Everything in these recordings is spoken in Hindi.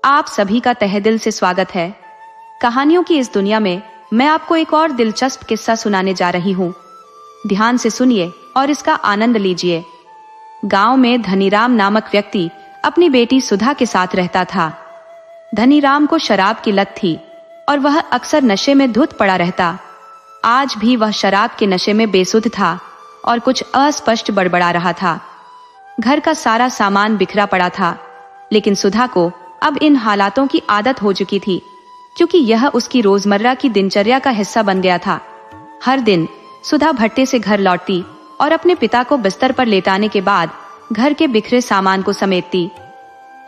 आप सभी का तहे दिल से स्वागत है। कहानियों की इस दुनिया में मैं आपको एक और दिलचस्प किस्सा सुनाने जा रही हूँ। ध्यान से सुनिए और इसका आनंद लीजिए। गांव में धनीराम नामक व्यक्ति अपनी बेटी सुधा के साथ रहता था। धनीराम को शराब की लत थी और वह अक्सर नशे में धुत पड़ा रहता। आज भी वह शराब के नशे में बेसुध था और कुछ अस्पष्ट बड़बड़ा रहा था। घर का सारा सामान बिखरा पड़ा था, लेकिन सुधा को अब इन हालातों की आदत हो चुकी थी, क्योंकि यह उसकी रोजमर्रा की दिनचर्या का हिस्सा बन गया था। हर दिन सुधा भट्टे से घर लौटती और अपने पिता को बिस्तर पर लेटाने के बाद घर के बिखरे सामान को समेटती,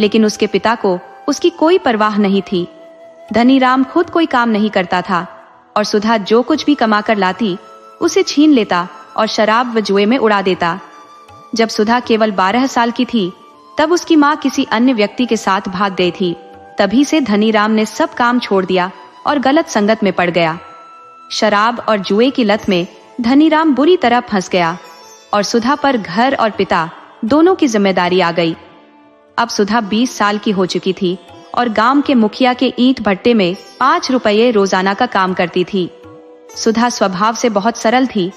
लेकिन उसके पिता को उसकी कोई परवाह नहीं थी। धनीराम खुद कोई काम नहीं करता था और सुधा जो कुछ भी कमा कर लाती उसे छीन लेता और शराब व जुए में उड़ा देता। जब सुधा केवल 12 साल की थी, तब उसकी माँ किसी अन्य व्यक्ति के साथ भाग गई थी। तभी से धनीराम ने सब काम छोड़ दिया और गलत संगत में पड़ गया। शराब और जुए की लत में धनीराम बुरी तरह फंस गया और सुधा पर घर और पिता दोनों की जिम्मेदारी आ गई। अब सुधा 20 साल की हो चुकी थी और गांव के मुखिया के ईंट भट्टे में 5 रुपये रोजाना का काम करती थी। सुधा स्वभाव से बहुत सरल थी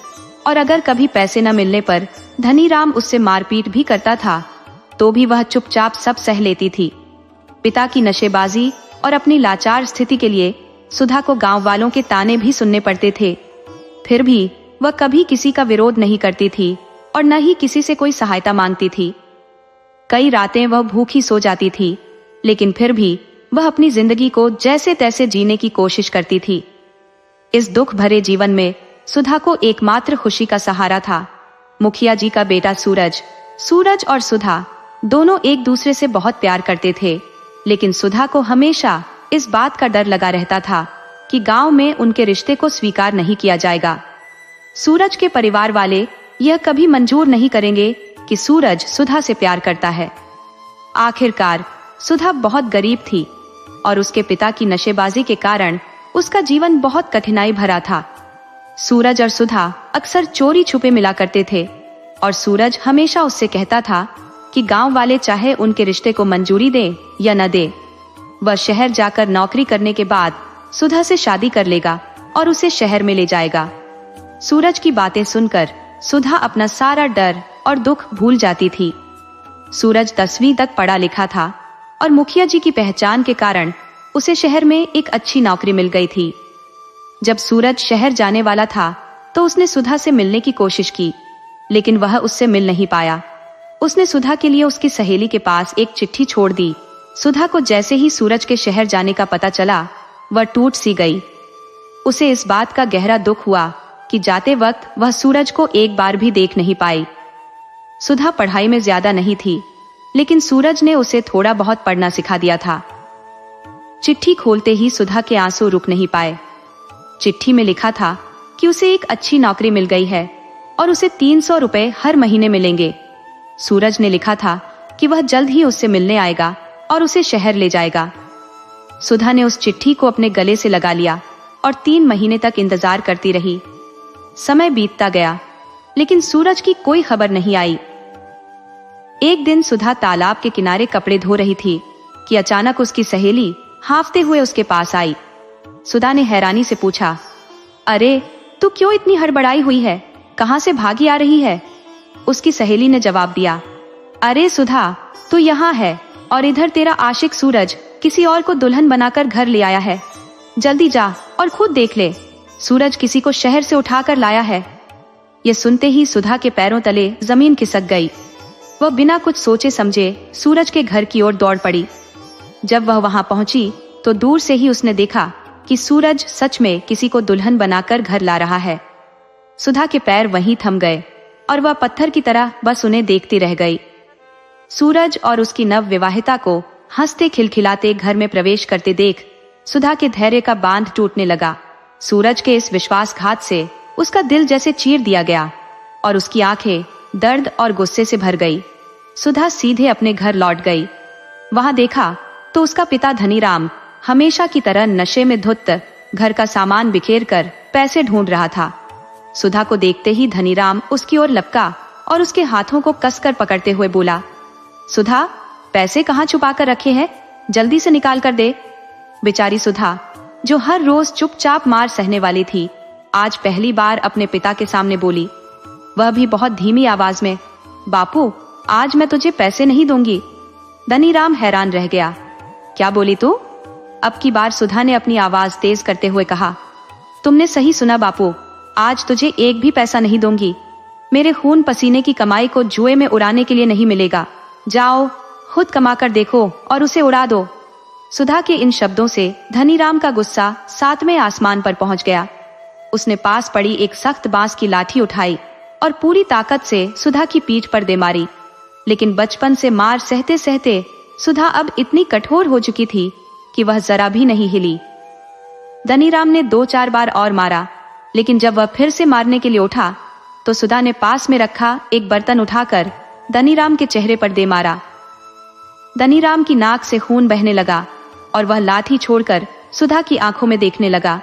और अगर कभी पैसे न मिलने पर धनीराम उससे मारपीट भी करता था, तो भी वह चुपचाप सब सह लेती थी। पिता की नशेबाजी और अपनी लाचार स्थिति के लिए सुधा को गांव वालों के ताने भी सुनने पड़ते थे। फिर भी वह कभी किसी का विरोध नहीं करती थी और न ही किसी से कोई सहायता मांगती थी। कई रातें वह भूखी सो जाती थी, लेकिन फिर भी वह अपनी जिंदगी को जैसे तैसे जीने की कोशिश करती थी। इस दुख भरे जीवन में सुधा को एकमात्र खुशी का सहारा था मुखिया जी का बेटा सूरज। सूरज और सुधा दोनों एक दूसरे से बहुत प्यार करते थे, लेकिन सुधा को हमेशा इस बात का डर लगा रहता था कि गांव में उनके रिश्ते को स्वीकार नहीं किया जाएगा। सूरज के परिवार वाले यह कभी मंजूर नहीं करेंगे कि सूरज सुधा से प्यार करता है। आखिरकार सुधा बहुत गरीब थी और उसके पिता की नशेबाजी के कारण उसका जीवन बहुत कठिनाई भरा था। सूरज और सुधा अक्सर चोरी छुपे मिला करते थे और सूरज हमेशा उससे कहता था कि गांव वाले चाहे उनके रिश्ते को मंजूरी दें या न दें, वह शहर जाकर नौकरी करने के बाद सुधा से शादी कर लेगा और उसे शहर में ले जाएगा। सूरज की बातें सुनकर सुधा अपना सारा डर और दुख भूल जाती थी। सूरज 10वीं तक पढ़ा लिखा था और मुखिया जी की पहचान के कारण उसे शहर में एक अच्छी नौकरी मिल गई थी। जब सूरज शहर जाने वाला था तो उसने सुधा से मिलने की कोशिश की, लेकिन वह उससे मिल नहीं पाया। उसने सुधा के लिए उसकी सहेली के पास एक चिट्ठी छोड़ दी। सुधा को जैसे ही सूरज के शहर जाने का पता चला, वह टूट सी गई। उसे इस बात का गहरा दुख हुआ कि जाते वक्त वह सूरज को एक बार भी देख नहीं पाई। सुधा पढ़ाई में ज्यादा नहीं थी, लेकिन सूरज ने उसे थोड़ा बहुत पढ़ना सिखा दिया था। चिट्ठी खोलते ही सुधा के आंसू रुक नहीं पाए। चिट्ठी में लिखा था कि उसे एक अच्छी नौकरी मिल गई है और उसे 300 रुपए हर महीने मिलेंगे। सूरज ने लिखा था कि वह जल्द ही उससे मिलने आएगा और उसे शहर ले जाएगा। सुधा ने उस चिट्ठी को अपने गले से लगा लिया और 3 महीने तक इंतजार करती रही। समय बीतता गया, लेकिन सूरज की कोई खबर नहीं आई। एक दिन सुधा तालाब के किनारे कपड़े धो रही थी कि अचानक उसकी सहेली हांफते हुए उसके पास आई। सुधा ने हैरानी से पूछा, अरे तू क्यों इतनी हड़बड़ाई हुई है? कहां से भागी आ रही है? उसकी सहेली ने जवाब दिया, अरे सुधा, तू यहाँ है और इधर तेरा आशिक सूरज किसी और को दुल्हन बनाकर घर ले आया है। जल्दी जा और खुद देख ले, सूरज किसी को शहर से उठाकर लाया है। ये सुनते ही सुधा के पैरों तले जमीन खिसक गई। वह बिना कुछ सोचे समझे सूरज के घर की ओर दौड़ पड़ी। जब वह वहां पहुंची तो दूर से ही उसने देखा कि सूरज सच में किसी को दुल्हन बनाकर घर ला रहा है। सुधा के पैर वहीं थम गए और वह पत्थर की तरह बस उन्हें देखती रह गई। सूरज और उसकी नव विवाहिता को हंसते खिलखिलाते घर में प्रवेश करते देख सुधा के धैर्य का बांध टूटने लगा। सूरज के इस विश्वासघात से उसका दिल जैसे चीर दिया गया और उसकी आंखें दर्द और गुस्से से भर गई। सुधा सीधे अपने घर लौट गई। वहां देखा तो उसका पिता धनीराम हमेशा की तरह नशे में धुत घर का सामान बिखेर कर पैसे ढूंढ रहा था। सुधा को देखते ही धनीराम उसकी ओर लपका और उसके हाथों को कसकर पकड़ते हुए बोला, सुधा, पैसे कहाँ छुपा कर रखे हैं? जल्दी से निकाल कर दे। बेचारी सुधा, जो हर रोज चुपचाप मार सहने वाली थी, आज पहली बार अपने पिता के सामने बोली, वह भी बहुत धीमी आवाज में, बापू, आज मैं तुझे पैसे नहीं दूंगी। धनीराम हैरान रह गया। क्या बोली तू? अब की बार सुधा ने अपनी आवाज तेज करते हुए कहा, तुमने सही सुना बापू, आज तुझे एक भी पैसा नहीं दूंगी। मेरे खून पसीने की कमाई को जुए में उड़ाने के लिए नहीं मिलेगा। जाओ, खुद कमा कर देखो और उसे उड़ा दो। सुधा के इन शब्दों से धनीराम का गुस्सा 7वें आसमान पर पहुंच गया। उसने पास पड़ी एक सख्त बांस की लाठी उठाई और पूरी ताकत से सुधा की पीठ पर दे मारी। लेकिन बचपन से मार सहते सहते सुधा अब इतनी कठोर हो चुकी थी कि वह जरा भी नहीं हिली। धनीराम ने 2-4 बार और मारा, लेकिन जब वह फिर से मारने के लिए उठा तो सुधा ने पास में रखा एक बर्तन उठाकर धनीराम के चेहरे पर दे मारा। धनीराम की नाक से खून बहने लगा और वह लाठी छोड़कर सुधा की आंखों में देखने लगा।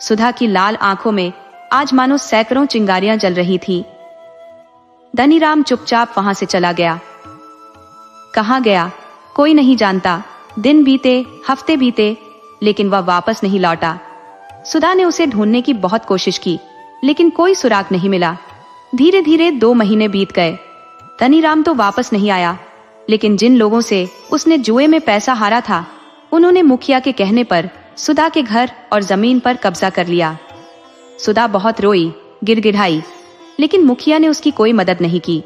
सुधा की लाल आंखों में आज मानो सैकड़ों चिंगारियां जल रही थी। धनीराम चुपचाप वहां से चला गया। कहां गया कोई नहीं जानता। दिन बीते, हफ्ते बीते, लेकिन वह वापस नहीं लौटा। सुधा ने उसे ढूंढने की बहुत कोशिश की, लेकिन कोई सुराग नहीं मिला। धीरे धीरे 2 महीने बीत गए। धनीराम तो वापस नहीं आया, लेकिन जिन लोगों से उसने जुए में पैसा हारा था, उन्होंने मुखिया के कहने पर सुधा के घर और जमीन पर कब्जा कर लिया। सुधा बहुत रोई, गिड़गिड़ाई, लेकिन मुखिया ने उसकी कोई मदद नहीं की।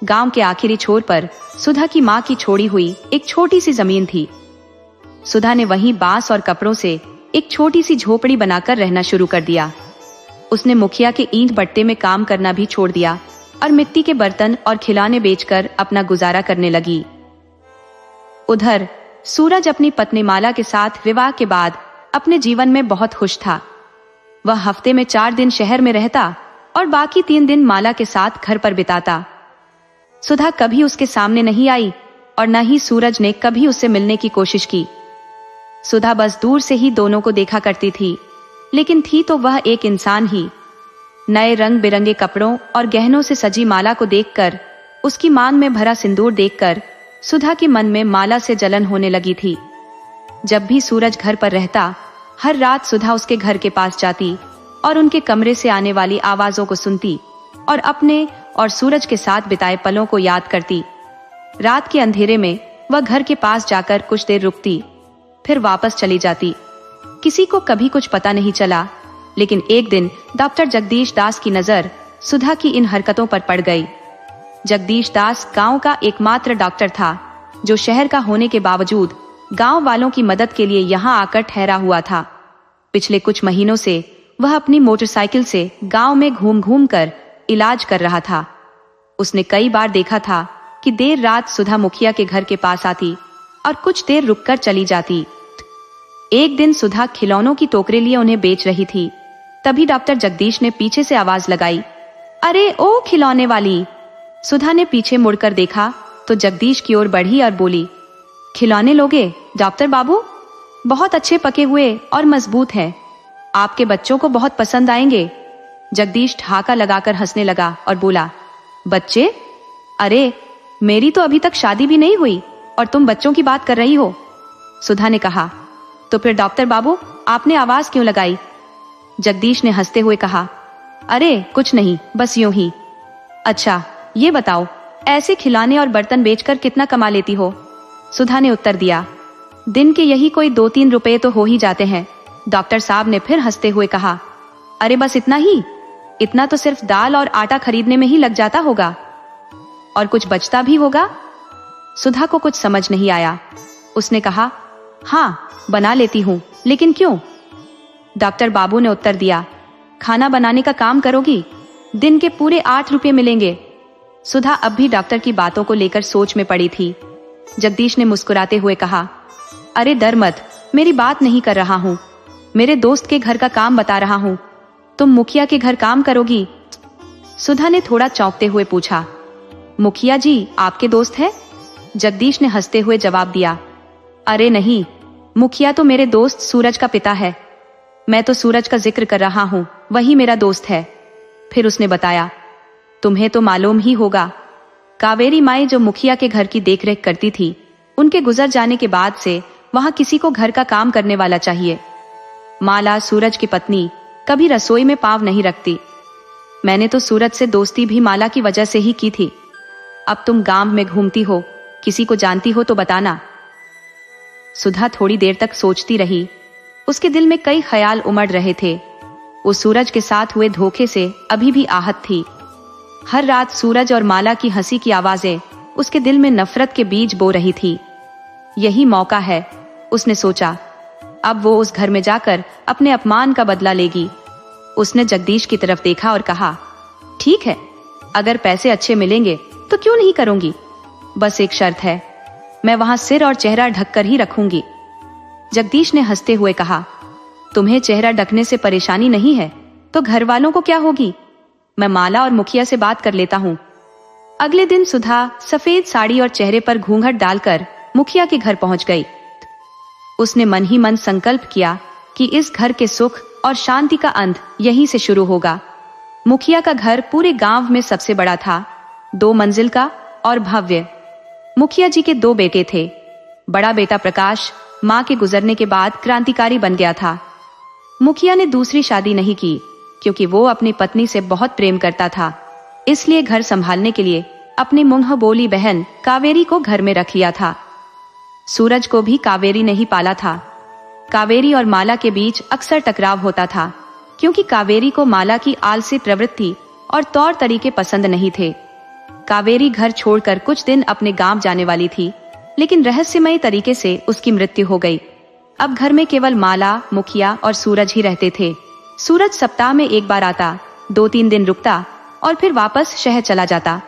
गांव के आखिरी छोर पर सुधा की मां की छोड़ी हुई एक छोटी सी जमीन थी। सुधा ने वहीं बांस और कपड़ों से एक छोटी सी झोपड़ी बनाकर रहना शुरू कर दिया। उसने मुखिया के ईंट भट्टे में काम करना भी छोड़ दिया और मिट्टी के बर्तन और खिलौने बेचकर अपना गुजारा करने लगी। उधर सूरज अपनी पत्नी माला के साथ विवाह के बाद अपने जीवन में बहुत खुश था। वह हफ्ते में 4 दिन शहर में रहता और बाकी 3 दिन माला के साथ घर पर बिताता। सुधा कभी उसके सामने नहीं आई और न ही सूरज ने कभी उससे मिलने की कोशिश की। सुधा बस दूर से ही दोनों को देखा करती थी, लेकिन थी तो वह एक इंसान ही। नए रंग बिरंगे कपड़ों और गहनों से सजी माला को देखकर, उसकी मांग में भरा सिंदूर देखकर सुधा के मन में माला से जलन होने लगी थी। जब भी सूरज घर पर रहता, हर रात सुधा उसके घर के पास जाती और उनके कमरे से आने वाली आवाजों को सुनती और अपने और सूरज के साथ बिताए पलों को याद करती। रात के अंधेरे में वह घर के पास जाकर कुछ देर रुकती, फिर वापस चली जाती। किसी को कभी कुछ पता नहीं चला, लेकिन एक दिन डॉक्टर जगदीश दास की नजर सुधा की इन हरकतों पर पड़ गई। जगदीश दास गांव का एकमात्र डॉक्टर था, जो शहर का होने के बावजूद गांव वालों की मदद के लिए यहां आकर ठहरा हुआ था। पिछले कुछ महीनों से वह अपनी मोटरसाइकिल से गांव में घूम घूम कर इलाज कर रहा था। उसने कई बार देखा था कि देर रात सुधा मुखिया के घर के पास आती और कुछ देर रुककर चली जाती। एक दिन सुधा खिलौनों की टोकरी लिए उन्हें बेच रही थी। तभी डॉक्टर जगदीश ने पीछे से आवाज लगाई, अरे ओ खिलौने वाली। सुधा ने पीछे मुड़कर देखा तो जगदीश की ओर बढ़ी और बोली, खिलौने लोगे डॉक्टर बाबू? बहुत अच्छे पके हुए और मजबूत हैं। आपके बच्चों को बहुत पसंद आएंगे। जगदीश ठहाका लगाकर हंसने लगा और बोला, बच्चे? अरे मेरी तो अभी तक शादी भी नहीं हुई और तुम बच्चों की बात कर रही हो। सुधा ने कहा, तो फिर डॉक्टर बाबू आपने आवाज क्यों लगाई? जगदीश ने हंसते हुए कहा, अरे कुछ नहीं, बस यूं ही। अच्छा ये बताओ, ऐसे खिलौने और बर्तन बेचकर कितना कमा लेती हो? सुधा ने उत्तर दिया, दिन के यही कोई 2-3 रुपए तो हो ही जाते हैं। डॉक्टर साहब ने फिर हंसते हुए कहा, अरे बस इतना ही? इतना तो सिर्फ दाल और आटा खरीदने में ही लग जाता होगा, और कुछ बचता भी होगा? सुधा को कुछ समझ नहीं आया। उसने कहा, हाँ बना लेती हूँ, लेकिन क्यों? डॉक्टर बाबू ने उत्तर दिया, खाना बनाने का काम करोगी? दिन के पूरे 8 रुपए मिलेंगे। सुधा अब भी डॉक्टर की बातों को लेकर सोच में पड़ी थी। जगदीश ने मुस्कुराते हुए कहा, अरे डर मत, मेरी बात नहीं कर रहा हूँ, मेरे दोस्त के घर का काम बता रहा हूँ। तुम मुखिया के घर काम करोगी? सुधा ने थोड़ा चौंकते हुए पूछा, मुखिया जी आपके दोस्त है? जगदीश ने हंसते हुए जवाब दिया, अरे नहीं, मुखिया तो मेरे दोस्त सूरज का पिता है। मैं तो सूरज का जिक्र कर रहा हूँ, वही मेरा दोस्त है। फिर उसने बताया, तुम्हें तो मालूम ही होगा, कावेरी माई जो मुखिया के घर की देखरेख करती थी, उनके गुजर जाने के बाद से वहां किसी को घर का काम करने वाला चाहिए। माला, सूरज की पत्नी, कभी रसोई में पाँव नहीं रखती। मैंने तो सूरज से दोस्ती भी माला की वजह से ही की थी। अब तुम गांव में घूमती हो, किसी को जानती हो तो बताना। सुधा थोड़ी देर तक सोचती रही। उसके दिल में कई ख्याल उमड़ रहे थे। वो सूरज के साथ हुए धोखे से अभी भी आहत थी। हर रात सूरज और माला की हंसी की आवाजें उसके दिल में नफरत के बीज बो रही थी। यही मौका है, उसने सोचा। अब वो उस घर में जाकर अपने अपमान का बदला लेगी। उसने जगदीश की तरफ देखा और कहा, ठीक है, अगर पैसे अच्छे मिलेंगे तो क्यों नहीं करूंगी। बस एक शर्त है, मैं वहां सिर और चेहरा ढककर ही रखूंगी। जगदीश ने हंसते हुए कहा, तुम्हें चेहरा ढकने से परेशानी नहीं है तो घर वालों को क्या होगी। मैं माला और मुखिया से बात कर लेता हूँ। अगले दिन सुधा सफेद साड़ी और चेहरे पर घूंघट डालकर मुखिया के घर पहुंच गई। उसने मन ही मन संकल्प किया कि इस घर के सुख और शांति का अंत यहीं से शुरू होगा। मुखिया का घर पूरे गांव में सबसे बड़ा था, 2 मंजिल का और भव्य। मुखिया जी के 2 बेटे थे। बड़ा बेटा प्रकाश मां के गुजरने के बाद क्रांतिकारी बन गया था। मुखिया ने दूसरी शादी नहीं की क्योंकि वो अपनी पत्नी से बहुत प्रेम करता था। इसलिए घर संभालने के लिए अपनी मुंह बोली बहन कावेरी को घर में रख लिया था। सूरज को भी कावेरी ने ही पाला था। कावेरी और माला के बीच अक्सर टकराव होता था क्योंकि कावेरी को माला की आलसी प्रवृत्ति और तौर तरीके पसंद नहीं थे। कावेरी घर छोड़कर कुछ दिन अपने गांव जाने वाली थी, लेकिन रहस्यमय तरीके से उसकी मृत्यु हो गई। अब घर में केवल माला, मुखिया और सूरज ही रहते थे। सूरज सप्ताह में एक बार आता, 2-3 दिन रुकता और फिर वापस शहर चला जाता।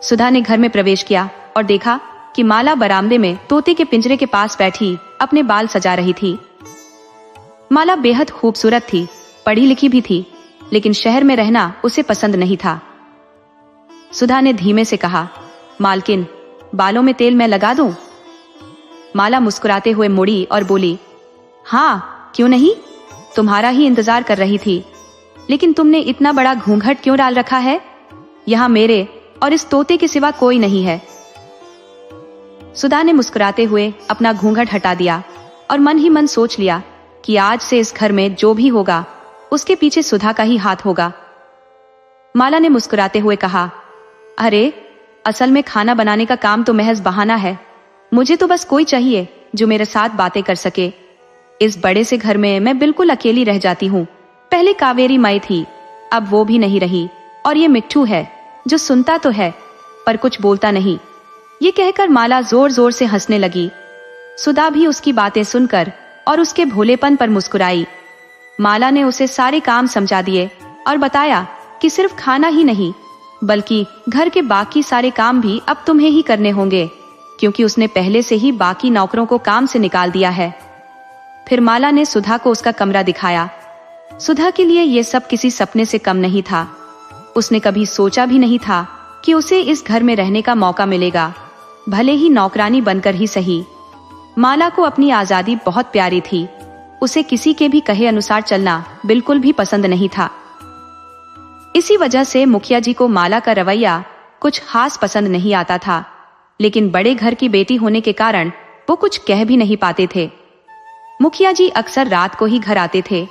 सुधा ने घर में प्रवेश किया और देखा कि माला बरामदे में तोते के पिंजरे के पास बैठी अपने बाल सजा रही थी। माला बेहद खूबसूरत थी, पढ़ी लिखी भी थी, लेकिन शहर में रहना उसे पसंद नहीं था। सुधा ने धीमे से कहा, मालकिन, बालों में तेल मैं लगा दूं? माला मुस्कुराते हुए मुड़ी और बोली, हाँ क्यों नहीं, तुम्हारा ही इंतजार कर रही थी। लेकिन तुमने इतना बड़ा घूंघट क्यों डाल रखा है? यहाँ मेरे और इस तोते के सिवा कोई नहीं है। सुधा ने मुस्कुराते हुए अपना घूंघट हटा दिया और मन ही मन सोच लिया कि आज से इस घर में जो भी होगा उसके पीछे सुधा का ही हाथ होगा। माला ने मुस्कुराते हुए कहा, अरे असल में खाना बनाने का काम तो महज बहाना है। मुझे तो बस कोई चाहिए जो मेरे साथ बातें कर सके। इस बड़े से घर में मैं बिल्कुल अकेली रह जाती हूँ। पहले कावेरी माई थी, अब वो भी नहीं रही, और ये मिट्ठू है जो सुनता तो है पर कुछ बोलता नहीं। ये कहकर माला जोर जोर से हंसने लगी। सुधा भी उसकी बातें सुनकर और उसके भोलेपन पर मुस्कुराई। माला ने उसे सारे काम समझा दिए और बताया कि सिर्फ खाना ही नहीं बल्कि घर के बाकी सारे काम भी अब तुम्हें ही करने होंगे, क्योंकि उसने पहले से ही बाकी नौकरों को काम से निकाल दिया है। फिर माला ने सुधा को उसका कमरा दिखाया। सुधा के लिए यह सब किसी सपने से कम नहीं था। उसने कभी सोचा भी नहीं था कि उसे इस घर में रहने का मौका मिलेगा, भले ही नौकरानी बनकर ही सही। माला को अपनी आजादी बहुत प्यारी थी। उसे किसी के भी कहे अनुसार चलना बिल्कुल भी पसंद नहीं था। इसी वजह से मुखिया जी को माला का रवैया कुछ खास पसंद नहीं आता था, लेकिन बड़े घर की बेटी होने के कारण वो कुछ कह भी नहीं पाते थे। मुखिया जी अक्सर रात को ही घर आते थे।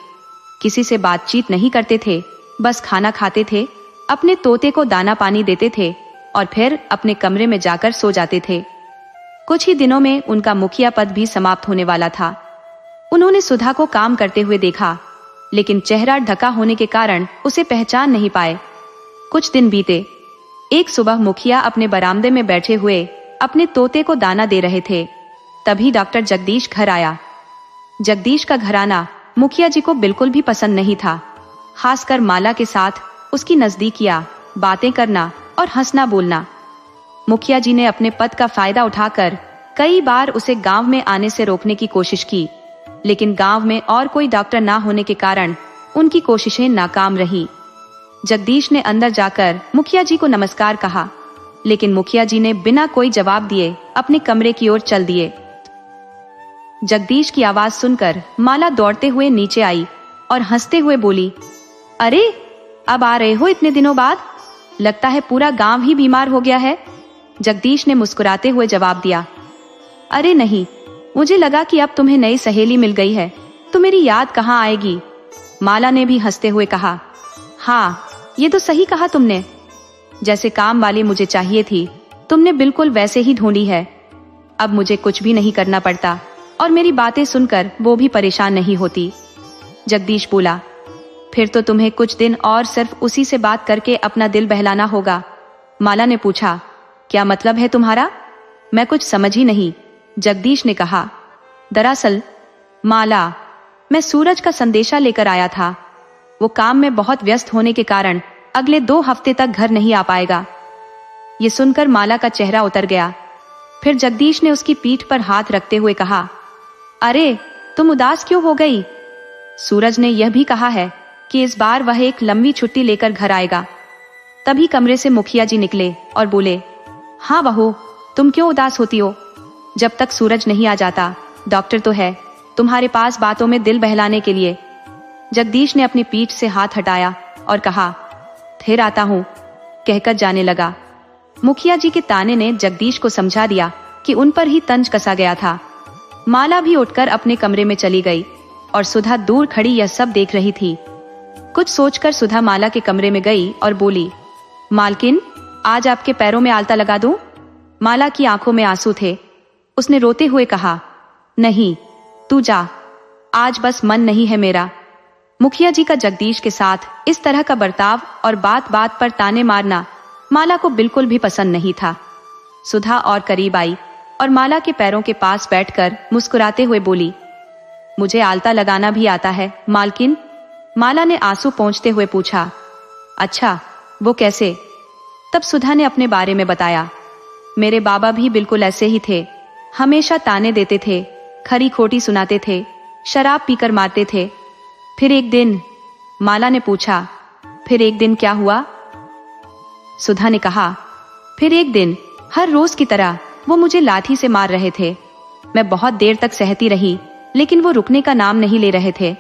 किसी से बातचीत नहीं करते थे, बस खाना खाते थे, अपने तोते को दाना पानी देते थे और फिर अपने कमरे में जाकर सो जाते थे। कुछ ही दिनों में उनका मुखिया पद भी समाप्त होने वाला था। उन्होंने सुधा को काम करते हुए देखा, लेकिन चेहरा ढका होने के कारण उसे पहचान नहीं पाए। कुछ दिन बीते। एक सुबह मुखिया अपने बरामदे में बैठे हुए अपने तोते को दाना दे रहे थे। तभी डॉक्टर जगदीश घर आया। जगदीश का घर आना मुखिया जी को बिल्कुल भी पसंद नहीं था, खासकर माला के साथ उसकी नजदीकियां, बातें करना और हंसना बोलना। मुखिया जी ने अपने पद का फायदा उठाकर कई बार उसे गांव में आने से रोकने की कोशिश की, लेकिन गांव में और कोई डॉक्टर ना होने के कारण उनकी कोशिशें नाकाम रही। जगदीश ने अंदर जाकर मुखिया जी को नमस्कार कहा, लेकिन मुखिया जी ने बिना कोई जवाब दिए अपने कमरे की ओर चल दिए। जगदीश की आवाज सुनकर माला दौड़ते हुए नीचे आई और हंसते हुए बोली, अरे अब आ रहे हो इतने दिनों बाद? लगता है पूरा गांव ही बीमार हो गया है। जगदीश ने मुस्कुराते हुए जवाब दिया, अरे नहीं, मुझे लगा कि अब तुम्हें नई सहेली मिल गई है तो मेरी याद कहाँ आएगी। माला ने भी हंसते हुए कहा, हाँ ये तो सही कहा तुमने। जैसे काम वाली मुझे चाहिए थी तुमने बिल्कुल वैसे ही ढूंढी है। अब मुझे कुछ भी नहीं करना पड़ता और मेरी बातें सुनकर वो भी परेशान नहीं होती। जगदीश बोला, फिर तो तुम्हें कुछ दिन और सिर्फ उसी से बात करके अपना दिल बहलाना होगा। माला ने पूछा, क्या मतलब है तुम्हारा? मैं कुछ समझ ही नहीं। जगदीश ने कहा, दरअसल माला, मैं सूरज का संदेशा लेकर आया था। वो काम में बहुत व्यस्त होने के कारण अगले 2 हफ्ते तक घर नहीं आ पाएगा। ये सुनकर माला का चेहरा उतर गया। फिर जगदीश ने उसकी पीठ पर हाथ रखते हुए कहा, अरे तुम उदास क्यों हो गई? सूरज ने यह भी कहा है कि इस बार वह एक लंबी छुट्टी लेकर घर आएगा। तभी कमरे से मुखिया जी निकले और बोले, हाँ बहू, तुम क्यों उदास होती हो? जब तक सूरज नहीं आ जाता डॉक्टर तो है तुम्हारे पास बातों में दिल बहलाने के लिए। जगदीश ने अपनी पीठ से हाथ हटाया और कहा, फिर आता हूं, कहकर जाने लगा। मुखिया जी के ताने ने जगदीश को समझा दिया कि उन पर ही तंज कसा गया था। माला भी उठकर अपने कमरे में चली गई और सुधा दूर खड़ी यह सब देख रही थी। कुछ सोचकर सुधा माला के कमरे में गई और बोली, मालकिन, आज आपके पैरों में आलता लगा दूं? माला की आंखों में आंसू थे। उसने रोते हुए कहा, नहीं तू जा, आज बस मन नहीं है मेरा। मुखिया जी का जगदीश के साथ इस तरह का बर्ताव और बात बात पर ताने मारना माला को बिल्कुल भी पसंद नहीं था। सुधा और करीब आई और माला के पैरों के पास बैठकर मुस्कुराते हुए बोली, मुझे आलता लगाना भी आता है मालकिन। माला ने आंसू पोंछते हुए पूछा, अच्छा वो कैसे? तब सुधा ने अपने बारे में बताया, मेरे बाबा भी बिल्कुल ऐसे ही थे, हमेशा ताने देते थे, खरी खोटी सुनाते थे, शराब पीकर मारते थे। फिर एक दिन, माला ने पूछा, फिर एक दिन क्या हुआ? सुधा ने कहा, फिर एक दिन हर रोज की तरह वो मुझे लाठी से मार रहे थे। मैं बहुत देर तक सहती रही लेकिन वो रुकने का नाम नहीं ले रहे थे।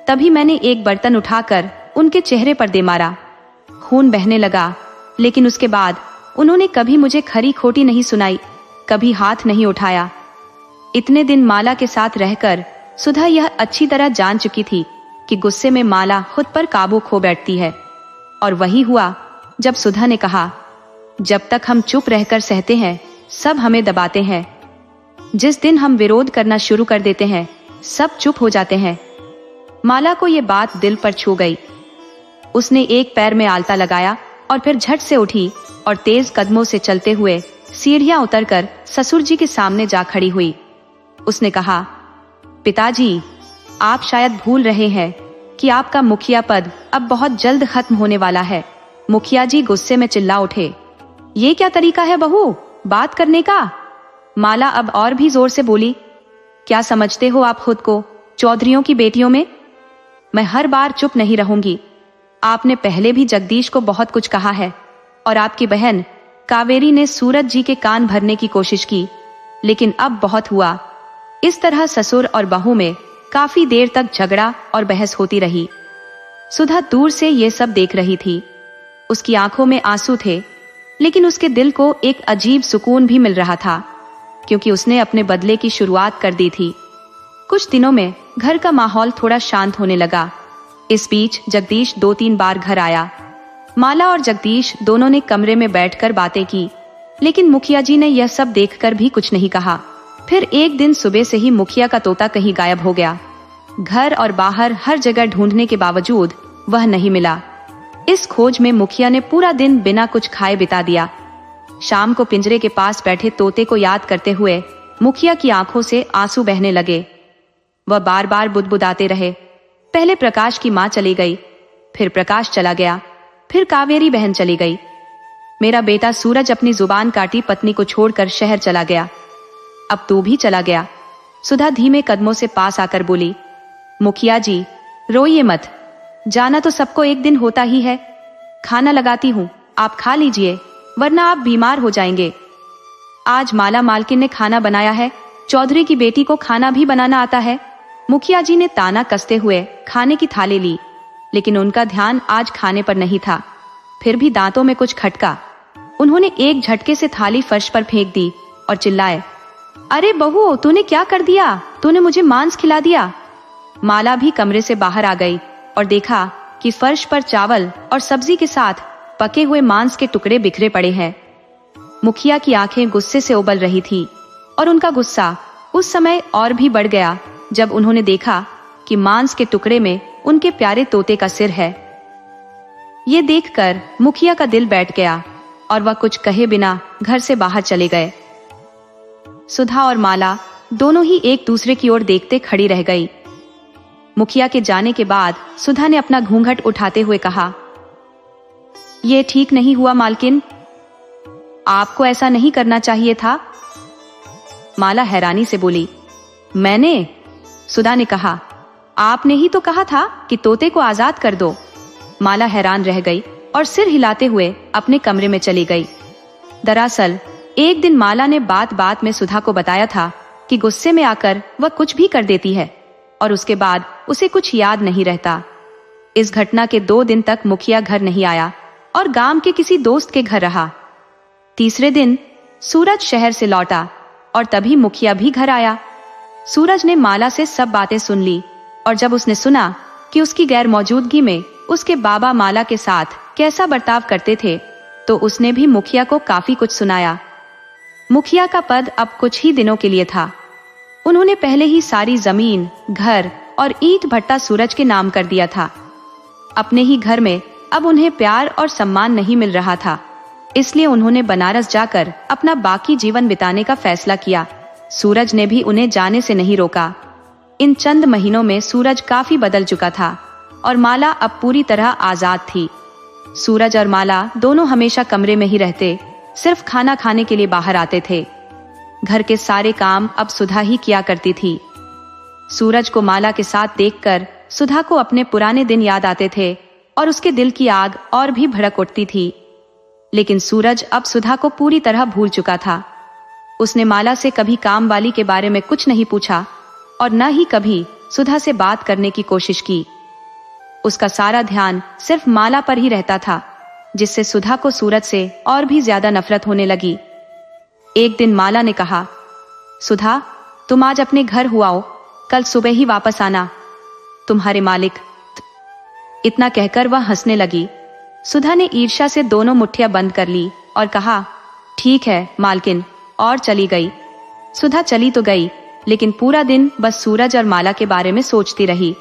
तभी मैंने एक बर्तन उठाकर उनके चेहरे पर दे मारा। खून बहने लगा, लेकिन उसके बाद उन्होंने कभी मुझे खरी खोटी नहीं सुनाई, कभी हाथ नहीं उठाया। इतने दिन माला के साथ रहकर सुधा यह अच्छी तरह जान चुकी थी कि गुस्से में माला खुद पर काबू खो बैठती है। और वही हुआ जब सुधा ने कहा, जब तक हम चुप रहकर सहते हैं सब हमें दबाते हैं। जिस दिन हम विरोध करना शुरू कर देते हैं सब चुप हो जाते हैं। माला को यह बात दिल पर छू गई। उसने एक पैर में आलता लगाया और फिर झट से उठी और तेज कदमों से चलते हुए सीढ़ियां उतरकर ससुर जी के सामने जा खड़ी हुई। उसने कहा, पिताजी, आप शायद भूल रहे हैं कि आपका मुखिया पद अब बहुत जल्द खत्म होने वाला है। मुखिया जी गुस्से में चिल्ला उठे, ये क्या तरीका है बहू बात करने का? माला अब और भी जोर से बोली, क्या समझते हो आप खुद को चौधरियों की बेटियों में? मैं हर बार चुप नहीं रहूंगी। आपने पहले भी जगदीश को बहुत कुछ कहा है और आपकी बहन कावेरी ने सूरज जी के कान भरने की कोशिश की, लेकिन अब बहुत हुआ। इस तरह ससुर और बहू में काफी देर तक झगड़ा और बहस होती रही। सुधा दूर से ये सब देख रही थी। उसकी आंखों में आंसू थे, लेकिन उसके दिल को एक अजीब सुकून भी मिल रहा था, क्योंकि उसने अपने बदले की शुरुआत कर दी थी। कुछ दिनों में घर का माहौल थोड़ा शांत होने लगा। इस बीच जगदीश 2-3 बार घर आया। माला और जगदीश दोनों ने कमरे में बैठकर बातें की, लेकिन मुखिया जी ने यह सब देखकर भी कुछ नहीं कहा। फिर एक दिन सुबह से ही मुखिया का तोता कहीं गायब हो गया। घर और बाहर हर जगह ढूंढने के बावजूद वह नहीं मिला। इस खोज में मुखिया ने पूरा दिन बिना कुछ खाए बिता दिया। शाम को पिंजरे के पास बैठे तोते को याद करते हुए मुखिया की आंखों से आंसू बहने लगे। वह बार बार बुदबुदाते रहे। पहले प्रकाश की माँ चली गई, फिर प्रकाश चला गया, फिर कावेरी बहन चली गई। मेरा बेटा सूरज अपनी जुबान काटी पत्नी को छोड़कर शहर चला गया। अब तू भी चला गया। सुधा धीमे कदमों से पास आकर बोली, मुखिया जी रोइए मत, जाना तो सबको एक दिन होता ही है। खाना लगाती हूँ, आप खा लीजिए, वरना आप बीमार हो जाएंगे। आज माला मालकिन ने खाना बनाया है, चौधरी की बेटी को खाना भी बनाना आता है। मुखिया जी ने ताना कसते हुए खाने की थाली ली, लेकिन उनका ध्यान आज खाने पर नहीं था। फिर भी दांतों में कुछ खटका। उन्होंने एक झटके से थाली फर्श पर फेंक दी और चिल्लाए, अरे बहू, तूने क्या कर दिया? तूने मुझे मांस खिला दिया। माला भी कमरे से बाहर आ गई और देखा कि फर्श पर चावल और सब्जी के साथ पके हुए मांस के टुकड़े बिखरे पड़े हैं। मुखिया की आंखें गुस्से से उबल रही थी और उनका गुस्सा उस समय और भी बढ़ गया जब उन्होंने देखा कि मांस के टुकड़े में उनके प्यारे तोते का सिर है। ये देखकर मुखिया का दिल बैठ गया और वह कुछ कहे बिना घर से बाहर चले गए। सुधा और माला दोनों ही एक दूसरे की ओर देखते खड़ी रह गई। मुखिया के जाने के बाद सुधा ने अपना घूंघट उठाते हुए कहा, यह ठीक नहीं हुआ मालकिन, आपको ऐसा नहीं करना चाहिए था। माला हैरानी से बोली, मैंने? सुधा ने कहा, आपने ही तो कहा था कि तोते को आजाद कर दो। माला हैरान रह गई और सिर हिलाते हुए अपने कमरे में चली गई। दरअसल एक दिन माला ने बात बात में सुधा को बताया था कि गुस्से में आकर वह कुछ भी कर देती है और उसके बाद उसे कुछ याद नहीं रहता। इस घटना के 2 दिन तक मुखिया घर नहीं आया और गांव के किसी दोस्त के घर रहा। तीसरे दिन सूरज शहर से लौटा और तभी मुखिया भी घर आया। सूरज ने माला से सब बातें सुन ली और जब उसने सुना कि उसकी गैर मौजूदगी में उसके बाबा माला के साथ कैसा बर्ताव करते थे, तो उसने भी मुखिया को काफी कुछ सुनाया। मुखिया का पद अब कुछ ही दिनों के लिए था। उन्होंने पहले ही सारी जमीन, घर और ईंट भट्टा सूरज के नाम कर दिया था। अपने ही घर में अब उन्हें प्यार और सम्मान नहीं मिल रहा था, इसलिए उन्होंने बनारस जाकर अपना बाकी जीवन बिताने का फैसला किया। सूरज ने भी उन्हें जाने से नहीं रोका। इन चंद महीनों में सूरज काफी बदल चुका था और माला अब पूरी तरह आजाद थी। सूरज और माला दोनों हमेशा कमरे में ही रहते, सिर्फ खाना खाने के लिए बाहर आते थे। घर के सारे काम अब सुधा ही किया करती थी। सूरज को माला के साथ देखकर सुधा को अपने पुराने दिन याद आते थे और उसके दिल की आग और भी भड़क उठती थी। लेकिन सूरज अब सुधा को पूरी तरह भूल चुका था। उसने माला से कभी काम वाली के बारे में कुछ नहीं पूछा और न ही कभी सुधा से बात करने की कोशिश की। उसका सारा ध्यान सिर्फ माला पर ही रहता था, जिससे सुधा को सूरज से और भी ज्यादा नफरत होने लगी। एक दिन माला ने कहा, सुधा, तुम आज अपने घर हुआओ, कल सुबह ही वापस आना, तुम्हारे मालिक। इतना कहकर वह हंसने लगी। सुधा ने ईर्ष्या से दोनों मुट्ठियां बंद कर ली और कहा, ठीक है मालकिन, और चली गई। सुधा चली तो गई, लेकिन पूरा दिन बस सूरज और माला के बारे में सोचती रही।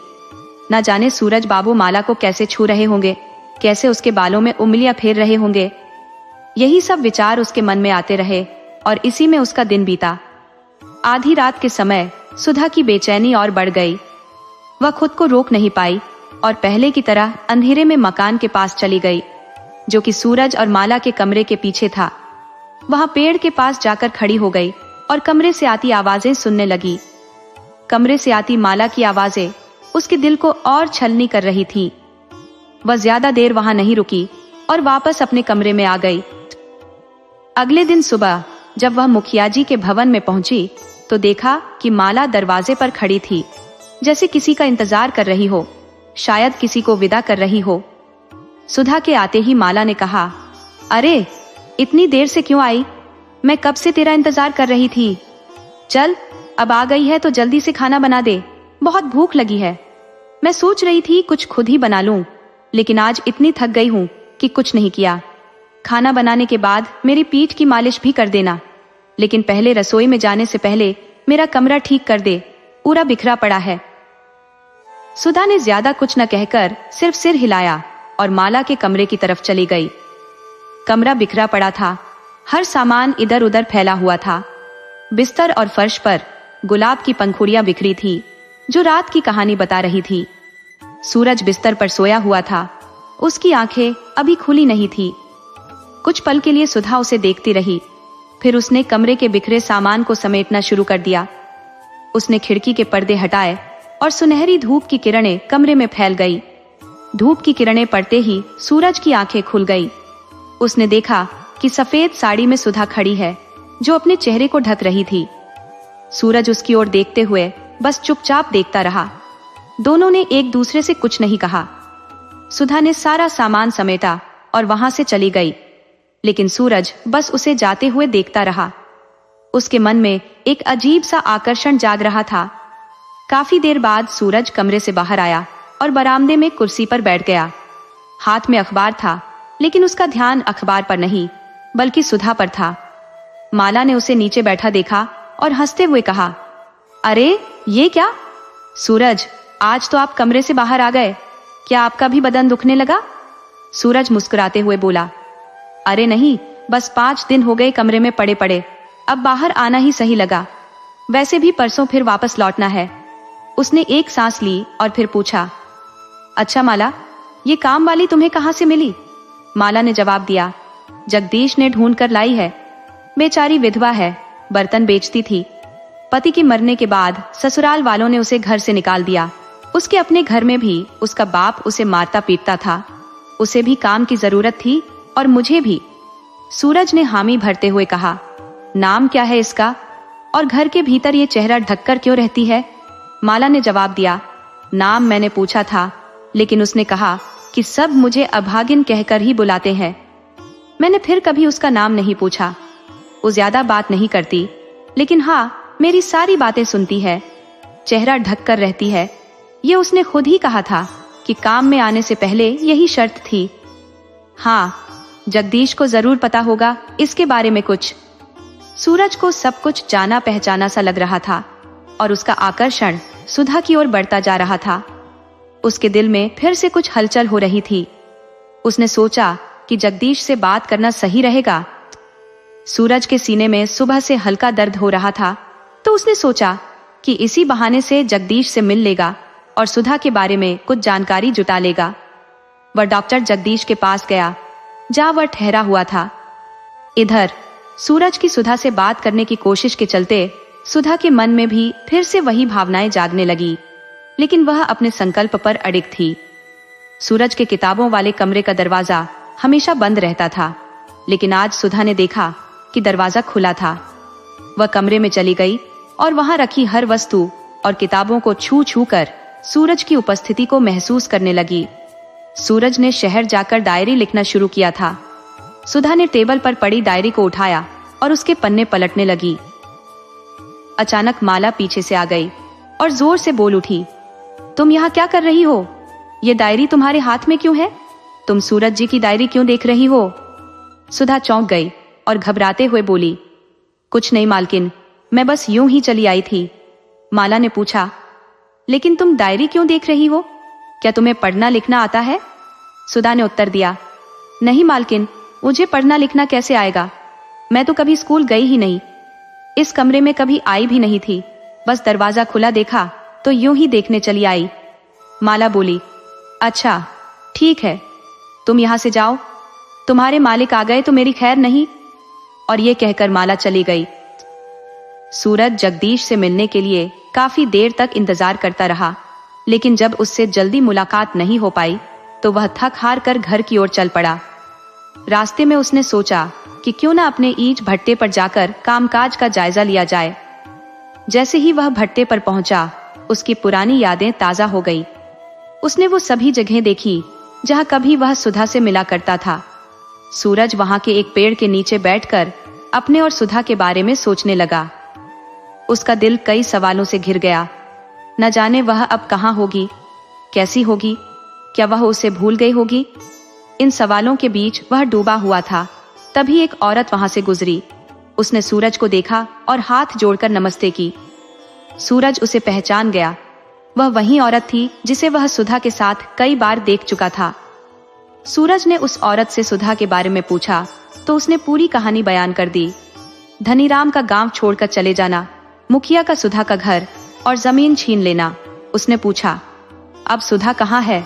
न जाने सूरज बाबू माला को कैसे छू रहे होंगे, कैसे उसके बालों में उंगलियां फेर रहे होंगे। यही सब विचार उसके मन में आते रहे और इसी में उसका दिन बीता। आधी रात के समय सुधा की बेचैनी और बढ़ गई। वह खुद को रोक नहीं पाई और पहले की तरह अंधेरे में मकान के पास चली गई, जो कि सूरज और माला के कमरे के पीछे था। वहां पेड़ के पास जाकर खड़ी हो गई और कमरे से आती आवाजें सुनने लगी। कमरे से आती माला की आवाजें उसके दिल को और छलनी कर रही थी। वह ज्यादा देर वहां नहीं रुकी और वापस अपने कमरे में आ गई। अगले दिन सुबह जब वह मुखिया जी के भवन में पहुंची तो देखा कि माला दरवाजे पर खड़ी थी, जैसे किसी का इंतजार कर रही हो, शायद किसी को विदा कर रही हो। सुधा के आते ही माला ने कहा, अरे इतनी देर से क्यों आई? मैं कब से तेरा इंतजार कर रही थी। चल, अब आ गई है तो जल्दी से खाना बना दे, बहुत भूख लगी है। मैं सोच रही थी कुछ खुद ही बना लूं, लेकिन आज इतनी थक गई हूं कि कुछ नहीं किया। खाना बनाने के बाद मेरी पीठ की मालिश भी कर देना, लेकिन पहले रसोई में जाने से पहले मेरा कमरा ठीक कर दे, पूरा बिखरा पड़ा है। सुधा ने ज्यादा कुछ न कहकर सिर्फ सिर हिलाया और माला के कमरे की तरफ चली गई। कमरा बिखरा पड़ा था, हर सामान इधर उधर फैला हुआ था। बिस्तर और फर्श पर गुलाब की पंखुड़ियां बिखरी थी, जो रात की कहानी बता रही थी। सूरज बिस्तर पर सोया हुआ था, उसकी आंखें अभी खुली नहीं थी। कुछ पल के लिए सुधा उसे देखती रही, फिर उसने कमरे के बिखरे सामान को समेटना शुरू कर दिया। उसने खिड़की के पर्दे हटाए और सुनहरी धूप की किरणें कमरे में फैल गई। धूप की किरणें पड़ते ही सूरज की आंखें खुल गई। उसने देखा कि सफेद साड़ी में सुधा खड़ी है, जो अपने चेहरे को ढक रही थी। सूरज उसकी ओर देखते हुए बस चुपचाप देखता रहा। दोनों ने एक दूसरे से कुछ नहीं कहा। सुधा ने सारा सामान समेटा और वहां से चली गई, लेकिन सूरज बस उसे जाते हुए देखता रहा। उसके मन में एक अजीब सा आकर्षण जाग रहा था। काफी देर बाद सूरज कमरे से बाहर आया और बरामदे में कुर्सी पर बैठ गया। हाथ में अखबार था, लेकिन उसका ध्यान अखबार पर नहीं बल्कि सुधा पर था। माला ने उसे नीचे बैठा देखा और हंसते हुए कहा, अरे ये क्या सूरज, आज तो आप कमरे से बाहर आ गए, क्या आपका भी बदन दुखने लगा? सूरज मुस्कुराते हुए बोला, अरे नहीं, बस 5 दिन हो गए कमरे में पड़े पड़े, अब बाहर आना ही सही लगा। वैसे भी परसों फिर वापस लौटना है। उसने एक सांस ली और फिर पूछा, अच्छा माला, ये काम वाली तुम्हें कहाँ से मिली? माला ने जवाब दिया, जगदीश ने ढूंढ कर लाई है। बेचारी विधवा है, बर्तन बेचती थी। पति के मरने के बाद ससुराल वालों ने उसे घर से निकाल दिया। उसके अपने घर में भी उसका बाप उसे मारता पीटता था। उसे भी काम की जरूरत थी और मुझे भी। सूरज ने हामी भरते हुए कहा, नाम क्या है इसका, और घर के भीतर ये चेहरा ढककर क्यों रहती है? माला ने जवाब दिया, नाम मैंने पूछा था, लेकिन उसने कहा कि सब मुझे अभागिन कहकर ही बुलाते हैं। मैंने फिर कभी उसका नाम नहीं पूछा। वो ज्यादा बात नहीं करती, लेकिन हाँ, मेरी सारी बातें सुनती है। चेहरा ढककर रहती है। ये उसने खुद ही कहा था कि काम में आने से पहले यही शर्त थी। हाँ, जगदीश को जरूर पता होगा इसके बारे में कुछ। सूरज को सब कुछ जाना पहचाना सा लग रहा था और उसका आकर्षण सुधा की ओर बढ़ता जा रहा था। उसके दिल में फिर से कुछ हलचल हो रही थी। उसने सोचा कि जगदीश से बात करना सही रहेगा। सूरज के सीने में सुबह से हल्का दर्द हो रहा था, तो उसने सोचा कि इसी बहाने से जगदीश से मिल लेगा और सुधा के बारे में कुछ जानकारी जुटा लेगा। वह डॉक्टर जगदीश के पास गया, जहां वह ठहरा हुआ था। इधर सूरज की सुधा से बात करने की कोशिश के चलते सुधा के मन में भी फिर से वही भावनाएं जागने लगी, लेकिन वह अपने संकल्प पर अडिग थी। सूरज के किताबों वाले कमरे का दरवाजा हमेशा बंद रहता था, लेकिन आज सुधा ने देखा कि दरवाजा खुला था। वह कमरे में चली गई और वहां रखी हर वस्तु और किताबों को छू छू कर सूरज की उपस्थिति को महसूस करने लगी। सूरज ने शहर जाकर डायरी लिखना शुरू किया था। सुधा ने टेबल पर पड़ी डायरी को उठाया और उसके पन्ने पलटने लगी। अचानक माला पीछे से आ गई और जोर से बोल उठी, तुम यहाँ क्या कर रही हो? ये डायरी तुम्हारे हाथ में क्यों है? तुम सूरज जी की डायरी क्यों देख रही हो? सुधा चौंक गई और घबराते हुए बोली, कुछ नहीं मालकिन, मैं बस यूं ही चली आई थी। माला ने पूछा, लेकिन तुम डायरी क्यों देख रही हो? क्या तुम्हें पढ़ना लिखना आता है? सुधा ने उत्तर दिया, नहीं मालकिन, मुझे पढ़ना लिखना कैसे आएगा? मैं तो कभी स्कूल गई ही नहीं, इस कमरे में कभी आई भी नहीं थी। बस दरवाजा खुला देखा तो यूं ही देखने चली आई। माला बोली, अच्छा ठीक है, तुम यहां से जाओ, तुम्हारे मालिक आ गए तो मेरी खैर नहीं। और ये कहकर माला चली गई। सूरज जगदीश से मिलने के लिए काफी देर तक इंतजार करता रहा, लेकिन जब उससे जल्दी मुलाकात नहीं हो पाई तो वह थक हार कर घर की ओर चल पड़ा। रास्ते में उसने सोचा कि क्यों ना अपने ईंट भट्टे पर जाकर कामकाज का जायजा लिया जाए। जैसे ही वह भट्टे पर पहुंचा, उसकी पुरानी यादें ताजा हो गई। उसने वो सभी जगहें देखी जहां कभी वह सुधा से मिला करता था। सूरज वहां के एक पेड़ के नीचे बैठकर अपने और सुधा के बारे में सोचने लगा। उसका दिल कई सवालों से घिर गया। न जाने वह अब कहां होगी, कैसी होगी, क्या वह उसे भूल गई होगी? इन सवालों के बीच वह डूबा हुआ था। तभी एक औरत वहां से गुजरी। उसने सूरज को देखा और हाथ जोड़कर नमस्ते की। सूरज उसे पहचान गया। वह वही औरत थी जिसे वह सुधा के साथ कई बार देख चुका था। सूरज ने उस औरत से सुधा के बारे में पूछा तो उसने पूरी कहानी बयान कर दी। धनीराम का गांव छोड़कर चले जाना, मुखिया का सुधा का घर और जमीन छीन लेना। उसने पूछा, अब सुधा कहाँ है?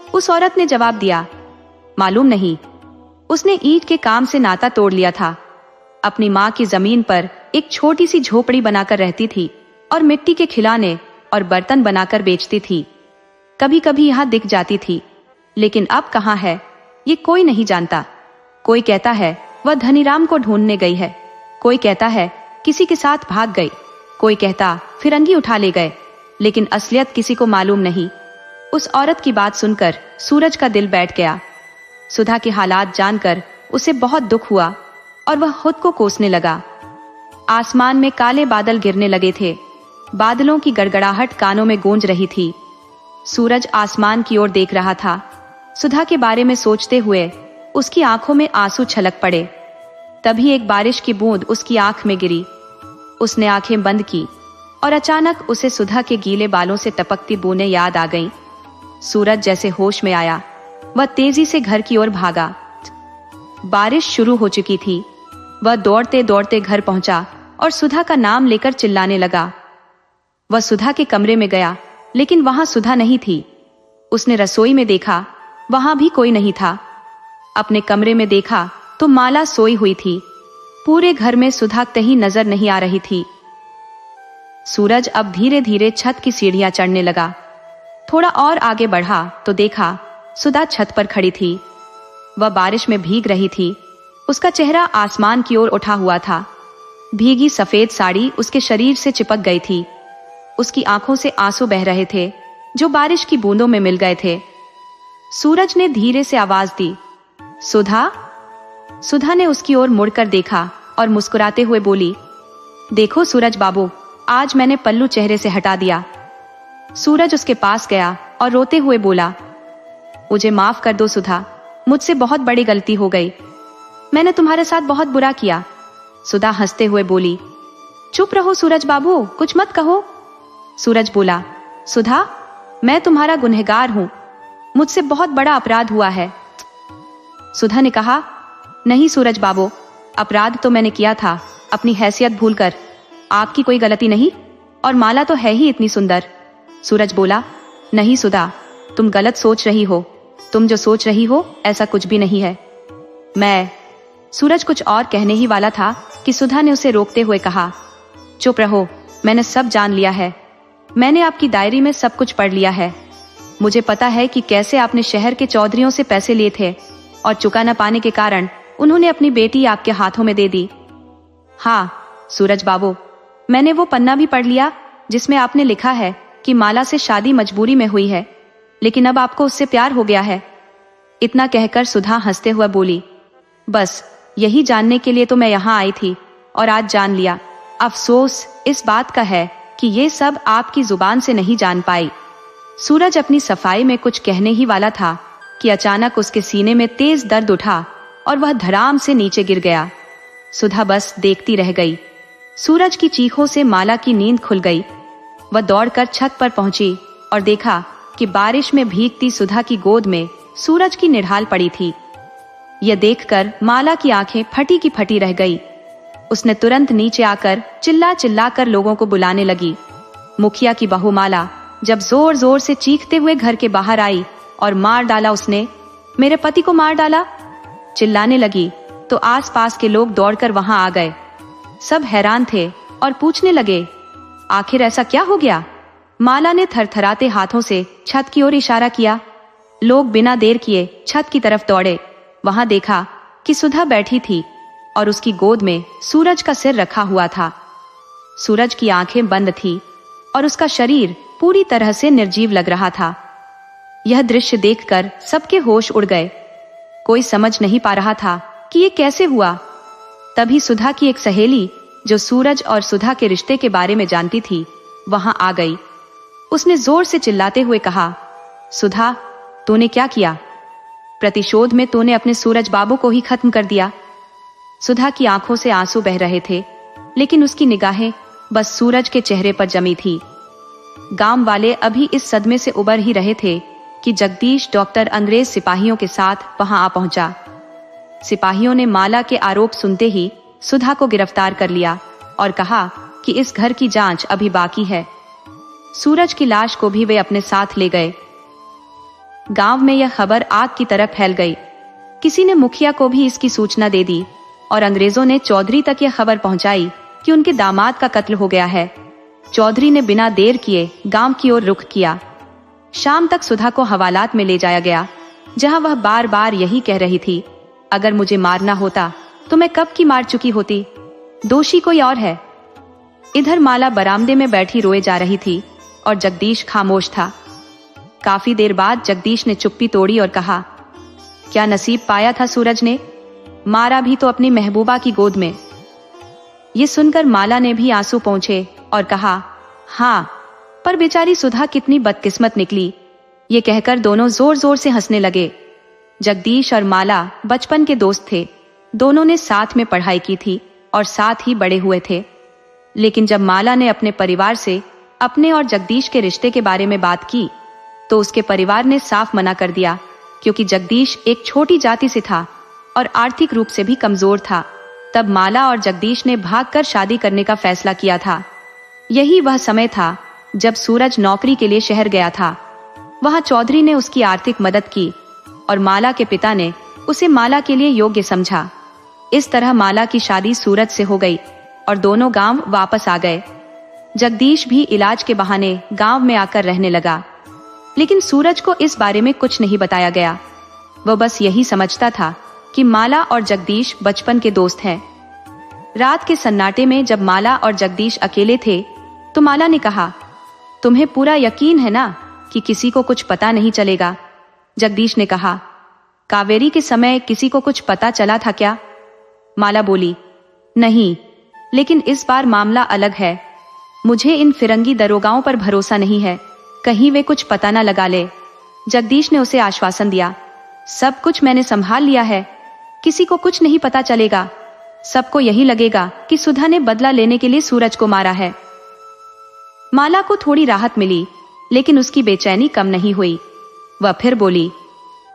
उस औरत ने जवाब दिया, मालूम नहीं, उसने ईंट के काम से नाता तोड़ लिया था। अपनी माँ की जमीन पर एक छोटी सी झोपड़ी बनाकर रहती थी और मिट्टी के खिलौने और बर्तन बनाकर बेचती थी। कभी कभी यहाँ दिख जाती थी, लेकिन अब कहाँ है ये कोई नहीं जानता। कोई कहता है वह धनीराम को ढूंढने गई है, कोई कहता है किसी के साथ भाग गई, कोई कहता फिरंगी उठा ले गए, लेकिन असलियत किसी को मालूम नहीं। उस औरत की बात सुनकर सूरज का दिल बैठ गया। सुधा के हालात जानकर उसे बहुत दुख हुआ और वह खुद को कोसने लगा। आसमान में काले बादल गिरने लगे थे। बादलों की गड़गड़ाहट कानों में गूंज रही थी। सूरज आसमान की ओर देख रहा था। सुधा के बारे में सोचते हुए उसकी आंखों में आंसू छलक पड़े। तभी एक बारिश की बूंद उसकी आंख में गिरी। उसने आंखें बंद की और अचानक उसे सुधा के गीले बालों से टपकती बूंदें याद आ गईं। सूरज जैसे होश में आया, वह तेजी से घर की ओर भागा। बारिश शुरू हो चुकी थी। वह दौड़ते दौड़ते घर पहुंचा और सुधा का नाम लेकर चिल्लाने लगा। वह सुधा के कमरे में गया, लेकिन वहां सुधा नहीं थी। उसने रसोई में देखा, वहां भी कोई नहीं था। अपने कमरे में देखा तो माला सोई हुई थी। पूरे घर में सुधा कहीं नजर नहीं आ रही थी। सूरज अब धीरे धीरे छत की सीढ़ियां चढ़ने लगा। थोड़ा और आगे बढ़ा तो देखा सुधा छत पर खड़ी थी। वह बारिश में भीग रही थी। उसका चेहरा आसमान की ओर उठा हुआ था। भीगी सफेद साड़ी उसके शरीर से चिपक गई थी। उसकी आंखों से आंसू बह रहे थे, जो बारिश की बूंदों में मिल गए थे। सूरज ने धीरे से आवाज दी, सुधा। सुधा ने उसकी ओर मुड़कर देखा और मुस्कुराते हुए बोली, देखो सूरज बाबू, आज मैंने पल्लू चेहरे से हटा दिया। सूरज उसके पास गया और रोते हुए बोला, मुझे माफ कर दो सुधा, मुझसे बहुत बड़ी गलती हो गई। मैंने तुम्हारे साथ बहुत बुरा किया। सुधा हंसते हुए बोली, चुप रहो सूरज बाबू, कुछ मत कहो। सूरज बोला, सुधा, मैं तुम्हारा गुनहगार हूं, मुझसे बहुत बड़ा अपराध हुआ है। सुधा ने कहा, नहीं सूरज बाबू, अपराध तो मैंने किया था, अपनी हैसियत भूलकर। आपकी कोई गलती नहीं, और माला तो है ही इतनी सुंदर। सूरज बोला, नहीं सुधा, तुम गलत सोच रही हो। तुम जो सोच रही हो ऐसा कुछ भी नहीं है। मैं सूरज कुछ और कहने ही वाला था कि सुधा ने उसे रोकते हुए कहा, चुप रहो, मैंने सब जान लिया है। मैंने आपकी डायरी में सब कुछ पढ़ लिया है। मुझे पता है कि कैसे आपने शहर के चौधरियों से पैसे लिए थे और चुका न पाने के कारण उन्होंने अपनी बेटी आपके हाथों में दे दी। हाँ सूरज बाबू, मैंने वो पन्ना भी पढ़ लिया जिसमें आपने लिखा है कि माला से शादी मजबूरी में हुई है, लेकिन अब आपको उससे प्यार हो गया है। इतना कहकर सुधा हंसते हुए बोली, बस यही जानने के लिए तो मैं यहाँ आई थी और आज जान लिया। अफसोस इस बात का है कि ये सब आपकी जुबान से नहीं जान पाई। सूरज अपनी सफाई में कुछ कहने ही वाला था कि अचानक उसके सीने में तेज दर्द उठा और वह धड़ाम से नीचे गिर गया। सुधा बस देखती रह गई। सूरज की चीखों से माला की नींद खुल गई। वह दौड़कर छत पर पहुंची और देखा कि बारिश में भीगती सुधा की गोद में सूरज की निढाल पड़ी थी। यह देखकर माला की आंखें फटी की फटी रह गई। उसने तुरंत नीचे आकर चिल्ला चिल्ला कर लोगों को बुलाने लगी। मुखिया की बहू माला जब जोर जोर से चीखते हुए घर के बाहर आई और मार डाला उसने, मेरे पति को मार डाला, चिल्लाने लगी तो आसपास के लोग दौड़कर वहां आ गए। सब हैरान थे और पूछने लगे, आखिर ऐसा क्या हो गया? माला ने थरथराते हाथों से छत की ओर इशारा किया। लोग बिना देर किए छत की तरफ दौड़े। वहां देखा कि सुधा बैठी थी और उसकी गोद में सूरज का सिर रखा हुआ था। सूरज की आंखें बंद थी और उसका शरीर पूरी तरह से निर्जीव लग रहा था। यह दृश्य देखकर सबके होश उड़ गए। कोई समझ नहीं पा रहा था कि ये कैसे हुआ। तभी सुधा की एक सहेली जो सूरज और सुधा के रिश्ते के बारे में जानती थी, वहां आ गई। उसने जोर से चिल्लाते हुए कहा, सुधा, तूने क्या किया? प्रतिशोध में तूने अपने सूरज बाबू को ही खत्म कर दिया। सुधा की आंखों से आंसू बह रहे थे, लेकिन उसकी निगाहें बस सूरज के चेहरे पर जमी थी। गांव वाले अभी इस सदमे से उबर ही रहे थे कि जगदीश डॉक्टर अंग्रेज सिपाहियों के साथ वहां आ पहुंचा। सिपाहियों ने माला के आरोप सुनते ही सुधा को गिरफ्तार कर लिया और कहा कि इस घर की जांच अभी बाकी है। सूरज की लाश को भी वे अपने साथ ले गए। गांव में यह खबर आग की तरह फैल गई। किसी ने मुखिया को भी इसकी सूचना दे दी और अंग्रेजों ने चौधरी तक यह खबर पहुंचाई कि उनके दामाद का कत्ल हो गया है। चौधरी ने बिना देर किए गांव की ओर रुख किया। शाम तक सुधा को हवालात में ले जाया गया, जहां वह बार बार यही कह रही थी, अगर मुझे मारना होता तो मैं कब की मार चुकी होती, दोषी कोई और है। इधर माला बरामदे में बैठी रोए जा रही थी और जगदीश खामोश था। काफी देर बाद जगदीश ने चुप्पी तोड़ी और कहा, क्या नसीब पाया था सूरज ने, मारा भी तो अपनी महबूबा की गोद में। ये सुनकर माला ने भी आंसू पोंछे और कहा, हाँ, पर बेचारी सुधा कितनी बदकिस्मत निकली। ये कहकर दोनों जोर जोर से हंसने लगे। जगदीश और माला बचपन के दोस्त थे। दोनों ने साथ में पढ़ाई की थी और साथ ही बड़े हुए थे। लेकिन जब माला ने अपने परिवार से अपने और जगदीश के रिश्ते के बारे में बात की तो उसके परिवार ने साफ मना कर दिया, क्योंकि जगदीश एक छोटी जाति से था और आर्थिक रूप से भी कमजोर था। तब माला और जगदीश ने भागकर शादी करने का फैसला किया था। यही वह समय था जब सूरज नौकरी के लिए शहर गया था। वहां चौधरी ने उसकी आर्थिक मदद की और माला के पिता ने उसे माला के लिए योग्य समझा। इस तरह माला की शादी सूरज से हो गई और दोनों गांव वापस आ गए। जगदीश भी इलाज के बहाने गांव में आकर रहने लगा, लेकिन सूरज को इस बारे में कुछ नहीं बताया गया। वह बस यही समझता था कि माला और जगदीश बचपन के दोस्त हैं। रात के सन्नाटे में जब माला और जगदीश अकेले थे तो माला ने कहा, तुम्हें पूरा यकीन है ना कि किसी को कुछ पता नहीं चलेगा? जगदीश ने कहा, कावेरी के समय किसी को कुछ पता चला था क्या? माला बोली, नहीं, लेकिन इस बार मामला अलग है। मुझे इन फिरंगी दरोगाओं पर भरोसा नहीं है, कहीं वे कुछ पता न लगा ले। जगदीश ने उसे आश्वासन दिया, सब कुछ मैंने संभाल लिया है, किसी को कुछ नहीं पता चलेगा। सबको यही लगेगा कि सुधा ने बदला लेने के लिए सूरज को मारा है। माला को थोड़ी राहत मिली, लेकिन उसकी बेचैनी कम नहीं हुई। वह फिर बोली,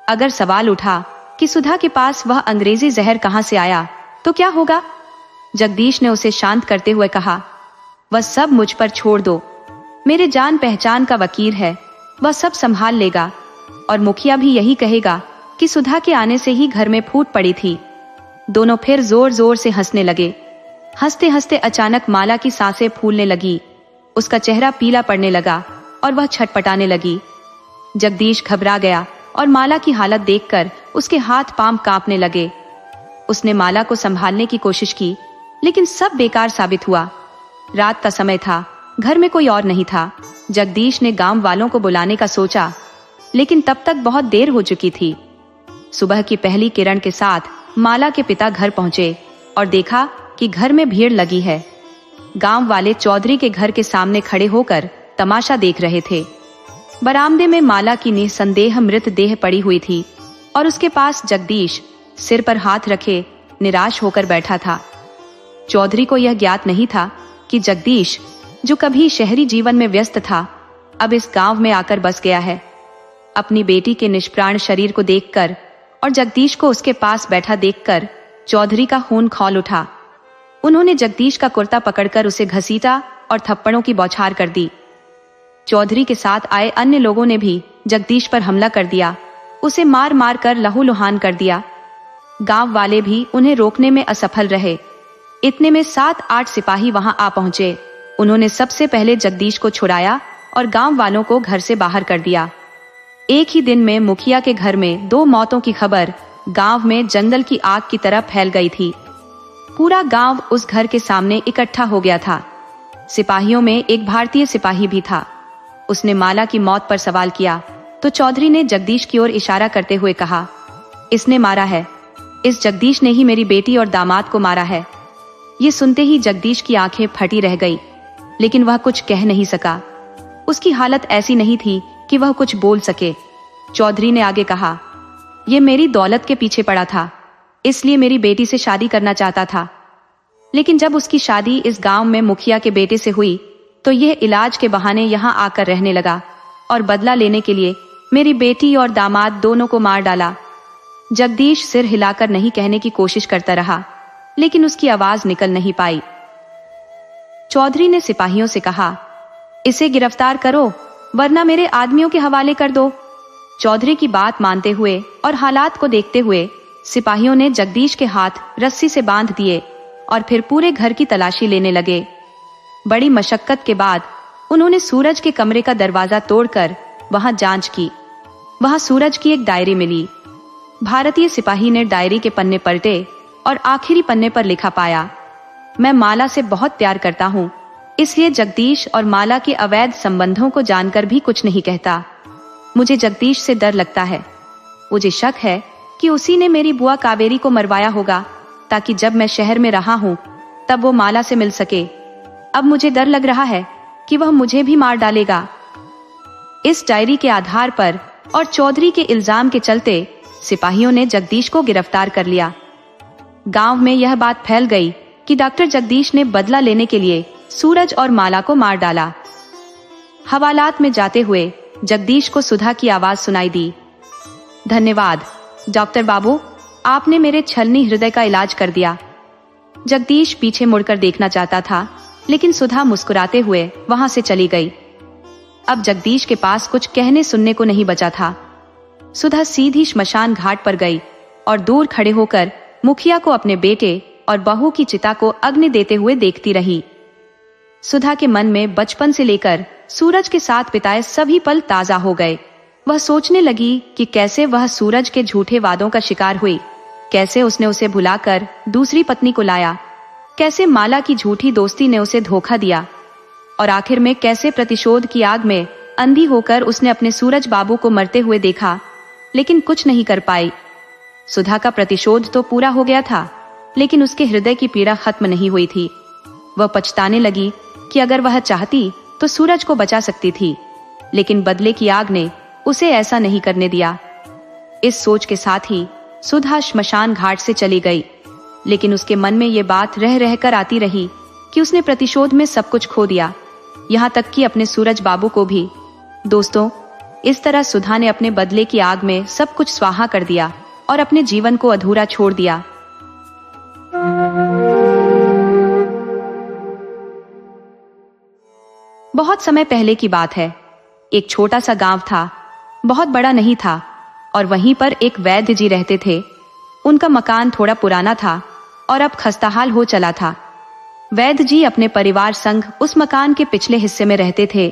अगर सवाल उठा कि सुधा के पास वह अंग्रेजी जहर कहां से आया तो क्या होगा? जगदीश ने उसे शांत करते हुए कहा, वह सब मुझ पर छोड़ दो। मेरे जान पहचान का वकील है, वह सब संभाल लेगा। और मुखिया भी यही कहेगा कि सुधा के आने से ही घर में फूट पड़ी थी। दोनों फिर जोर जोर से हंसने लगे। हंसते हंसते अचानक माला की सांसें फूलने लगी, उसका चेहरा पीला पड़ने लगा और वह छटपटाने लगी। जगदीश घबरा गया और माला की हालत देखकर उसके हाथ पांव कांपने लगे। उसने माला को संभालने की कोशिश की, लेकिन सब बेकार साबित हुआ। रात का समय था, घर में कोई और नहीं था। जगदीश ने गांव वालों को बुलाने का सोचा, लेकिन तब तक बहुत देर हो चुकी थी। सुबह की पहली किरण के साथ माला के पिता घर पहुंचे और देखा कि घर में भीड़ लगी है। गांव वाले चौधरी के घर के सामने खड़े होकर तमाशा देख रहे थे। बरामदे में माला की निसंदेह मृत देह पड़ी हुई थी और उसके पास जगदीश सिर पर हाथ रखे निराश होकर बैठा था। चौधरी को यह ज्ञात नहीं था कि जगदीश, जो कभी शहरी जीवन में व्यस्त था, अब इस गांव में आकर बस गया है। अपनी बेटी के निष्प्राण शरीर को देखकर और जगदीश को उसके पास बैठा देखकर चौधरी का खून खौल उठा। उन्होंने जगदीश का कुर्ता पकड़कर उसे घसीटा और थप्पड़ों की बौछार कर दी। चौधरी के साथ आए अन्य लोगों ने भी जगदीश पर हमला कर दिया, उसे मार मार कर लहूलुहान कर दिया। गांव वाले भी उन्हें रोकने में असफल रहे। इतने में 7-8 सिपाही वहां आ पहुंचे। उन्होंने सबसे पहले जगदीश को छुड़ाया और गांव वालों को घर से बाहर कर दिया। एक ही दिन में मुखिया के घर में 2 मौतों की खबर गांव में जंगल की आग की तरह फैल गई थी। पूरा गांव उस घर के सामने इकट्ठा हो गया था। सिपाहियों में एक भारतीय सिपाही भी था। उसने माला की मौत पर सवाल किया तो चौधरी ने जगदीश की ओर इशारा करते हुए कहा, इसने मारा है, इस जगदीश ने ही मेरी बेटी और दामाद को मारा है। ये सुनते ही जगदीश की आंखें फटी रह गई, लेकिन वह कुछ कह नहीं सका। उसकी हालत ऐसी नहीं थी कि वह कुछ बोल सके। चौधरी ने आगे कहा, ये मेरी दौलत के पीछे पड़ा था, इसलिए मेरी बेटी से शादी करना चाहता था। लेकिन जब उसकी शादी इस गांव में मुखिया के बेटे से हुई तो यह इलाज के बहाने यहाँ आकर रहने लगा और बदला लेने के लिए मेरी बेटी और दामाद दोनों को मार डाला। जगदीश सिर हिलाकर नहीं कहने की कोशिश करता रहा, लेकिन उसकी आवाज निकल नहीं पाई। चौधरी ने सिपाहियों से कहा, इसे गिरफ्तार करो वरना मेरे आदमियों के हवाले कर दो। चौधरी की बात मानते हुए और हालात को देखते हुए सिपाहियों ने जगदीश के हाथ रस्सी से बांध दिए और फिर पूरे घर की तलाशी लेने लगे। बड़ी मशक्कत के बाद उन्होंने सूरज के कमरे का दरवाजा तोड़कर वहां जांच की। वहां सूरज की एक डायरी मिली। भारतीय सिपाही ने डायरी के पन्ने पलटे और आखिरी पन्ने पर लिखा पाया, मैं माला से बहुत प्यार करता हूँ, इसलिए जगदीश और माला के अवैध संबंधों को जानकर भी कुछ नहीं कहता। मुझे जगदीश से डर लगता है। मुझे शक है कि उसी ने मेरी बुआ कावेरी को मरवाया होगा, ताकि जब मैं शहर में रहा हूँ तब वो माला से मिल सके। अब मुझे डर लग रहा है कि वह मुझे भी मार डालेगा। इस डायरी के आधार पर और चौधरी के इल्जाम के चलते सिपाहियों ने जगदीश को गिरफ्तार कर लिया। गांव में यह बात फैल गई कि डॉक्टर जगदीश ने बदला लेने के लिए सूरज और माला को मार डाला। हवालात में जाते हुए जगदीश को सुधा की आवाज सुनाई दी। धन्यवाद डॉक्टर बाबू, आपने मेरे छलनी हृदय का इलाज कर दिया। जगदीश पीछे मुड़कर देखना चाहता था, लेकिन सुधा मुस्कुराते हुए वहां से चली गई। अब जगदीश के पास कुछ कहने सुनने को नहीं बचा था। सुधा सीधी श्मशान घाट पर गई और दूर खड़े होकर मुखिया को अपने बेटे और बहू की चिता को अग्नि देते हुए देखती रही। सुधा के मन में बचपन से लेकर सूरज के साथ बिताए सभी पल ताजा हो गए। वह सोचने लगी कि कैसे वह सूरज के झूठे वादों का शिकार हुई, कैसे उसने उसे भुलाकर दूसरी पत्नी को लाया, कैसे माला की झूठी दोस्ती ने उसे धोखा दिया, और आखिर में कैसे प्रतिशोध की आग में अंधी होकर उसने अपने सूरज बाबू को मरते हुए देखा, लेकिन कुछ नहीं कर पाई। सुधा का प्रतिशोध तो पूरा हो गया था, लेकिन उसके हृदय की पीड़ा खत्म नहीं हुई थी। वह पछताने लगी कि अगर वह चाहती तो सूरज को बचा सकती थी, लेकिन बदले की आग ने उसे ऐसा नहीं करने दिया। इस सोच के साथ ही सुधा श्मशान घाट से चली गई, लेकिन उसके मन में ये बात रह रहकर आती रही कि उसने प्रतिशोध में सब कुछ खो दिया, यहाँ तक कि अपने सूरज बाबू को भी। दोस्तों, इस तरह सुधा ने अपने बदले की आग में सब कुछ स्वाहा कर दिया और अपने जीवन को अधूरा छोड़ दिया। बहुत समय पहले की बात है। एक छोटा सा गांव था, बहुत बड़ा नहीं था, और वहीं पर एक वैद्य जी रहते थे। उनका मकान थोड़ा पुराना था और अब खस्ताहाल हो चला था। वैद्य जी अपने परिवार संग उस मकान के पिछले हिस्से में रहते थे,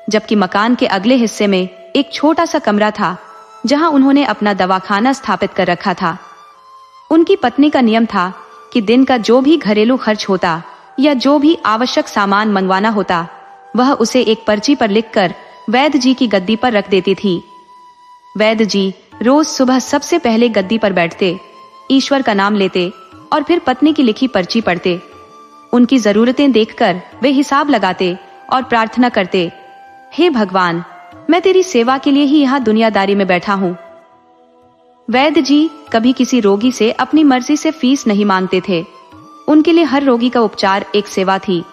जबकि मकान के अगले हिस्से में एक छोटा सा कमरा था जहां उन्होंने अपना दवाखाना स्थापित कर रखा था। उनकी पत्नी का नियम था कि दिन का जो भी घरेलू खर्च होता या जो भी आवश्यक सामान मंगवाना होता, वह उसे एक पर्ची पर लिखकर वैद्य जी की गद्दी पर रख देती थी। वैद्य जी रोज सुबह सबसे पहले गद्दी पर बैठते, ईश्वर का नाम लेते और फिर पत्नी की लिखी पर्ची पढ़ते। उनकी जरूरतें देखकर वे हिसाब लगाते और प्रार्थना करते, हे भगवान, मैं तेरी सेवा के लिए ही यहाँ दुनियादारी में बैठा हूँ। वैद्य जी कभी किसी रोगी से अपनी मर्जी से फीस नहीं मांगते थे। उनके लिए हर रोगी का उपचार एक सेवा थी।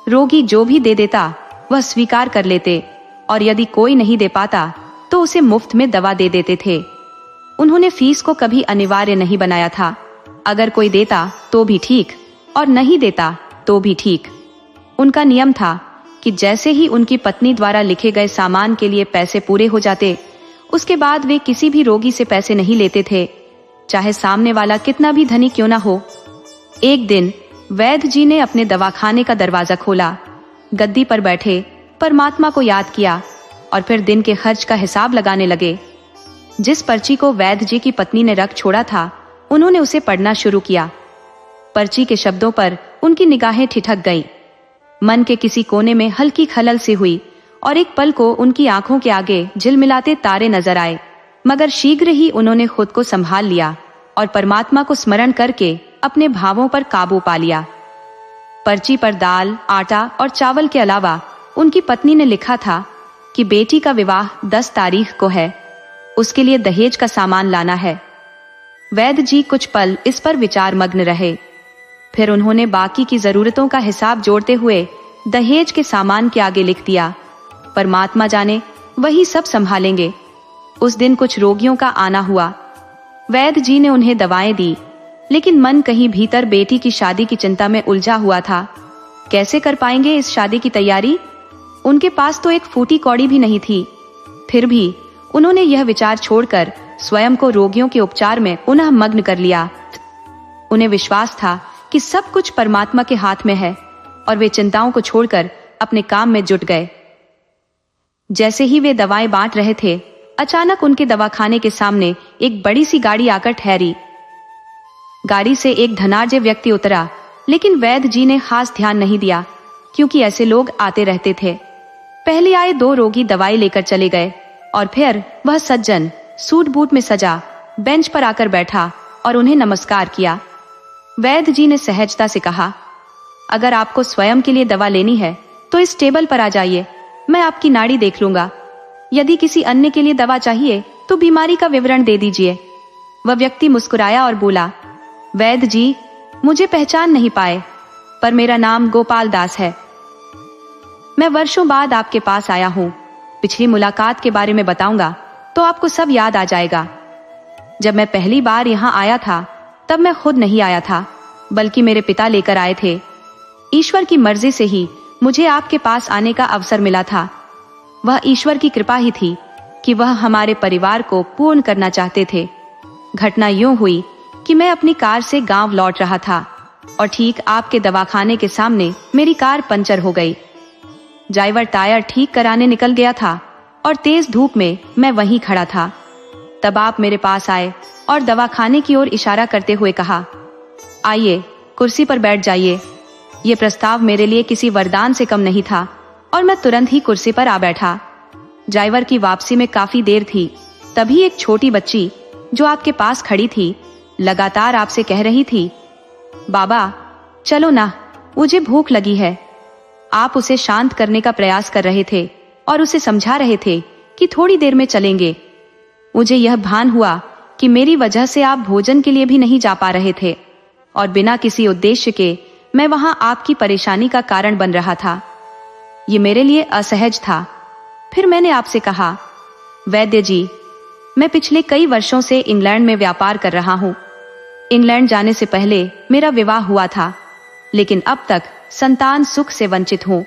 रोगी जो भी दे देता वह स्वीकार कर लेते, और यदि कोई नहीं दे पाता तो उसे मुफ्त में दवा दे देते थे। उन्होंने फीस को कभी अनिवार्य नहीं बनाया था। अगर कोई देता तो भी ठीक, और नहीं देता तो भी ठीक। उनका नियम था कि जैसे ही उनकी पत्नी द्वारा लिखे गए सामान के लिए पैसे पूरे हो जाते, उसके बाद वे किसी भी रोगी से पैसे नहीं लेते थे, चाहे सामने वाला कितना भी धनी क्यों ना हो। एक दिन वैद्य जी ने अपने दवाखाने का दरवाजा खोला, गद्दी पर बैठे परमात्मा को याद किया और फिर दिन के खर्च का हिसाब लगाने लगे। जिस पर्ची को वैद्य जी की पत्नी ने रख छोड़ा था, उन्होंने उसे पढ़ना शुरू किया। पर्ची के शब्दों पर उनकी निगाहें ठिठक गईं। मन के किसी कोने में हल्की खलल सी हुई और एक पल को उनकी आंखों के आगे झिलमिलाते तारे नजर आए, मगर शीघ्र ही उन्होंने खुद को संभाल लिया और परमात्मा को स्मरण करके अपने भावों पर काबू पा लिया। पर्ची पर दाल, आटा और चावल के अलावा उनकी पत्नी ने लिखा था कि बेटी का विवाह 10 तारीख को है, उसके लिए दहेज का सामान लाना है। वैद्य जी कुछ पल इस पर विचार मग्न रहे, फिर उन्होंने बाकी की जरूरतों का हिसाब जोड़ते हुए दहेज के सामान के आगे लिख दिया, परमात्मा जाने वही सब संभालेंगे। उस दिन कुछ रोगियों का आना हुआ। वैद्य जी ने उन्हें दवाएं दी, लेकिन मन कहीं भीतर बेटी की शादी की चिंता में उलझा हुआ था। कैसे कर पाएंगे इस शादी की तैयारी? उनके पास तो एक फूटी कौड़ी भी नहीं थी। फिर भी उन्होंने यह विचार छोड़कर स्वयं को रोगियों के उपचार में पुनः मग्न कर लिया। उन्हें विश्वास था कि सब कुछ परमात्मा के हाथ में है, और वे चिंताओं को छोड़कर अपने काम में जुट गए। जैसे ही वे दवाएं बांट रहे थे, अचानक उनके दवाखाने के सामने एक बड़ी सी गाड़ी आकर ठहरी। गाड़ी से एक धनाढ्य व्यक्ति उतरा, लेकिन वैद्य जी ने खास ध्यान नहीं दिया, क्योंकि ऐसे लोग आते रहते थे। पहले आए 2 रोगी दवाई लेकर चले गए, और फिर वह सज्जन सूट बूट में सजा बेंच पर आकर बैठा और उन्हें नमस्कार किया। वैद्य जी ने सहजता से कहा, अगर आपको स्वयं के लिए दवा लेनी है तो इस टेबल पर आ जाइए, मैं आपकी नाड़ी देख लूंगा। यदि किसी अन्य के लिए दवा चाहिए तो बीमारी का विवरण दे दीजिए। वह व्यक्ति मुस्कुराया और बोला, वैद्य जी, मुझे पहचान नहीं पाए, पर मेरा नाम गोपाल दास है। मैं वर्षों बाद आपके पास आया हूँ। पिछली मुलाकात के बारे में बताऊंगा तो आपको सब याद आ जाएगा। जब मैं पहली बार यहाँ आया था तब मैं खुद नहीं आया था, बल्कि मेरे पिता लेकर आए थे। ईश्वर की मर्जी से ही मुझे आपके पास आने का अवसर मिला था। वह ईश्वर की कृपा ही थी कि वह हमारे परिवार को पूर्ण करना चाहते थे। घटना यूं हुई कि मैं अपनी कार से गांव लौट रहा था और ठीक आपके दवाखाने के सामने मेरी कार पंचर हो गई। ड्राइवर टायर ठीक कराने निकल गया था और तेज धूप में मैं वहीं खड़ा था। तब आप मेरे पास आए और दवाखाने की ओर इशारा करते हुए कहा, आइए कुर्सी पर बैठ जाइए। ये प्रस्ताव मेरे लिए किसी वरदान से कम नहीं था और मैं तुरंत ही कुर्सी पर आ बैठा। ड्राइवर की वापसी में काफी देर थी। तभी एक छोटी बच्ची जो आपके पास खड़ी थी लगातार आपसे कह रही थी, बाबा चलो ना, मुझे भूख लगी है। आप उसे शांत करने का प्रयास कर रहे थे और उसे समझा रहे थे कि थोड़ी देर में चलेंगे। मुझे यह भान हुआ कि मेरी वजह से आप भोजन के लिए भी नहीं जा पा रहे थे और बिना किसी उद्देश्य के मैं वहां आपकी परेशानी का कारण बन रहा था। ये मेरे लिए असहज था। फिर मैंने आपसे कहा, वैद्य जी, मैं पिछले कई वर्षों से इंग्लैंड में व्यापार कर रहा हूँ। इंग्लैंड जाने से पहले मेरा विवाह हुआ था, लेकिन अब तक संतान सुख से वंचित हूँ।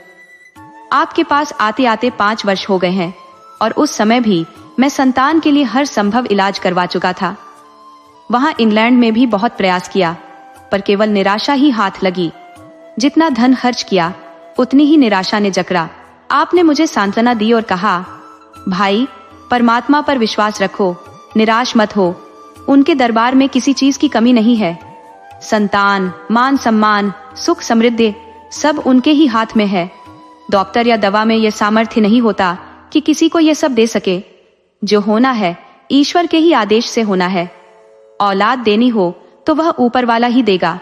आपके पास आते आते 5 वर्ष हो गए हैं और उस समय भी मैं संतान के लिए हर संभव इलाज करवा चुका था। वहां इंग्लैंड में भी बहुत प्रयास किया, पर केवल निराशा ही हाथ लगी। जितना धन खर्च किया उतनी ही निराशा ने जकड़ा। आपने मुझे सांत्वना दी और कहा, भाई परमात्मा पर विश्वास रखो, निराश मत हो। उनके दरबार में किसी चीज की कमी नहीं है। संतान, मान सम्मान, सुख समृद्धि सब उनके ही हाथ में है। डॉक्टर या दवा में यह सामर्थ्य नहीं होता कि किसी को यह सब दे सके। जो होना है ईश्वर के ही आदेश से होना है। औलाद देनी हो तो वह ऊपर वाला ही देगा।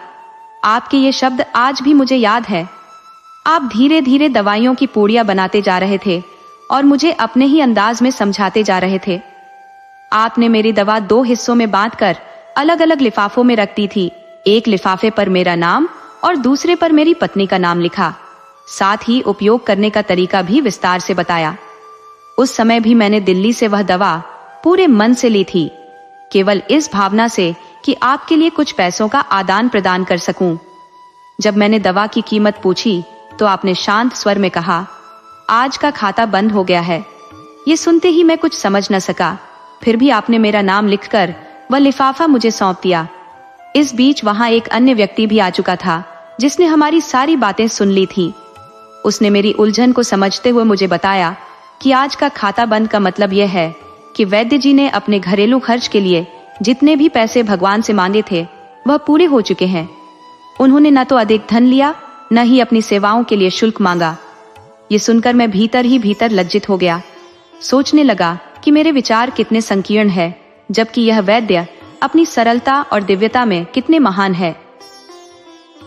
आपके ये शब्द आज भी मुझे याद है। आप धीरे धीरे दवाइयों की पूड़ियां बनाते जा रहे थे और मुझे अपने ही अंदाज में समझाते जा रहे थे। आपने मेरी दवा 2 हिस्सों में बांटकर अलग अलग लिफाफों में रख दी थी। एक लिफाफे पर मेरा नाम और दूसरे पर मेरी पत्नी का नाम लिखा। साथ ही उपयोग करने का तरीका भी विस्तार से बताया। उस समय भी मैंने दिल्ली से वह दवा पूरे मन से ली थी, केवल इस भावना से कि आपके लिए कुछ पैसों का आदान प्रदान कर सकूं। जब मैंने दवा की कीमत पूछी तो आपने शांत स्वर में कहा, आज का खाता बंद हो गया है। ये सुनते ही मैं कुछ समझ न सका। फिर भी आपने मेरा नाम लिखकर वह लिफाफा मुझे सौंप दिया। इस बीच वहां एक अन्य व्यक्ति भी आ चुका था जिसने हमारी सारी बातें सुन ली थी। उसने मेरी उलझन को समझते हुए मुझे बताया कि आज का खाता बंद का मतलब यह है कि वैद्य जी ने अपने घरेलू खर्च के लिए जितने भी पैसे भगवान से मांगे थे वह पूरे हो चुके हैं। उन्होंने न तो अधिक धन लिया, न ही अपनी सेवाओं के लिए शुल्क मांगा। ये सुनकर मैं भीतर ही भीतर लज्जित हो गया। सोचने लगा कि मेरे विचार कितने संकीर्ण है, जबकि यह वैद्य अपनी सरलता और दिव्यता में कितने महान है।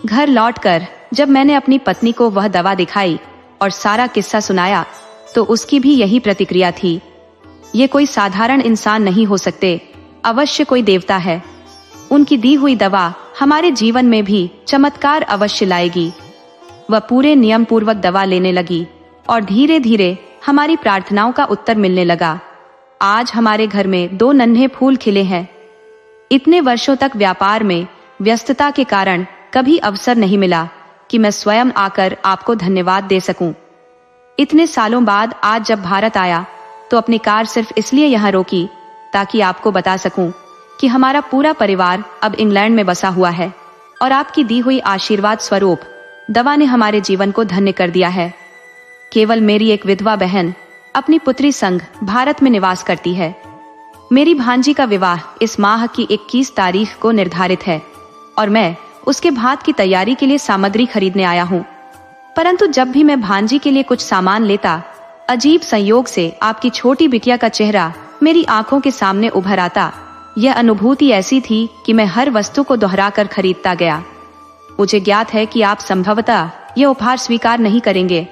घर लौटकर जब मैंने अपनी पत्नी को वह दवा दिखाई और सारा किस्सा सुनाया तो उसकी भी यही प्रतिक्रिया थी। ये कोई साधारण इंसान नहीं हो सकते, अवश्य कोई देवता है। उनकी दी हुई दवा हमारे जीवन में भी चमत्कार अवश्य लाएगी। वह पूरे नियम पूर्वक दवा लेने लगी और धीरे धीरे हमारी प्रार्थनाओं का उत्तर मिलने लगा। आज हमारे घर में 2 नन्हे फूल खिले हैं। इतने वर्षों तक व्यापार में व्यस्तता के कारण कभी अवसर नहीं मिला कि मैं स्वयं आकर आपको धन्यवाद दे सकूं। इतने सालों बाद आज जब भारत आया तो अपनी कार सिर्फ इसलिए यहाँ रोकी ताकि आपको बता सकूं कि हमारा पूरा परिवार अब इंग्लैंड में बसा हुआ है और आपकी दी हुई आशीर्वाद स्वरूप दवा ने हमारे जीवन को धन्य कर दिया है। केवल मेरी एक विधवा बहन अपनी पुत्री संग भारत में निवास करती है। मेरी भांजी का विवाह इस माह की 21 तारीख को निर्धारित है और मैं उसके भात की तैयारी के लिए सामग्री खरीदने आया हूँ। परंतु जब भी मैं भांजी के लिए कुछ सामान लेता, अजीब संयोग से आपकी छोटी बिटिया का चेहरा मेरी आंखों के सामने उभर आता। यह अनुभूति ऐसी थी कि मैं हर वस्तु को दोहराकर खरीदता गया। मुझे ज्ञात है कि आप संभवतः यह उपहार स्वीकार नहीं करेंगे,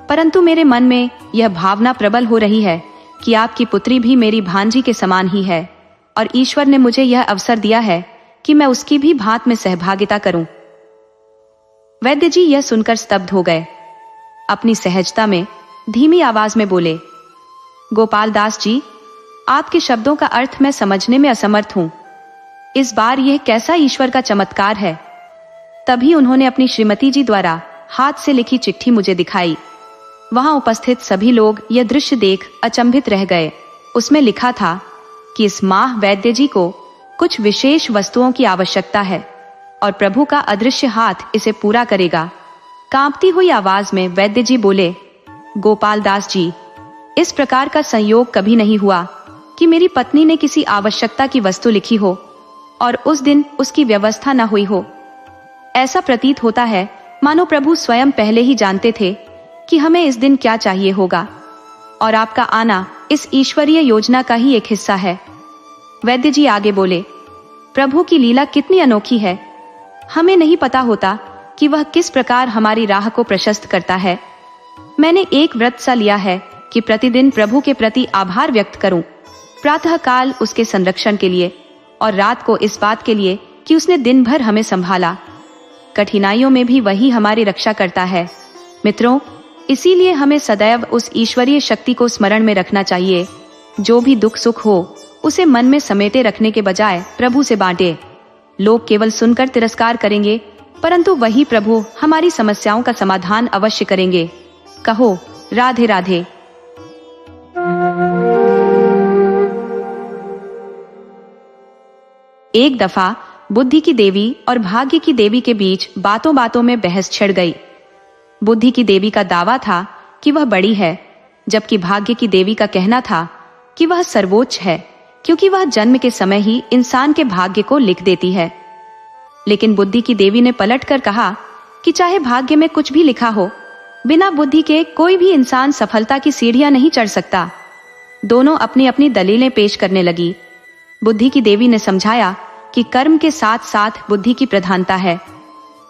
परंतु मेरे मन में यह भावना प्रबल हो रही है कि आपकी पुत्री भी मेरी भांजी के समान ही है और ईश्वर ने मुझे यह अवसर दिया है कि मैं उसकी भी भांत में सहभागिता करूं। वैद्य जी यह सुनकर स्तब्ध हो गए। अपनी सहजता में धीमी आवाज में बोले, गोपाल दास जी, आपके शब्दों का अर्थ मैं समझने में असमर्थ हूं। इस बार यह कैसा ईश्वर का चमत्कार है। तभी उन्होंने अपनी श्रीमती जी द्वारा हाथ से लिखी चिट्ठी मुझे दिखाई। वहां उपस्थित सभी लोग यह दृश्य देख अचंभित रह गए। उसमें लिखा था कि इस माह वैद्य जी को कुछ विशेष वस्तुओं की आवश्यकता है और प्रभु का अदृश्य हाथ इसे पूरा करेगा। कांपती हुई आवाज में वैद्य जी बोले, गोपाल दास जी, इस प्रकार का संयोग कभी नहीं हुआ कि मेरी पत्नी ने किसी आवश्यकता की वस्तु लिखी हो और उस दिन उसकी व्यवस्था न हुई हो। ऐसा प्रतीत होता है मानो प्रभु स्वयं पहले ही जानते थे कि हमें इस दिन क्या चाहिए होगा और आपका आना इस ईश्वरीय योजना का ही एक हिस्सा है। वैद्य जी आगे बोले, प्रभु की लीला कितनी अनोखी है। हमें नहीं पता होता कि वह किस प्रकार हमारी राह को प्रशस्त करता है। मैंने एक व्रत सा लिया है कि प्रतिदिन प्रभु के प्रति आभार व्यक्त करूं, प्रातः काल उसके संरक्षण के लिए और रात को इस बात के लिए कि उसने दिन भर हमें संभाला। कठिनाइयों में भी वही हमारी रक्षा करता है। मित्रों, इसीलिए हमें सदैव उस ईश्वरीय शक्ति को स्मरण में रखना चाहिए। जो भी दुख सुख हो उसे मन में समेटे रखने के बजाय प्रभु से बांटे। लोग केवल सुनकर तिरस्कार करेंगे, परंतु वही प्रभु हमारी समस्याओं का समाधान अवश्य करेंगे। कहो राधे राधे। एक दफा बुद्धि की देवी और भाग्य की देवी के बीच बातों बातों में बहस छिड़ गई। बुद्धि की देवी का दावा था कि वह बड़ी है, जबकि भाग्य की देवी का कहना था कि वह सर्वोच्च है, क्योंकि वह जन्म के समय ही इंसान के भाग्य को लिख देती है। लेकिन बुद्धि की देवी ने पलटकर कहा कि चाहे भाग्य में कुछ भी लिखा हो, बिना बुद्धि के कोई भी इंसान सफलता की सीढ़ियां नहीं चढ़ सकता। दोनों अपनी अपनी दलीलें पेश करने लगी। बुद्धि की देवी ने समझाया कि कर्म के साथ साथ बुद्धि की प्रधानता है।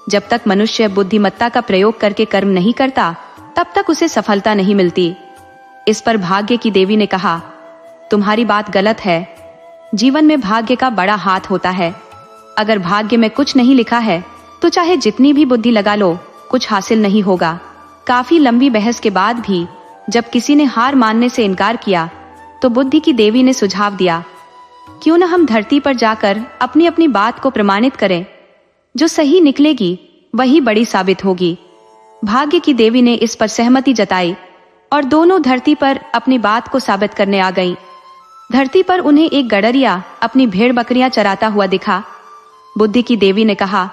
जब तक मनुष्य बुद्धिमत्ता का प्रयोग करके कर्म नहीं करता, तब तक उसे सफलता नहीं मिलती। इस पर भाग्य की देवी ने कहा, तुम्हारी बात गलत है। जीवन में भाग्य का बड़ा हाथ होता है। अगर भाग्य में कुछ नहीं लिखा है तो चाहे जितनी भी बुद्धि लगा लो, कुछ हासिल नहीं होगा। काफी लंबी बहस के बाद भी जब किसी ने हार मानने से इनकार किया, तो बुद्धि की देवी ने सुझाव दिया, क्यों न हम धरती पर जाकर अपनी अपनी बात को प्रमाणित करें। जो सही निकलेगी वही बड़ी साबित होगी। भाग्य की देवी ने इस पर सहमति जताई और दोनों धरती पर अपनी बात को साबित करने आ गईं। धरती पर उन्हें एक गडरिया अपनी भेड़ बकरियां चराता हुआ दिखा। बुद्धि की देवी ने कहा,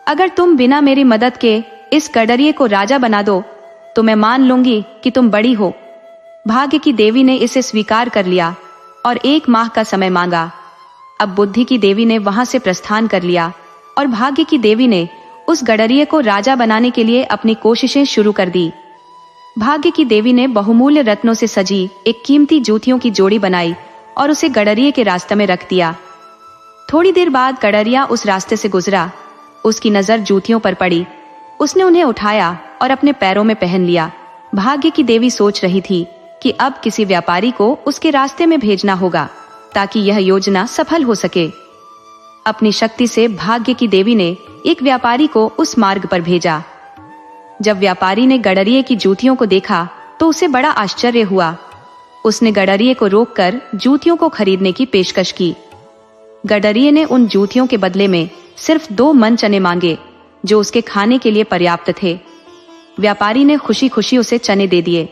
अगर तुम बिना मेरी मदद के इस गडरिये को राजा बना दो तो मैं मान लूंगी कि तुम बड़ी हो। भाग्य की देवी ने इसे स्वीकार कर लिया और 1 माह का समय मांगा। अब बुद्धि की देवी ने वहां से प्रस्थान कर लिया और भाग्य की देवी ने उस गडरिये को राजा बनाने के लिए अपनी कोशिशें शुरू कर दी। भाग्य की देवी ने बहुमूल्य रत्नों से सजी एक कीमती जूतियों की जोड़ी बनाई और उसे गडरिये के रास्ते में रख दिया। थोड़ी देर बाद गडरिया उस रास्ते से गुजरा। उसकी नजर जूतियों पर पड़ी। उसने उन्हें उठाया और अपने पैरों में पहन लिया। भाग्य की देवी सोच रही थी कि अब किसी व्यापारी को उसके रास्ते में भेजना होगा ताकि यह योजना सफल हो सके। अपनी शक्ति से भाग्य की देवी ने एक व्यापारी को उस मार्ग पर भेजा। जब व्यापारी ने गडरिये की जूतियों को देखा तो उसे बड़ा आश्चर्य हुआ। उसने गडरिये को रोककर जूतियों को खरीदने की पेशकश की। गडरिये ने उन जूतियों के बदले में सिर्फ 2 मन चने मांगे, जो उसके खाने के लिए पर्याप्त थे। व्यापारी ने खुशी खुशी उसे चने दे दिए।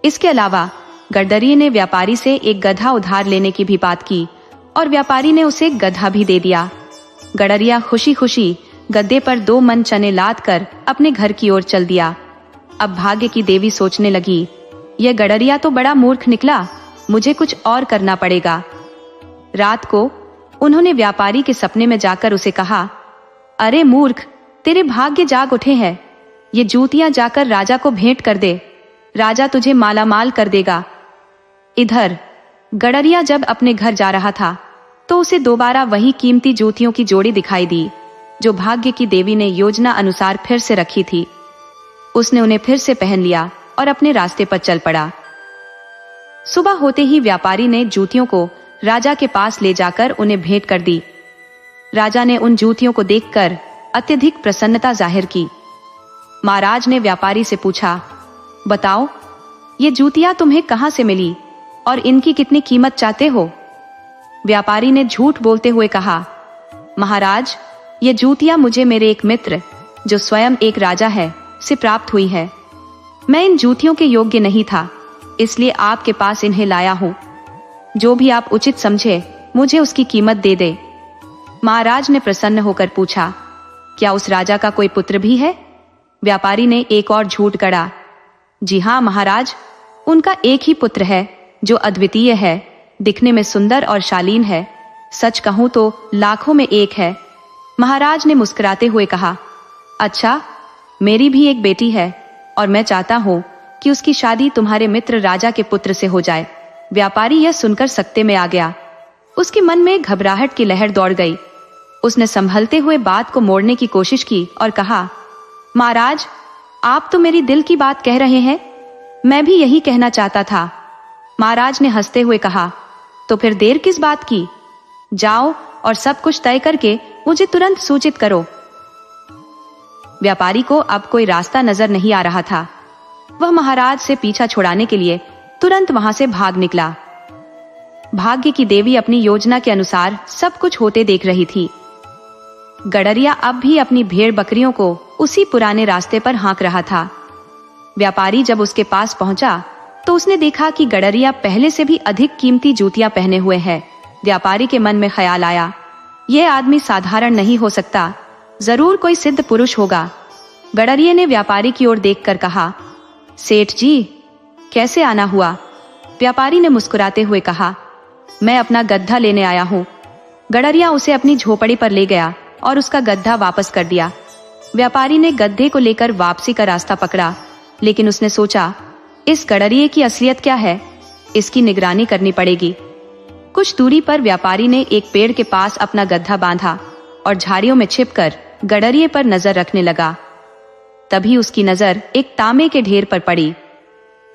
इसके अलावा गडरिये ने व्यापारी से एक गधा उधार लेने की भी बात की और व्यापारी ने उसे गधा भी दे दिया। गडरिया खुशी खुशी गद्दे पर 2 मन चने लाद कर अपने घर की ओर चल दिया। अब भाग्य की देवी सोचने लगी, यह गडरिया तो बड़ा मूर्ख निकला, मुझे कुछ और करना पड़ेगा। रात को उन्होंने व्यापारी के सपने में जाकर उसे कहा, अरे मूर्ख, तेरे भाग्य जाग उठे हैं। ये जूतियां जाकर राजा को भेंट कर दे, राजा तुझे मालामाल कर देगा। इधर गडरिया जब अपने घर जा रहा था तो उसे दोबारा वही कीमती जूतियों की जोड़ी दिखाई दी। जो भाग्य की देवी ने योजना अनुसार फिर से रखी थी। उसने उन्हें फिर से पहन लिया और अपने रास्ते पर चल पड़ा। सुबह होते ही व्यापारी ने जूतियों को राजा के पास ले जाकर उन्हें भेंट कर दी। राजा ने उन जूतियों को देखकर अत्यधिक प्रसन्नता जाहिर की। महाराज ने व्यापारी से पूछा, बताओ, ये जूतियां तुम्हें कहां से मिली और इनकी कितनी कीमत चाहते हो? व्यापारी ने झूठ बोलते हुए कहा, महाराज, ये जूतियां मुझे मेरे एक मित्र, जो स्वयं एक राजा है, से प्राप्त हुई है। मैं इन जूतियों के योग्य नहीं था, इसलिए आपके पास इन्हें लाया हूं। जो भी आप उचित समझे मुझे उसकी कीमत दे दे। महाराज ने प्रसन्न होकर पूछा, क्या उस राजा का कोई पुत्र भी है? व्यापारी ने एक और झूठ गढ़ा, जी हाँ महाराज, उनका एक ही पुत्र है, जो अद्वितीय है, दिखने में सुंदर और शालीन है। सच कहूं तो लाखों में एक है। महाराज ने मुस्कुराते हुए कहा, अच्छा, मेरी भी एक बेटी है और मैं चाहता हूं कि उसकी शादी तुम्हारे मित्र राजा के पुत्र से हो जाए। व्यापारी यह सुनकर सकते में आ गया। उसके मन में घबराहट की लहर दौड़ गई। उसने संभलते हुए बात को मोड़ने की कोशिश की और कहा, महाराज, आप तो मेरी दिल की बात कह रहे हैं। मैं भी यही कहना चाहता था। महाराज ने हंसते हुए कहा, तो फिर देर किस बात की? जाओ और सब कुछ तय करके मुझे तुरंत सूचित करो। व्यापारी को अब कोई रास्ता नजर नहीं आ रहा था। वह महाराज से पीछा छुड़ाने के लिए तुरंत वहां से भाग निकला। भाग्य की देवी अपनी योजना के अनुसार सब कुछ होते देख रही थी। गडरिया अब भी अपनी भेड़ बकरियों को उसी पुराने रास्ते पर हाँक रहा था। व्यापारी जब उसके पास पहुंचा तो उसने देखा कि गडरिया पहले से भी अधिक कीमती जूतियां पहने हुए है। व्यापारी के मन में ख्याल आया, यह आदमी साधारण नहीं हो सकता, जरूर कोई सिद्ध पुरुष होगा। गडरिये ने व्यापारी की ओर देखकर कहा, सेठ जी, कैसे आना हुआ? व्यापारी ने मुस्कुराते हुए कहा, मैं अपना गड्ढा लेने आया हूँ। गडरिया उसे अपनी झोपड़ी पर ले गया और उसका गड्ढा वापस कर दिया। व्यापारी ने गड्ढे को लेकर वापसी का रास्ता पकड़ा, लेकिन उसने सोचा, इस गडरिये की असलियत क्या है, इसकी निगरानी करनी पड़ेगी। कुछ दूरी पर व्यापारी ने एक पेड़ के पास अपना गड्ढा बांधा और झाड़ियों में छिपकर गडरिये पर नजर रखने लगा। तभी उसकी नजर एक तांबे के ढेर पर पड़ी।